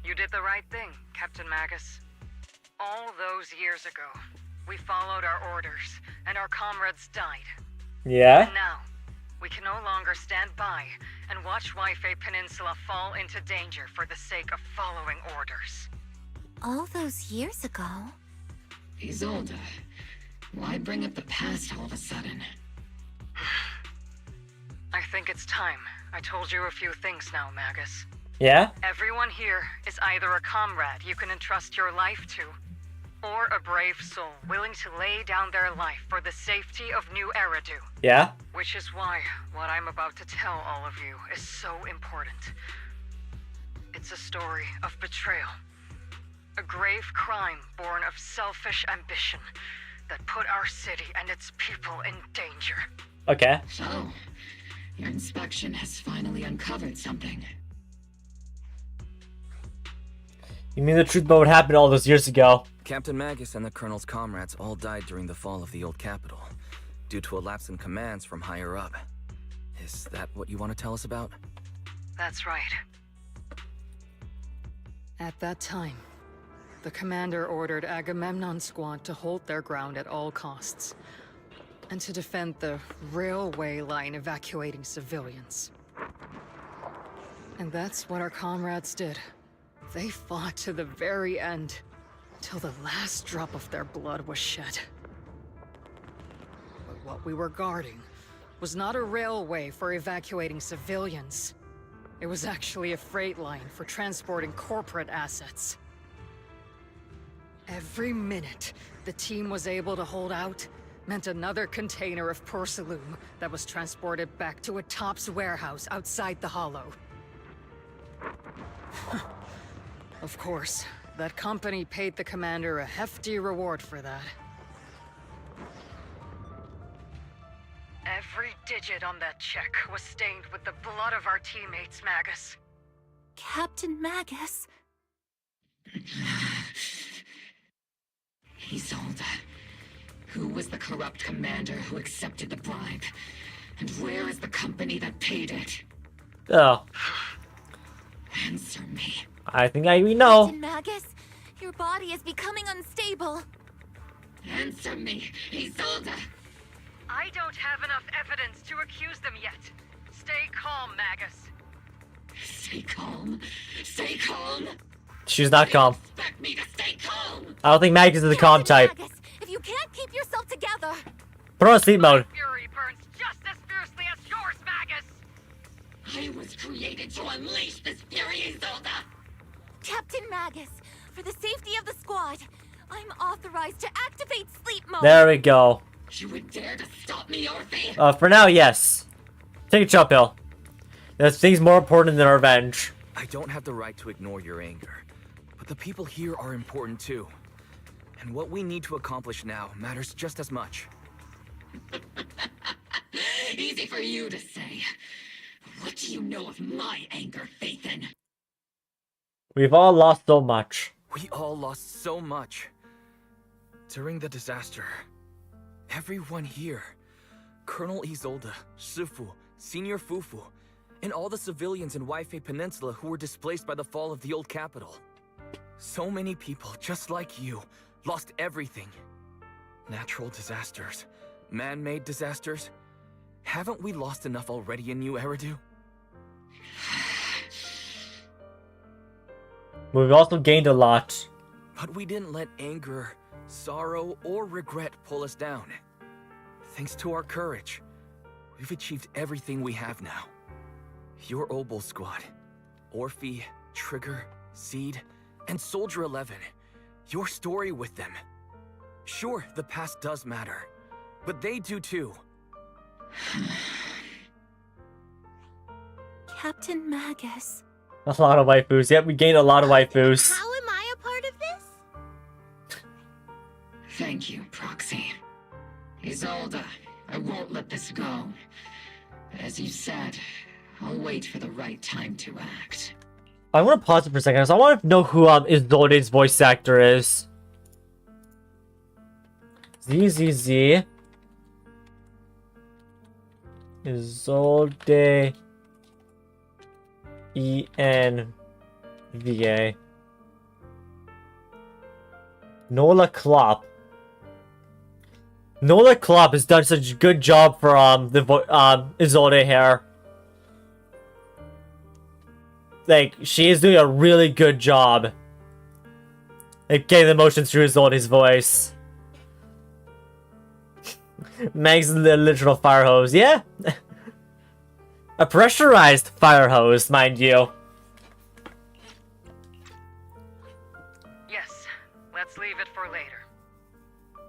You did the right thing, Captain Magus. All those years ago, we followed our orders, and our comrades died. Yeah? And now, we can no longer stand by and watch Waifei Peninsula fall into danger for the sake of following orders. All those years ago? Isolda, why bring up the past all of a sudden? I think it's time I told you a few things now, Magus. Yeah? Everyone here is either a comrade you can entrust your life to, or a brave soul willing to lay down their life for the safety of New Eridu. Yeah? Which is why what I'm about to tell all of you is so important. It's a story of betrayal. A grave crime born of selfish ambition that put our city and its people in danger. Okay. So, your inspection has finally uncovered something. You mean the truth about what happened all those years ago? Captain Magus and the Colonel's comrades all died during the fall of the old capital, due to a lapse in commands from higher up. Is that what you want to tell us about? That's right. At that time, the commander ordered Agamemnon's squad to hold their ground at all costs, and to defend the railway line evacuating civilians. And that's what our comrades did. They fought to the very end, till the last drop of their blood was shed. But what we were guarding was not a railway for evacuating civilians. It was actually a freight line for transporting corporate assets. Every minute the team was able to hold out meant another container of porcelain that was transported back to a Topps warehouse outside the Hollow. Of course. That company paid the commander a hefty reward for that. Every digit on that check was stained with the blood of our teammates, Magus. Captain Magus? Isolde. Who was the corrupt commander who accepted the bribe? And where is the company that paid it? Oh. Answer me. I think we know. Captain Magus, your body is becoming unstable. Answer me, Isolde. I don't have enough evidence to accuse them yet. Stay calm, Magus. Stay calm. Stay calm. She's not calm. Expect me to stay calm. I don't think Magus is the calm type. Magus, if you can't keep yourself together. Put her on sleep mode. Fury burns just as fiercely as yours, Magus. I was created to unleash this fury, Isolde. Captain Magus, for the safety of the squad, I'm authorized to activate sleep mode. There we go. You would dare to stop me, Orphe? For now, yes. Take a jump, Hill. There's things more important than revenge. I don't have the right to ignore your anger, but the people here are important too. And what we need to accomplish now matters just as much. Easy for you to say. What do you know of my anger, Phaethon? We've all lost so much. We all lost so much. During the disaster, everyone here, Colonel Isolde, Shifu, Senior Fufu, and all the civilians in Waifei Peninsula who were displaced by the fall of the old capital. So many people, just like you, lost everything. Natural disasters, man-made disasters. Haven't we lost enough already in New Eridu? We've also gained a lot. But we didn't let anger, sorrow, or regret pull us down. Thanks to our courage, we've achieved everything we have now. Your Obol Squad, Orphe, Trigger, Seed, and Soldier 11. Your story with them. Sure, the past does matter, but they do too. Captain Magus. A lot of waifus. Yep, we gained a lot of waifus. How am I a part of this? Thank you, Proxy. Isolde, I won't let this go. As you said, I'll wait for the right time to act. I want to pause it for a second because I want to know who Isolde's voice actor is. ZZZ. Isolde. ENVA. Nola Klopp. Nola Klopp has done such a good job for Isolde here. Like, she is doing a really good job. Like, getting the emotions through Isolde's voice. Meg's the literal fire hose, yeah? A pressurized fire hose, mind you. Yes, let's leave it for later.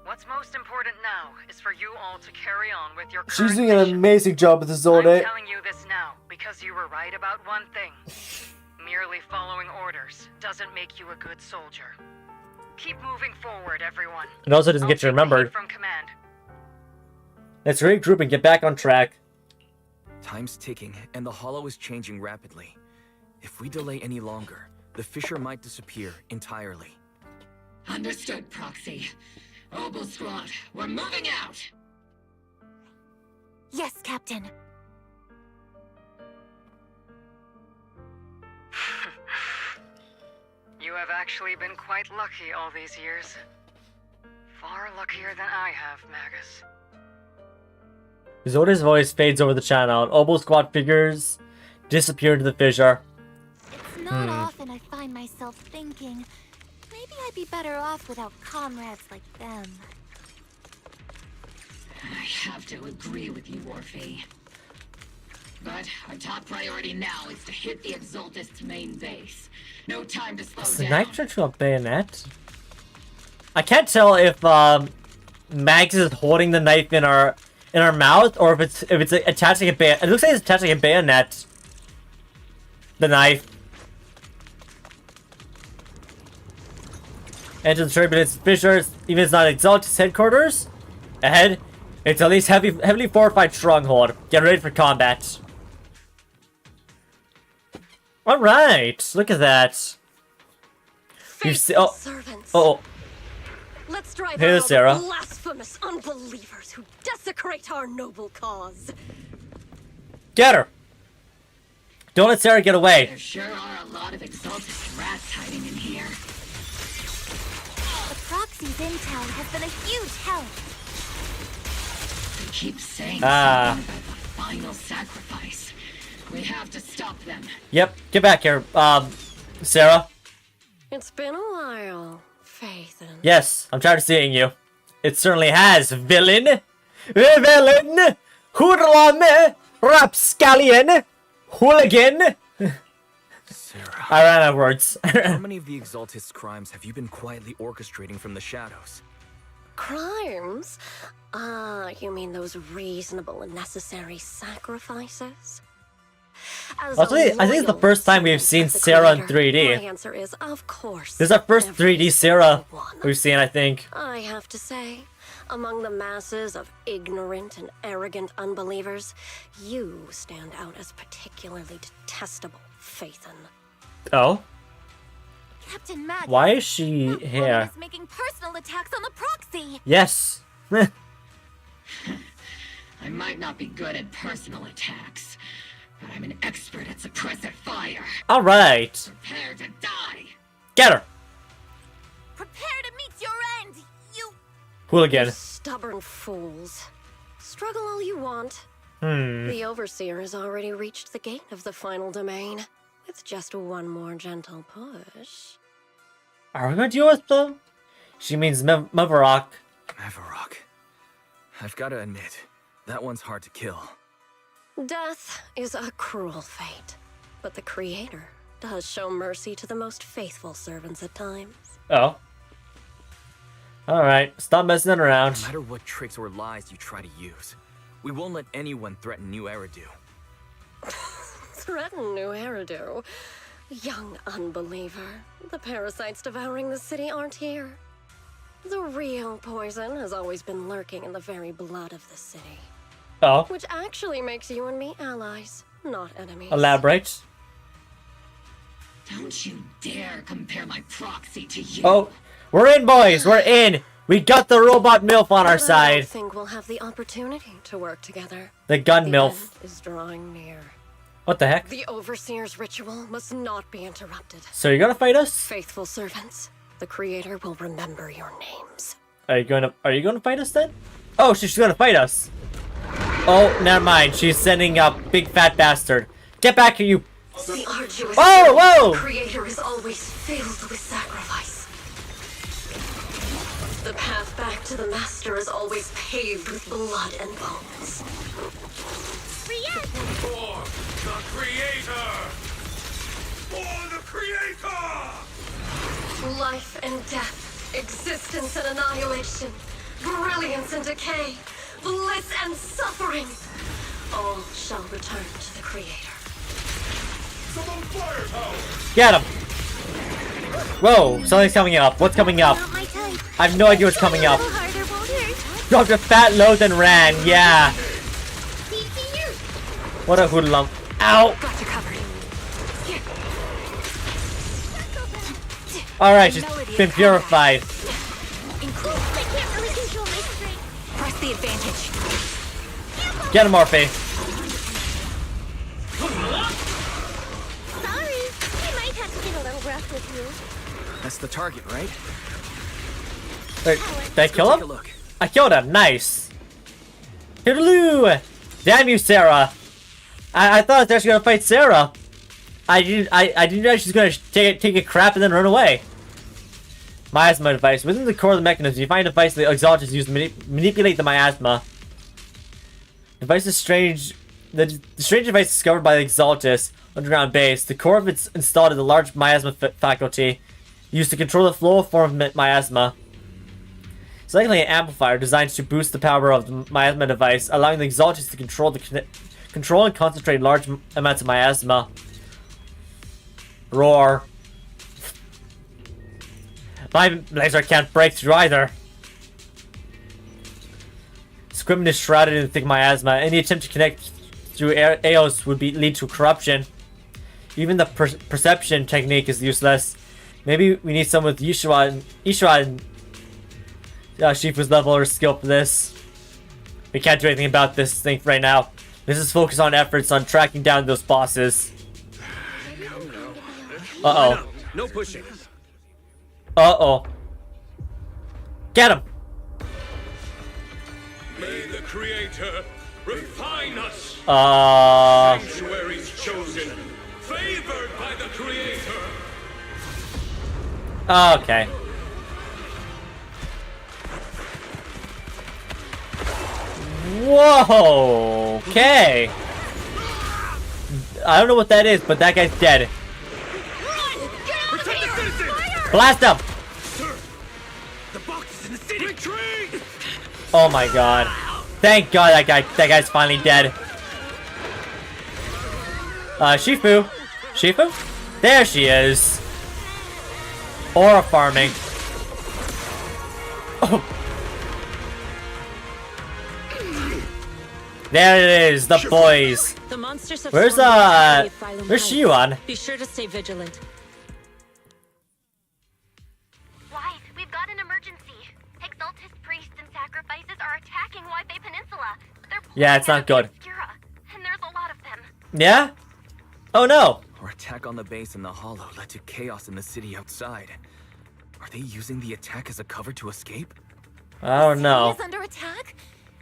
What's most important now is for you all to carry on with your She's doing an amazing job with Isolde. I'm telling you this now because you were right about one thing. Merely following orders doesn't make you a good soldier. Keep moving forward, everyone. It also doesn't get you remembered. From command. Let's regroup and get back on track. Time's ticking, and the Hollow is changing rapidly. If we delay any longer, the Fissure might disappear entirely. Understood, Proxy. Obol Squad, we're moving out! Yes, Captain. You have actually been quite lucky all these years. Far luckier than I have, Magus. Isolde's voice fades over the channel, and Obol Squad figures disappear into the fissure. It's not often I find myself thinking, maybe I'd be better off without comrades like them. I have to agree with you, Orphe. But our top priority now is to hit the Exaltists' main base. No time to slow Is the down. knife turned to a bayonet? I can't tell if Max is holding the knife in our mouth or if it's attaching a bayonet. It looks like it's attaching a bayonet. The knife. Enter the turbulence fissures, even if it's not Exaltist headquarters. Ahead, it's at least heavily fortified stronghold. Get ready for combat. Alright, look at that. You see, oh, servants. oh. Let's drive Here's out Sarah. the blasphemous unbelievers who desecrate our noble cause. Get her! Don't let Sarah get away. There sure are a lot of Exaltist rats hiding in here. The proxy's intel has been a huge help. They keep saying Ah. something about the final sacrifice. We have to stop them. Yep, get back here, Sarah. It's been a while, Faith. Yes, I'm tired of seeing you. It certainly has, villain. Villain! Hoodlum! Rapscallion! Hooligan! Sarah. I ran out of words. How many of the Exaltists' crimes have you been quietly orchestrating from the shadows? Crimes? Ah, you mean those reasonable and necessary sacrifices? I think it's the first time we've seen Sarah in 3D. My answer is, of course. This is our first 3D Sarah we've seen, I think. I have to say, among the masses of ignorant and arrogant unbelievers, you stand out as particularly detestable, Faithen. Oh? Captain Magus. Why is she that woman here? is making personal attacks on the proxy. Yes. I might not be good at personal attacks, but I'm an expert at suppressive fire. Alright. Prepare to die. Get her! Prepare to meet your end, you... Hooligan. Stubborn fools. Struggle all you want. Hmm. The Overseer has already reached the gate of the final domain, with just one more gentle push. Are we gonna deal with them? She means Mavarok. Mavarok. I've gotta admit, that one's hard to kill. Death is a cruel fate, but the Creator does show mercy to the most faithful servants at times. Oh. Alright, stop messing around. No matter what tricks or lies you try to use, we won't let anyone threaten New Eridu. Threaten New Eridu? Young unbeliever. The parasites devouring the city aren't here. The real poison has always been lurking in the very blood of the city. Oh. Which actually makes you and me allies, not enemies. Elaborate. Don't you dare compare my proxy to you. Oh, we're in, boys. We're in. We got the robot MILF on our I side. think we'll have the opportunity to work together. The gun The MILF. end is drawing near. What the heck? The Overseer's ritual must not be interrupted. So you're gonna fight us? Faithful servants, the Creator will remember your names. Are you gonna fight us then? Oh, she's gonna fight us. Oh, never mind. She's sending a big fat bastard. Get back here, you. The arduous Whoa, whoa! the Creator is always filled with sacrifice. The path back to the Master is always paved with blood and bones. For the Creator! For the Creator! Life and death, existence and annihilation, brilliance and decay, bliss and suffering, all shall return to the Creator. Someone fire tower! Get him. Whoa, something's coming up. What's coming up? I have no idea what's coming up. Dropped a fat load and ran. Yeah. What a hoodlum. Ow. Got you covered. Alright, she's been purified. Press the advantage. Get him, Morphe. Sorry, I might have to get a little rough with you. That's the target, right? Wait, did I kill Take a him? look. I killed him. Nice. Toodaloo. Damn you, Sarah. I thought I was actually gonna fight Sarah. I didn't know she was gonna take a crap and then run away. Miasma device. Within the core of the mechanism, you find a device that Exaltists use to manipulate the miasma. The device is strange. The strange device discovered by the Exaltists underground base. The core of it's installed in the large miasma faculty used to control the flow of form of miasma. It's likely an amplifier designed to boost the power of the miasma device, allowing the Exaltists to control and concentrate large amounts of miasma. Roar. My laser can't break through either. Equipment is shrouded in thick miasma. Any attempt to connect through AOS would lead to corruption. Even the perception technique is useless. Maybe we need someone with Yuzuha and Shifu's level or skill for this. We can't do anything about this thing right now. Let's just focus on efforts on tracking down those bosses. Uh-oh. No pushing. Uh-oh. Get him! May the Creator refine us. Sanctuaries chosen, favored by the Creator. Okay. Whoa! Okay. I don't know what that is, but that guy's dead. Blast him! Sir, the box is in the city. Retreat! Oh my god. Thank god that guy's finally dead. Shifu. Shifu? There she is. Aura farming. Oh. There it is, the boys. The monsters have Where's Shiyuan? Be sure to stay vigilant. Wise, we've got an emergency. Exaltist priests and sacrifices are attacking Waifei Peninsula. They're Yeah, it's not good. Obscura, and there's a lot of them. Yeah? Oh no. Our attack on the base in the Hollow led to chaos in the city outside. Are they using the attack as a cover to escape? I don't know. Is under attack?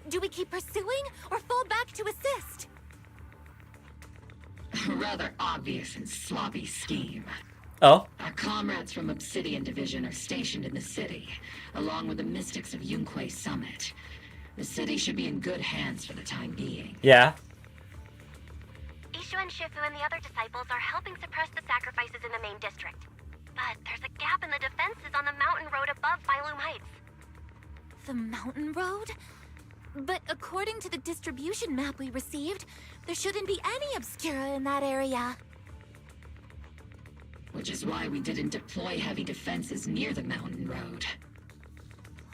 Do we keep pursuing or fall back to assist? A rather obvious and sloppy scheme. Oh? Our comrades from Obsidian Division are stationed in the city, along with the mystics of Yunquay Summit. The city should be in good hands for the time being. Yeah. Ishu and Shifu and the other disciples are helping suppress the sacrifices in the main district. But there's a gap in the defenses on the mountain road above Phylum Heights. The mountain road? But according to the distribution map we received, there shouldn't be any Obscura in that area. Which is why we didn't deploy heavy defenses near the mountain road.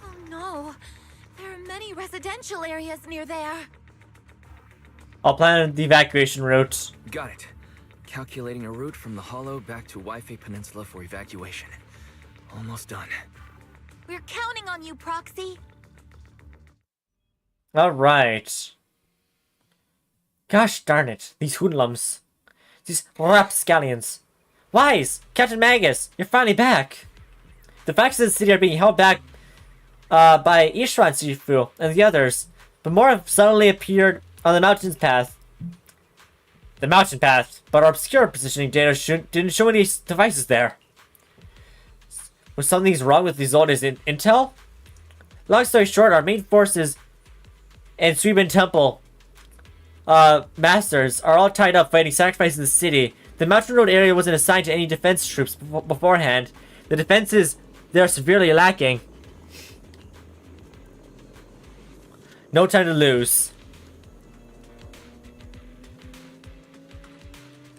Oh no, there are many residential areas near there. I'll plan the evacuation route. Got it. Calculating a route from the Hollow back to Waifei Peninsula for evacuation. Almost done. We're counting on you, Proxy. Alright. Gosh darn it. These hoodlums. These rapscallions. Wise! Captain Magus, you're finally back! The factions of the city are being held back by Ishra and Shifu and the others, but more have suddenly appeared on the mountain's path. The mountain path, but our obscure positioning data didn't show any devices there. Was something wrong with these orders in intel? Long story short, our main forces and Suiban Temple masters are all tied up fighting sacrifices in the city. The mountain road area wasn't assigned to any defense troops beforehand. The defenses there are severely lacking. No time to lose.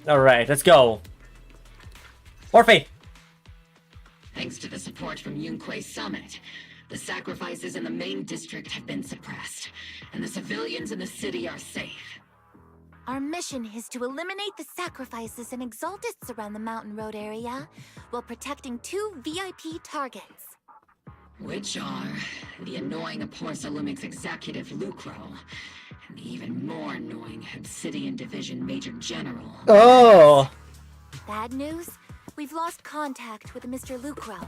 Alright, let's go. Orphe! Thanks to the support from Yunquay Summit, the sacrifices in the main district have been suppressed, and the civilians in the city are safe. Our mission is to eliminate the sacrifices and Exaltists around the mountain road area, while protecting 2 VIP targets. Which are the annoying Aporsa Lumix executive Lucro, and the even more annoying Obsidian Division Major General. Oh! Bad news? We've lost contact with Mr. Lucro.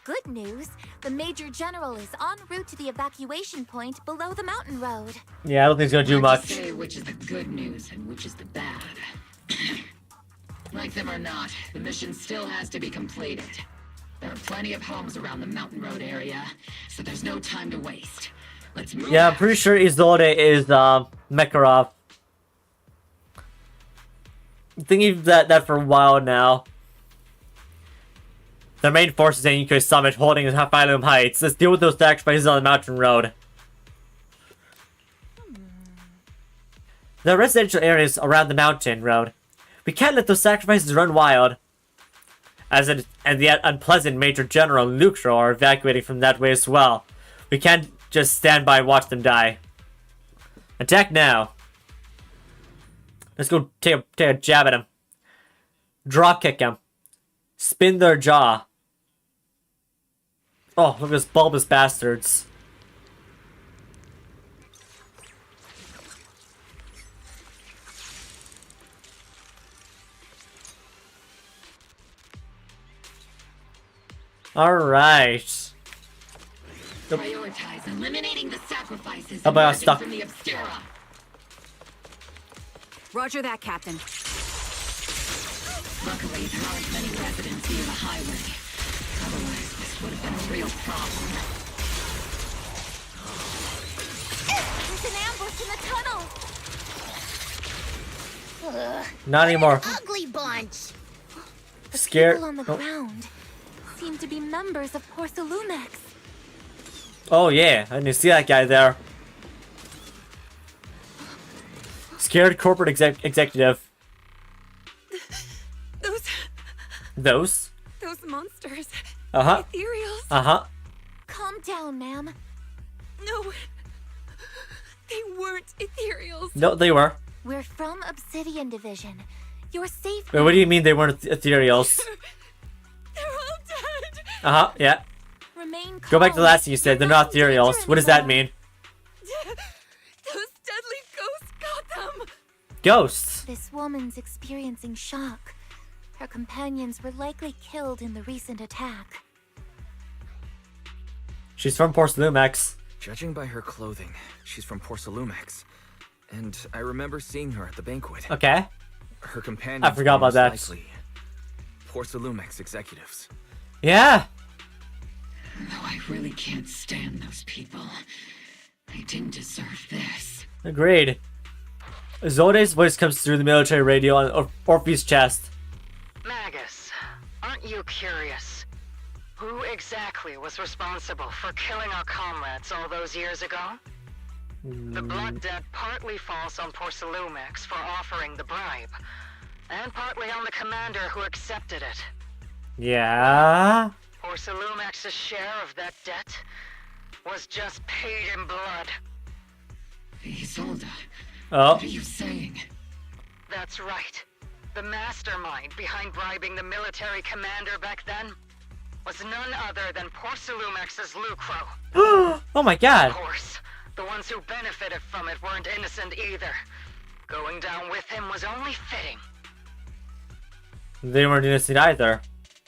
Good news, the Major General is en route to the evacuation point below the mountain road. Yeah, I don't think it's gonna do Hard much. to say which is the good news and which is the bad. Like them or not, the mission still has to be completed. There are plenty of homes around the mountain road area, so there's no time to waste. Let's move. Yeah, I'm pretty sure Isolde is Makarov. I'm thinking that for a while now. The main forces in Yunquay Summit holding Phylum Heights. Let's deal with those sacrifices on the mountain road. The residential areas around the mountain road. We can't let those sacrifices run wild. and the unpleasant Major General and Lucro are evacuating from that way as well. We can't just stand by and watch them die. Attack now. Let's go take a jab at him. Drop kick him. Spin their jaw. Oh, look at those bulbous bastards. Alright. Prioritize eliminating the sacrifices How about emerging stuck? from the Obscura. Roger that, Captain. Luckily, there aren't many residents near the highway. Otherwise, this would have been a real problem. There's an ambush in the tunnel. Ugh, Not anymore. ugly bunch. Scared. People on the ground seem to be members of Porcelumex. Oh yeah, I didn't see that guy there. Scared corporate executive. Those? Those monsters. Uh-huh. Ethereals. Uh-huh. Calm down, ma'am. No. They weren't ethereals. No, they were. We're from Obsidian Division. You're safe. Wait, what do you mean they weren't ethereals? They're all dead. Uh-huh, yeah. Remain calm. Go back to the last thing you said. They're not ethereals. What does that mean? Those deadly ghosts got them. Ghosts. This woman's experiencing shock. Her companions were likely killed in the recent attack. She's from Porcelumex. Judging by her clothing, she's from Porcelumex. And I remember seeing her at the banquet. Okay. Her companions I forgot were about that. most likely Porcelumex executives. Yeah. Though I really can't stand those people. They didn't deserve this. Agreed. Zolde's voice comes through the military radio on Orpheus' chest. Magus, aren't you curious? Who exactly was responsible for killing our comrades all those years ago? The blood debt partly falls on Porcelumex for offering the bribe, and partly on the commander who accepted it. Yeah. Porcelumex's share of that debt was just paid in blood. Isolde, Oh. what are you saying? That's right. The mastermind behind bribing the military commander back then was none other than Porcelumex's Lucro. Oh my god. Of course, the ones who benefited from it weren't innocent either. Going down with him was only fitting. They weren't innocent either.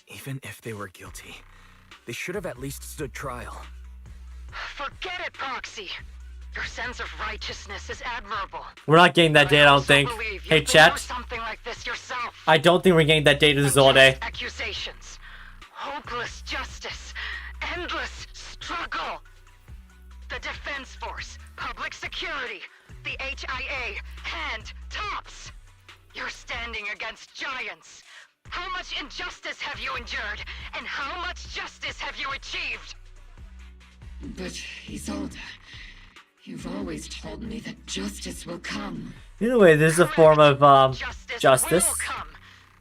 Even if they were guilty, they should have at least stood trial. Forget it, Proxy. Your sense of righteousness is admirable. We're not getting that data, I don't think. Hey, chat. Something like this yourself. I don't think we're getting that data Zolde. Accusations, hopeless justice, endless struggle. The Defense Force, Public Security, the HIA, and TOPS. You're standing against giants. How much injustice have you endured, and how much justice have you achieved? But Isolde, you've always told me that justice will come. Either way, this is a form of justice. Will come,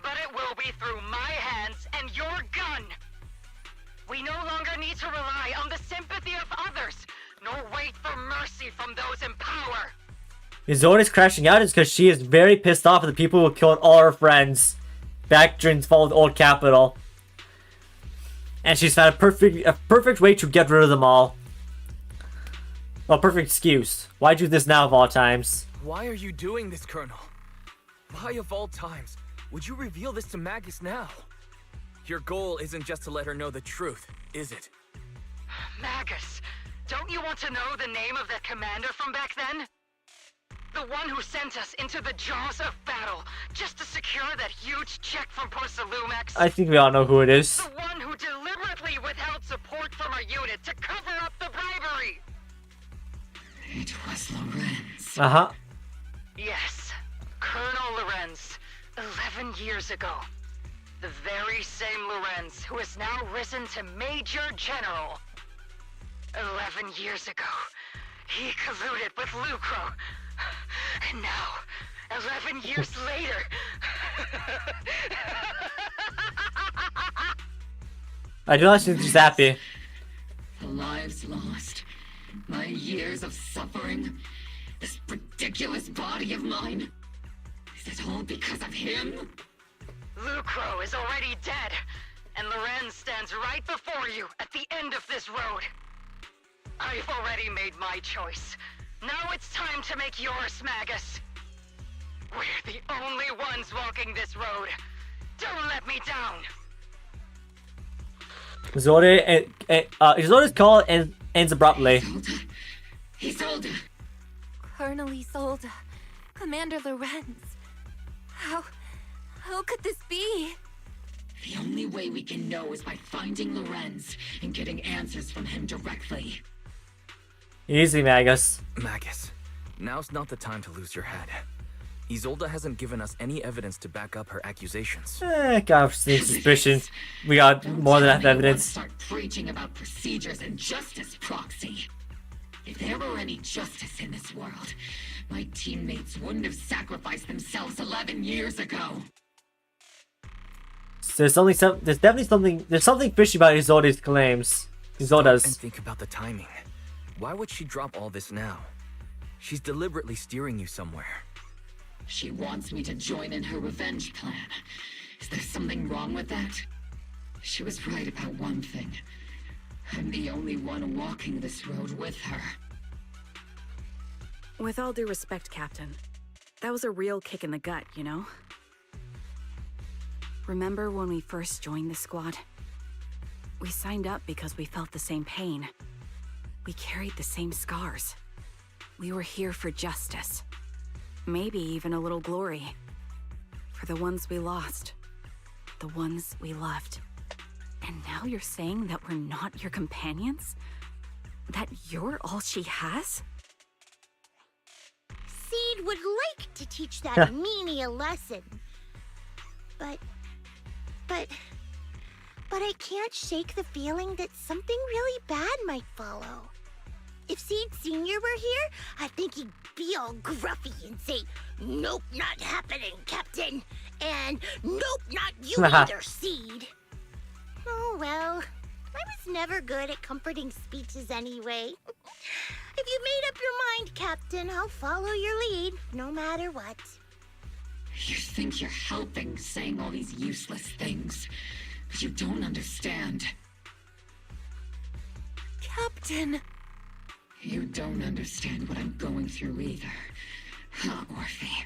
but it will be through my hands and your gun. We no longer need to rely on the sympathy of others, nor wait for mercy from those in power. Izolde's crashing out is because she is very pissed off at the people who killed all her friends back during the fall of the old capital. And she's found a perfect way to get rid of them all. A perfect excuse. Why do this now of all times? Why are you doing this, Colonel? Why of all times would you reveal this to Magus now? Your goal isn't just to let her know the truth, is it? Magus, don't you want to know the name of that commander from back then? The one who sent us into the jaws of battle just to secure that huge check from Porcelumex? I think we all know who it is. The one who deliberately withheld support from our unit to cover up the bribery! It was Lorenz. Uh-huh. Yes, Colonel Lorenz, 11 years ago. The very same Lorenz who has now risen to Major General. 11 years ago, he colluded with Lucro. And now, 11 years later... I do not think she's happy. The lives lost. My years of suffering. This ridiculous body of mine. Is it all because of him? Lucro is already dead, and Lorenz stands right before you at the end of this road. I've already made my choice. Now it's time to make yours, Magus. We're the only ones walking this road. Don't let me down. Isolde's call ends abruptly. Isolde. Colonel Isolde. Commander Lorenz. How could this be? The only way we can know is by finding Lorenz and getting answers from him directly. Easy, Magus. Magus, now's not the time to lose your head. Isolde hasn't given us any evidence to back up her accusations. Got sneak suspicion. We got more than enough evidence. Start preaching about procedures and justice, Proxy. If there were any justice in this world, my teammates wouldn't have sacrificed themselves 11 years ago. There's something fishy about Isolde's claims. Isolde's. And think about the timing. Why would she drop all this now? She's deliberately steering you somewhere. She wants me to join in her revenge plan. Is there something wrong with that? She was right about one thing. I'm the only one walking this road with her. With all due respect, Captain, that was a real kick in the gut, you know? Remember when we first joined the squad? We signed up because we felt the same pain. We carried the same scars. We were here for justice. Maybe even a little glory. For the ones we lost. The ones we loved. And now you're saying that we're not your companions? That you're all she has? Seed would like to teach that meanie a lesson. But I can't shake the feeling that something really bad might follow. If Seed Sr. were here, I think he'd be all gruffy and say, "Nope, not happening, Captain." And "Nope, not you either, Seed." Oh well, I was never good at comforting speeches anyway. If you made up your mind, Captain, I'll follow your lead, no matter what. You think you're helping saying all these useless things, but you don't understand. Captain! You don't understand what I'm going through either, huh, Orphe?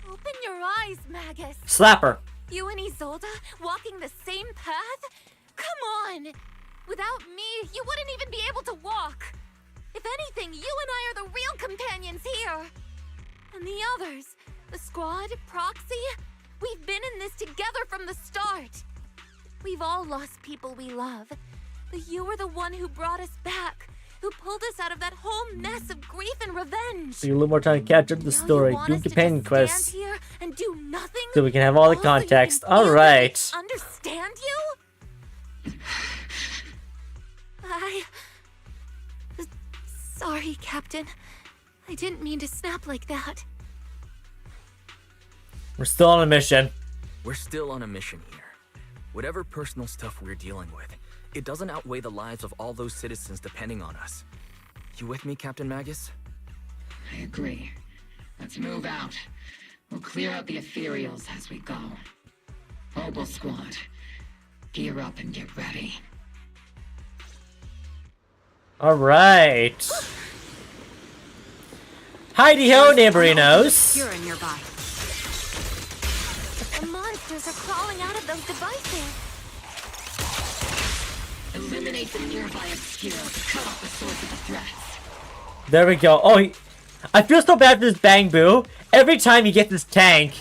Open your eyes, Magus. Slap her. You and Isolde walking the same path? Come on! Without me, you wouldn't even be able to walk. If anything, you and I are the real companions here. And the others, the squad, Proxy, we've been in this together from the start. We've all lost people we love, but you were the one who brought us back, who pulled us out of that whole mess of grief and revenge. So you a little more time to catch up the story. Do companion quests. Stand here and do nothing? So we can have all the context. Alright. Understand you? Sorry, Captain. I didn't mean to snap like that. We're still on a mission. We're still on a mission here. Whatever personal stuff we're dealing with, it doesn't outweigh the lives of all those citizens depending on us. You with me, Captain Magus? I agree. Let's move out. We'll clear out the ethereals as we go. Obol Squad, gear up and get ready. Alright. Heidi-ho, neighborinos. You're nearby. The monsters are crawling out of those devices. Eliminate the nearby obscure to cut off the source of the threats. There we go. Oh, I feel so bad for this Bang Boo. Every time he gets this tank,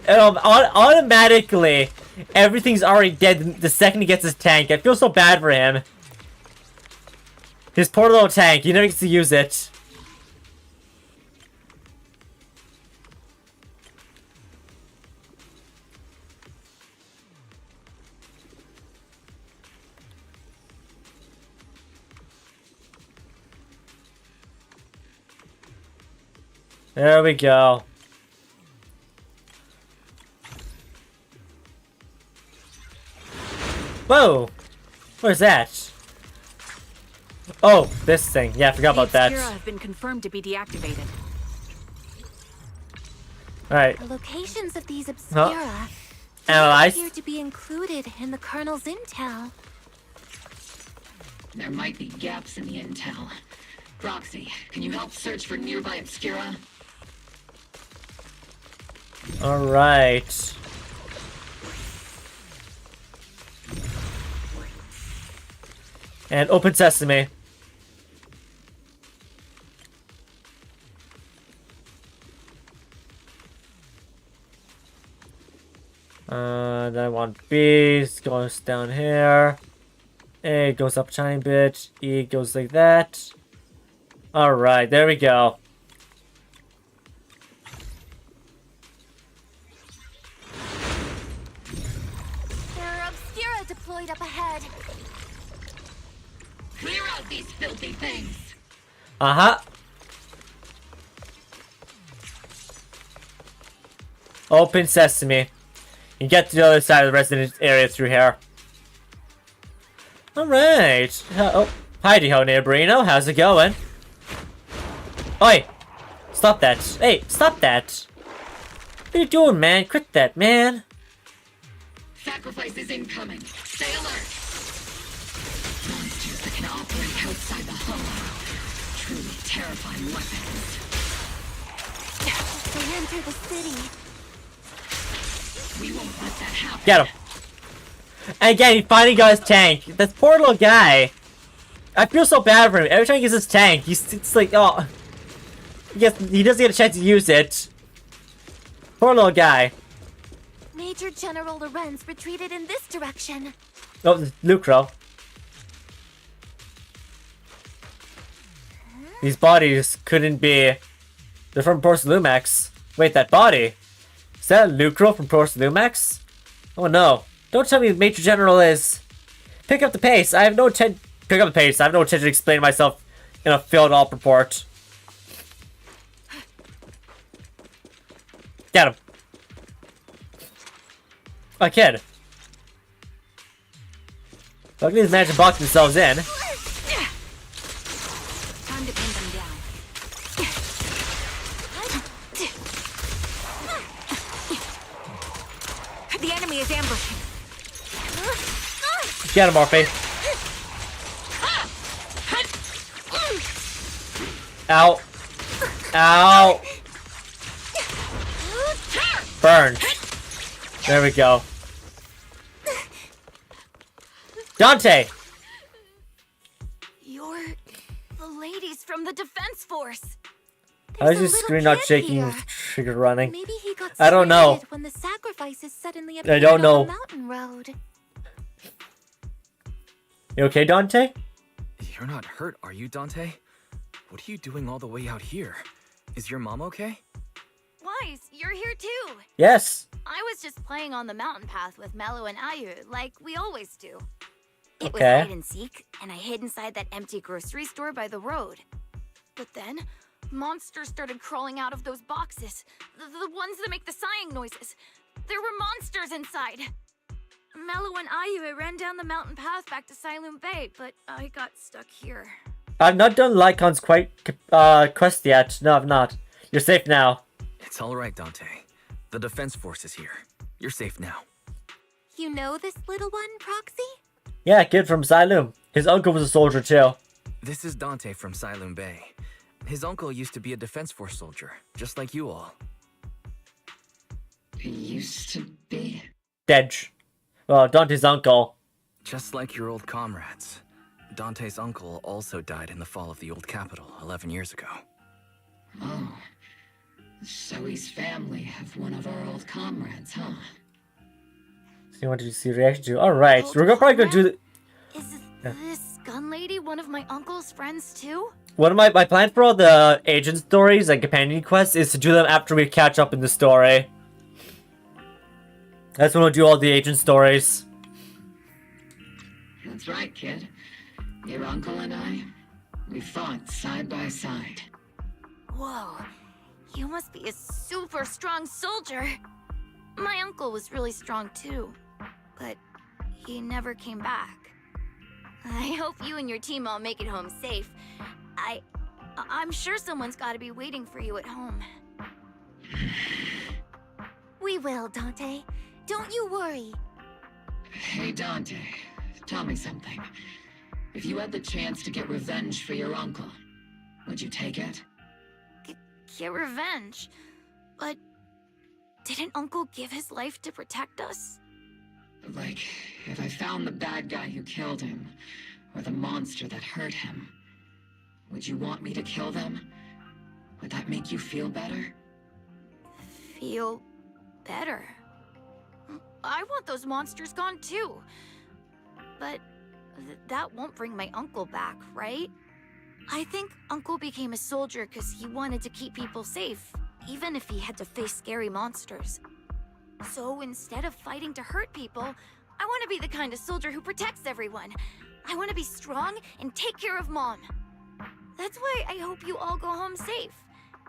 automatically, everything's already dead the second he gets his tank. I feel so bad for him. His poor little tank, he never gets to use it. There we go. Whoa! What is that? Oh, this thing. Yeah, I forgot about that. Obscura have been confirmed to be deactivated. Alright. The locations of these Obscura Analyze. appear to be included in the Colonel's intel. There might be gaps in the intel. Roxy, can you help search for nearby Obscura? Alright. And open sesame. Then I want B, goes down here. A goes up a tiny bit. E goes like that. Alright, there we go. There are Obscura deployed up ahead. Clear out these filthy things! Uh-huh. Open sesame. You get to the other side of the residence area through here. Alright. Oh, hi-de-ho, neighborino. How's it going? Oi! Stop that. Hey, stop that. What are you doing, man? Quit that, man. Sacrifice is incoming. Stay alert! Monsters that can operate outside the hollow. Truly terrifying weapons. They enter the city. We won't let that happen. Get him. And again, he finally got his tank. That poor little guy. I feel so bad for him. Every time he gets his tank, it's like, oh. He doesn't get a chance to use it. Poor little guy. Major General Lorenz retreated in this direction. Oh, Lucro. These bodies couldn't be... They're from Porce Lumax. Wait, that body? Is that Lucro from Porce Lumax? Oh no. Don't tell me who Major General is. Pick up the pace. I have no intent... Pick up the pace. I have no intention to explain myself in a field op report. Get him. A kid. Look at these managed to box themselves in. Time to pin them down. The enemy is ambushing. Get him, Morphe. Ow. Ow. Burned. There we go. Dante! You're the ladies from the defense force. How is your screen not shaking with trigger running? Maybe he got I don't know. stranded when the sacrifices suddenly I appeared don't know. on the mountain road. You okay, Dante? You're not hurt, are you, Dante? What are you doing all the way out here? Is your mom okay? Wise, you're here too. Yes. I was just playing on the mountain path with Mello and Ayu, like we always do. It was Okay. hide and seek, and I hid inside that empty grocery store by the road. But then, monsters started crawling out of those boxes. The ones that make the sighing noises. There were monsters inside. Mello and Ayu ran down the mountain path back to Silum Bay, but I got stuck here. I've not done Lycon's quest yet. No, I've not. You're safe now. It's all right, Dante. The defense force is here. You're safe now. You know this little one, Proxy? Yeah, kid from Xylum. His uncle was a soldier too. This is Dante from Silum Bay. His uncle used to be a defense force soldier, just like you all. He used to be... Dedge. Well, Dante's uncle. Just like your old comrades. Dante's uncle also died in the fall of the old capital 11 years ago. Oh. So his family have one of our old comrades, huh? So you wanted to see reaction to? Alright, so we're probably gonna do the... Is this gun lady one of my uncle's friends too? One of my plan for all the agent stories and companion quests is to do them after we catch up in the story. That's when we'll do all the agent stories. That's right, kid. Your uncle and I, we fought side by side. Whoa, you must be a super strong soldier. My uncle was really strong too, but he never came back. I hope you and your team all make it home safe. I'm sure someone's got to be waiting for you at home. We will, Dante. Don't you worry. Hey, Dante. Tell me something. If you had the chance to get revenge for your uncle, would you take it? Get revenge? But didn't Uncle give his life to protect us? Like, if I found the bad guy who killed him, or the monster that hurt him, would you want me to kill them? Would that make you feel better? Feel better? I want those monsters gone too. But that won't bring my uncle back, right? I think Uncle became a soldier because he wanted to keep people safe, even if he had to face scary monsters. So instead of fighting to hurt people, I want to be the kind of soldier who protects everyone. I want to be strong and take care of Mom. That's why I hope you all go home safe.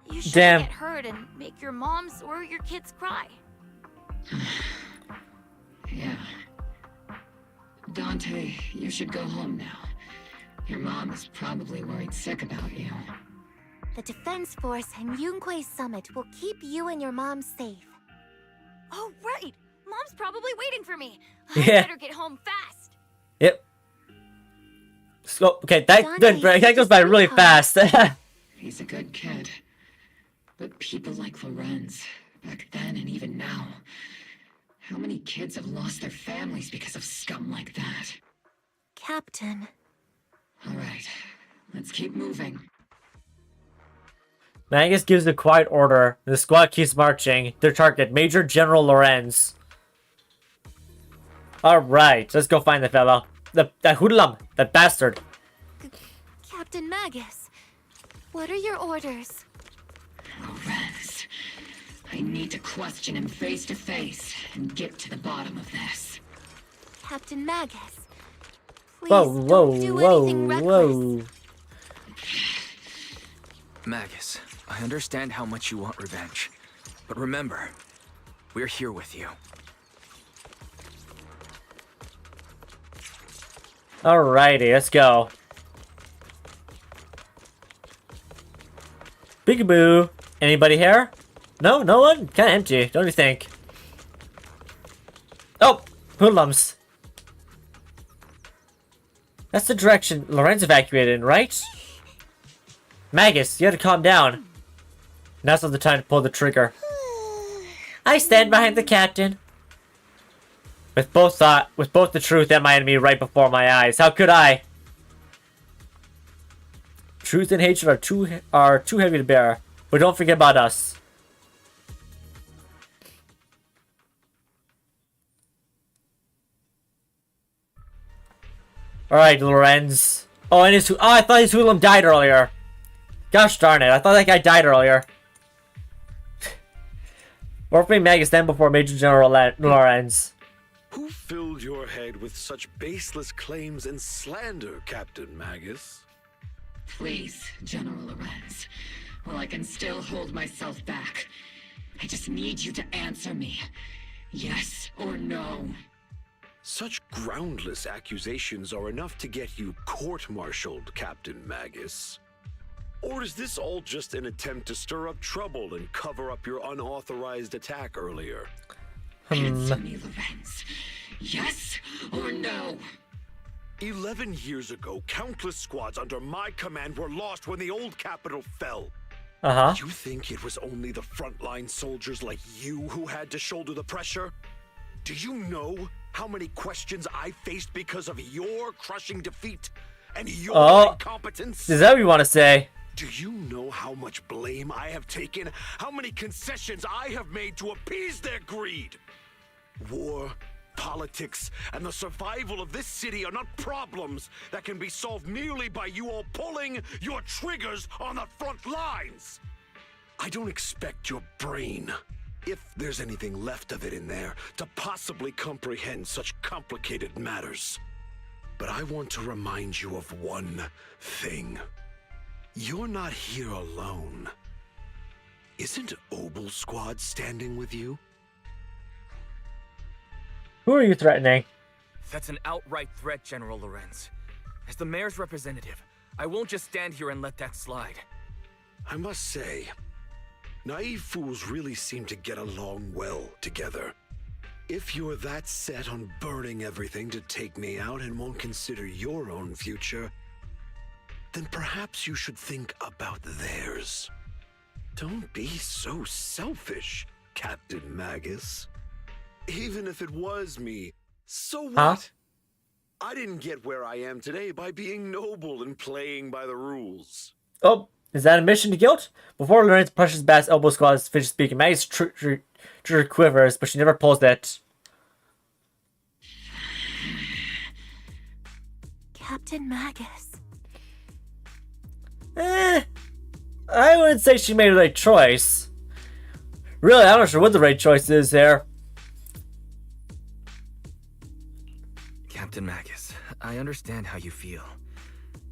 You shouldn't get hurt and make your moms or your kids cry. Yeah. Dante, you should go home now. Your mom is probably worried sick about you. The Defense Force and Yunque Summit will keep you and your mom safe. Oh, right! Mom's probably waiting for me. Yeah. I better get home fast. Yep. So, okay, that goes by really fast. He's a good kid. But people like Lorenz, back then and even now, how many kids have lost their families because of scum like that? Captain. All right, let's keep moving. Magus gives a quiet order. The squad keeps marching. Their target, Major General Lorenz. Alright, let's go find the fellow. That hoodlum, that bastard. Captain Magus, what are your orders? Lorenz, I need to question him face to face and get to the bottom of this. Captain Magus, please Whoa, don't do anything reckless. Magus, I understand how much you want revenge. But remember, we're here with you. Alrighty, let's go. Peekaboo. Anybody here? No, no one? Kinda empty, don't you think? Oh, hoodlums. That's the direction Lorenz evacuated in, right? Magus, you had to calm down. Now's not the time to pull the trigger. I stand behind the captain. With both the truth and my enemy right before my eyes. How could I? Truth and hatred are too heavy to bear. But don't forget about us. Alright, Lorenz. Oh, and I thought his hoodlum died earlier. Gosh darn it, I thought that guy died earlier. Orphan Magus stand before Major General Lorenz. Who filled your head with such baseless claims and slander, Captain Magus? Please, General Lorenz. While I can still hold myself back, I just need you to answer me. Yes or no? Such groundless accusations are enough to get you court-martialed, Captain Magus. Or is this all just an attempt to stir up trouble and cover up your unauthorized attack earlier? Answer me, Lorenz. Yes or no? 11 years ago, countless squads under my command were lost when the old capital fell. Uh-huh. You think it was only the frontline soldiers like you who had to shoulder the pressure? Do you know how many questions I faced because of your crushing defeat and your incompetence? Is that what you want to say? Do you know how much blame I have taken? How many concessions I have made to appease their greed? War, politics, and the survival of this city are not problems that can be solved merely by you all pulling your triggers on the front lines. I don't expect your brain, if there's anything left of it in there, to possibly comprehend such complicated matters. But I want to remind you of one thing. You're not here alone. Isn't Obol Squad standing with you? Who are you threatening? That's an outright threat, General Lorenz. As the mayor's representative, I won't just stand here and let that slide. I must say, naive fools really seem to get along well together. If you're that set on burning everything to take me out and won't consider your own future, then perhaps you should think about theirs. Don't be so selfish, Captain Magus. Even if it was me, so what? Huh? I didn't get where I am today by being noble and playing by the rules. Oh, is that admission to guilt? Before Lorenz pushes past Obol Squad's finished speaking, Maggie's trigger quivers, but she never pulls it. Captain Magus. I wouldn't say she made the right choice. Really, I'm not sure what the right choice is there. Captain Magus, I understand how you feel.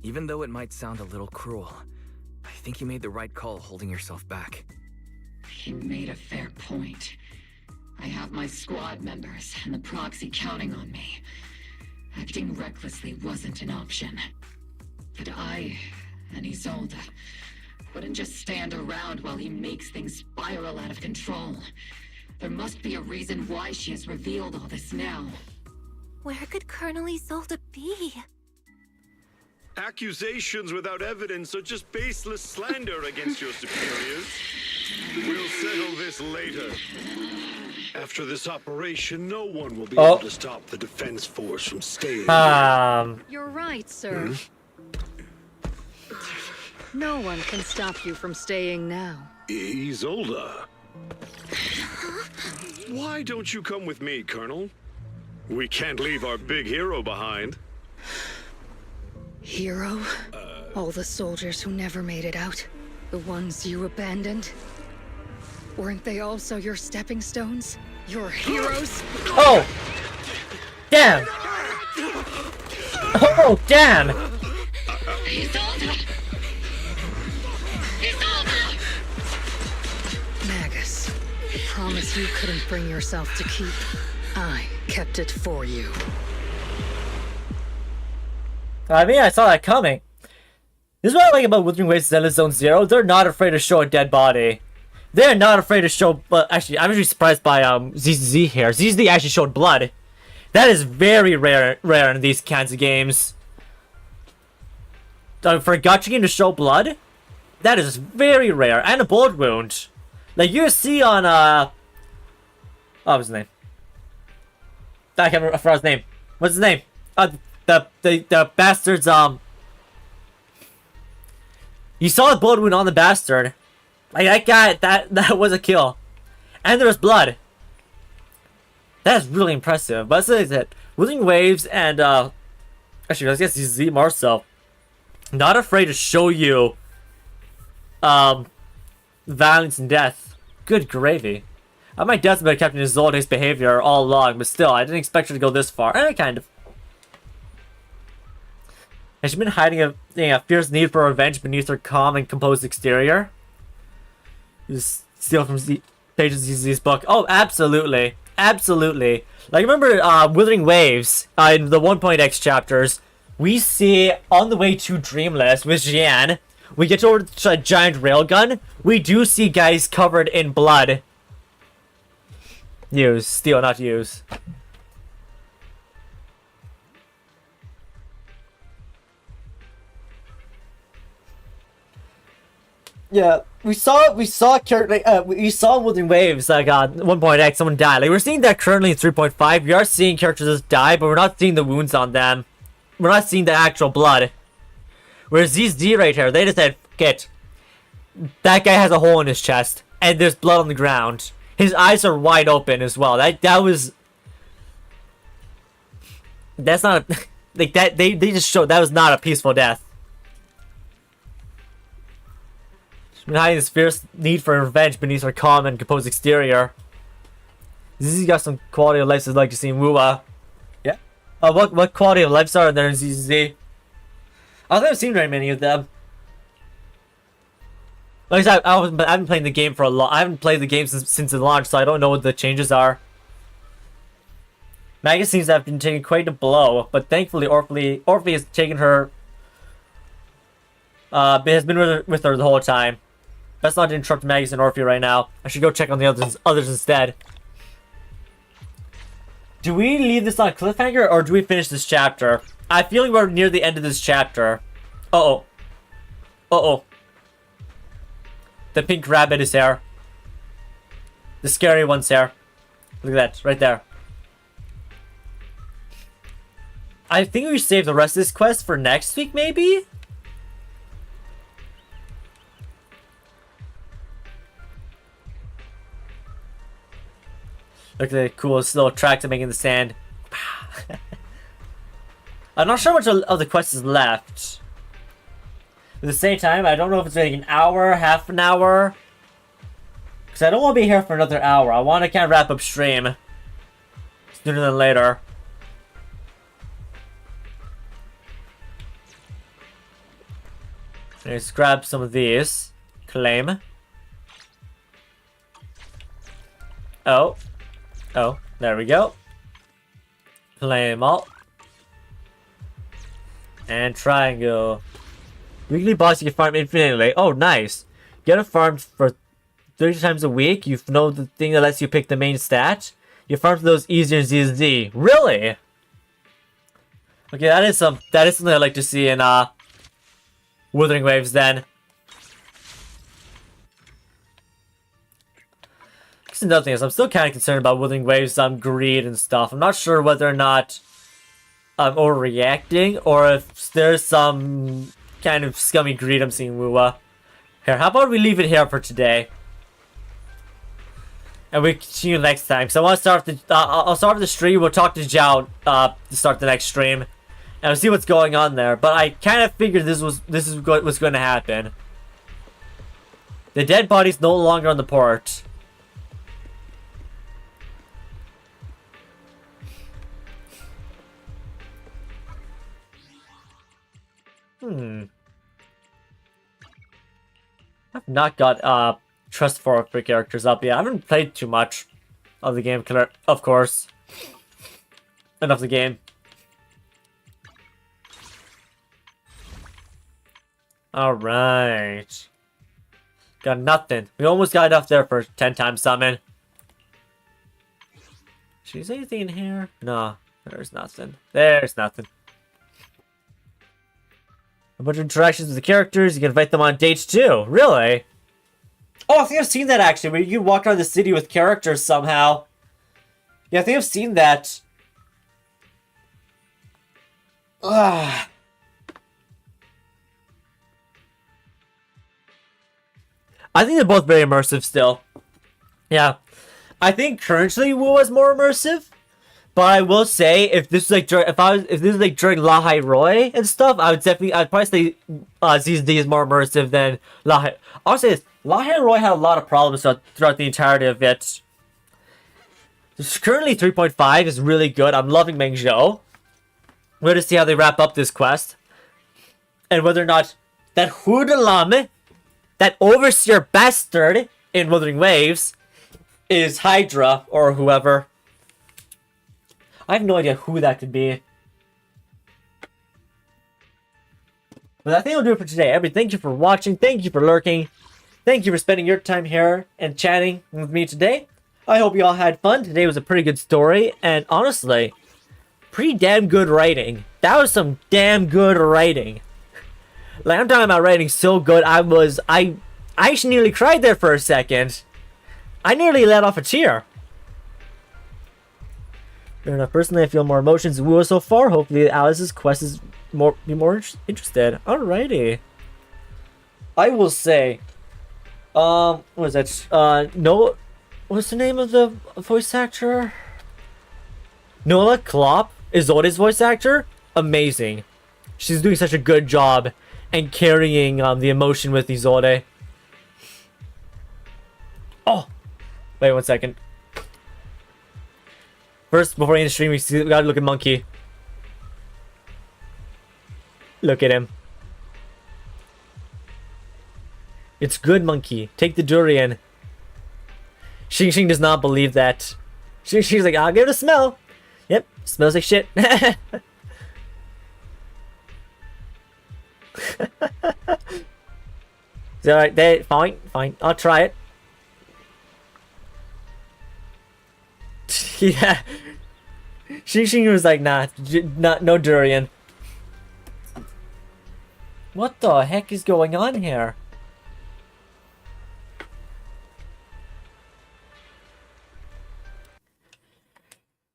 Even though it might sound a little cruel, I think you made the right call holding yourself back. He made a fair point. I have my squad members and the proxy counting on me. Acting recklessly wasn't an option. But I and Isolde wouldn't just stand around while he makes things spiral out of control. There must be a reason why she has revealed all this now. Where could Colonel Isolde be? Accusations without evidence are just baseless slander against your superiors. We'll settle this later. After this operation, no one will be able to stop the defense force from staying. You're right, sir. No one can stop you from staying now. Isolde. Why don't you come with me, Colonel? We can't leave our big hero behind. Hero? All the soldiers who never made it out? The ones you abandoned? Weren't they also your stepping stones? Your heroes? Oh! Damn! Oh, damn! Magus, the promise you couldn't bring yourself to keep. I kept it for you. I mean, I saw that coming. This is what I like about Wuthering Waves Zenless Zone Zero. They're not afraid to show a dead body. They're not afraid to show... But actually, I'm actually surprised by ZZ here. ZZ actually showed blood. That is very rare in these kinds of games. For a gacha game to show blood, that is very rare. And a bullet wound. Like you see on... what was his name? I can't remember. I forgot his name. What's his name? The bastard's, You saw the bullet wound on the bastard. Like, that guy, that was a kill. And there was blood. That is really impressive. But it's that Wuthering Waves and, actually, I guess he's Z Marcel. Not afraid to show you, violence and death. Good gravy. I might doubt about Captain Isolde's behavior all along, but still, I didn't expect her to go this far. And kind of. Has she been hiding a fierce need for revenge beneath her calm and composed exterior? Just steal from pages of ZZ's book. Oh, absolutely. Absolutely. Like, remember Wuthering Waves in the 1.x chapters? We see on the way to Dreamless with Jian, we get over to a giant railgun. We do see guys covered in blood. Use. Steal, not use. Yeah, we saw Wuthering Waves, like, 1.x, someone died. Like, we're seeing that currently in 3.5. We are seeing characters just die, but we're not seeing the wounds on them. We're not seeing the actual blood. Whereas these D right here, they just said, "Get. That guy has a hole in his chest, and there's blood on the ground. His eyes are wide open as well." That was... That's not a... Like, that, they just showed that was not a peaceful death. Hiding this fierce need for revenge beneath her calm and composed exterior. ZZ got some quality of life I'd like to see in Wuwa. Yeah. What quality of life are there in ZZ? I haven't seen very many of them. Like I said, I haven't been playing the game for a lot. I haven't played the game since the launch, so I don't know what the changes are. Magus seems to have been taking quite a blow, but thankfully Orphe has taken her, has been with her the whole time. Best not to interrupt Magus and Orphe right now. I should go check on the others instead. Do we leave this on a cliffhanger, or do we finish this chapter? I feel like we're near the end of this chapter. Uh-oh. Uh-oh. The pink rabbit is here. The scary one's here. Look at that, right there. I think we should save the rest of this quest for next week, maybe? Look at the cool little tracks I'm making in the sand. I'm not sure how much of the quest is left. At the same time, I don't know if it's like an hour, half an hour. Because I don't want to be here for another hour. I want to kind of wrap up stream sooner than later. Let's grab some of these. Claim. Oh. Oh, there we go. Claim all. And triangle. Weekly boss you can farm infinitely. Oh, nice. Get a farm for 30 times a week. You know the thing that lets you pick the main stat. You farm for those easier in Z&Z. Really? Okay, that is something I'd like to see in Wuthering Waves then. Another thing is, I'm still kind of concerned about Wuthering Waves' greed and stuff. I'm not sure whether or not I'm overreacting, or if there's some kind of scummy greed I'm seeing Wuwa. Here, how about we leave it here for today? And we continue next time. So I want to start the, I'll start with the stream. We'll talk to Zhao to start the next stream, and we'll see what's going on there. But I kind of figured this is what was going to happen. The dead body's no longer on the port. I've not got trust for characters up yet. I haven't played too much of the game, of course. Enough of the game. Alright. Got nothing. We almost got enough there for 10 times summon. Should there anything in here? No, there's nothing. There's nothing. A bunch of interactions with the characters. You can invite them on dates too. Really? Oh, I think I've seen that actually. Where you walk around the city with characters somehow. Yeah, I think I've seen that. Ugh. I think they're both very immersive still. Yeah. I think currently Wu is more immersive. But I will say, if this was like during, if this was like during Lahai Roy and stuff, I'd probably say ZZ is more immersive than Lahai. I'll say this: Lahai Roy had a lot of problems throughout the entirety of it. Currently, 3.5 is really good. I'm loving Mengzhou. We're going to see how they wrap up this quest, and whether or not that hoodlum, that overseer bastard in Wuthering Waves, is Hydra or whoever. I have no idea who that could be. But I think I'll do it for today. Everybody, thank you for watching. Thank you for lurking. Thank you for spending your time here and chatting with me today. I hope you all had fun. Today was a pretty good story. And honestly, pretty damn good writing. That was some damn good writing. Like, I'm talking about writing so good. I actually nearly cried there for a second. I nearly let off a tear. Fair enough. Personally, I feel more emotions than Wu so far. Hopefully, Alice's quest is more interested. Alrighty. I will say, what was that? No, what's the name of the voice actor? Nola Klopp is Zoda's voice actor. Amazing. She's doing such a good job and carrying the emotion with Izode. Oh, wait 1 second. First, before we end the stream, we gotta look at Monkey. Look at him. It's good, Monkey. Take the durian. Xing Xing does not believe that. Xing Xing's like, I'll give it a smell. Yep, smells like shit. It's alright, there, fine, I'll try it. Yeah. She was like, nah, no durian. What the heck is going on here?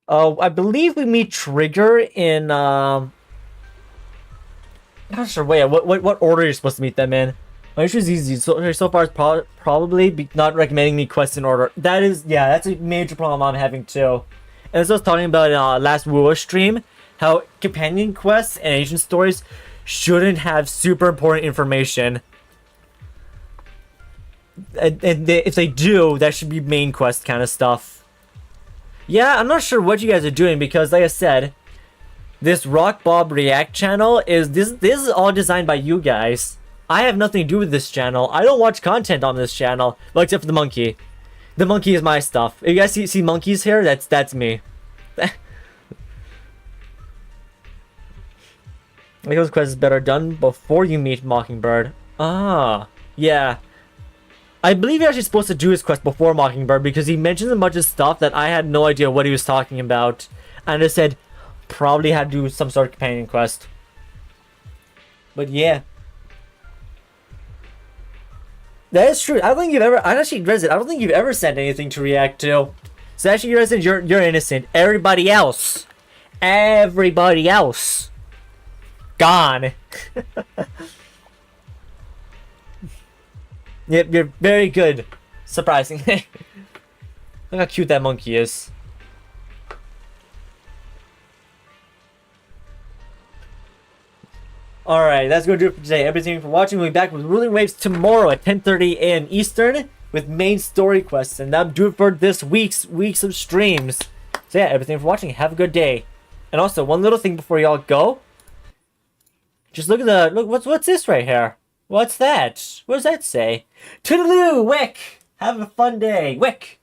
Oh, I believe we meet Trigger in, not sure, wait, what order you're supposed to meet them in? My issue is easy. So far, it's probably not recommending me quests in order. That is, yeah, that's a major problem I'm having too. And as I was talking about in last WoW stream, how companion quests and agent stories shouldn't have super important information. And if they do, that should be main quest kind of stuff. Yeah, I'm not sure what you guys are doing because, like I said, this Rock Bob React channel is this is all designed by you guys. I have nothing to do with this channel. I don't watch content on this channel, well, except for the monkey. The monkey is my stuff. If you guys see monkeys here, that's me. Those quests better done before you meet Mockingbird. Ah, yeah. I believe you're actually supposed to do his quest before Mockingbird because he mentions a bunch of stuff that I had no idea what he was talking about. And I said, probably had to do some sort of companion quest. But yeah. That is true. I don't think you've ever. I actually read it. I don't think you've ever sent anything to react to. So actually, you're innocent. Everybody else, gone. Yep, you're very good. Surprisingly. Look how cute that monkey is. Alright, that's going to do it for today. Everything for watching. We'll be back with Ruling Waves tomorrow at 10:30 a.m. Eastern with main story quests. And that'll do it for this week's of streams. So yeah, everything for watching. Have a good day. And also, one little thing before y'all go. Just look at the... Look, what's this right here? What's that? What does that say? Toodaloo, Wick! Have a fun day. Wick!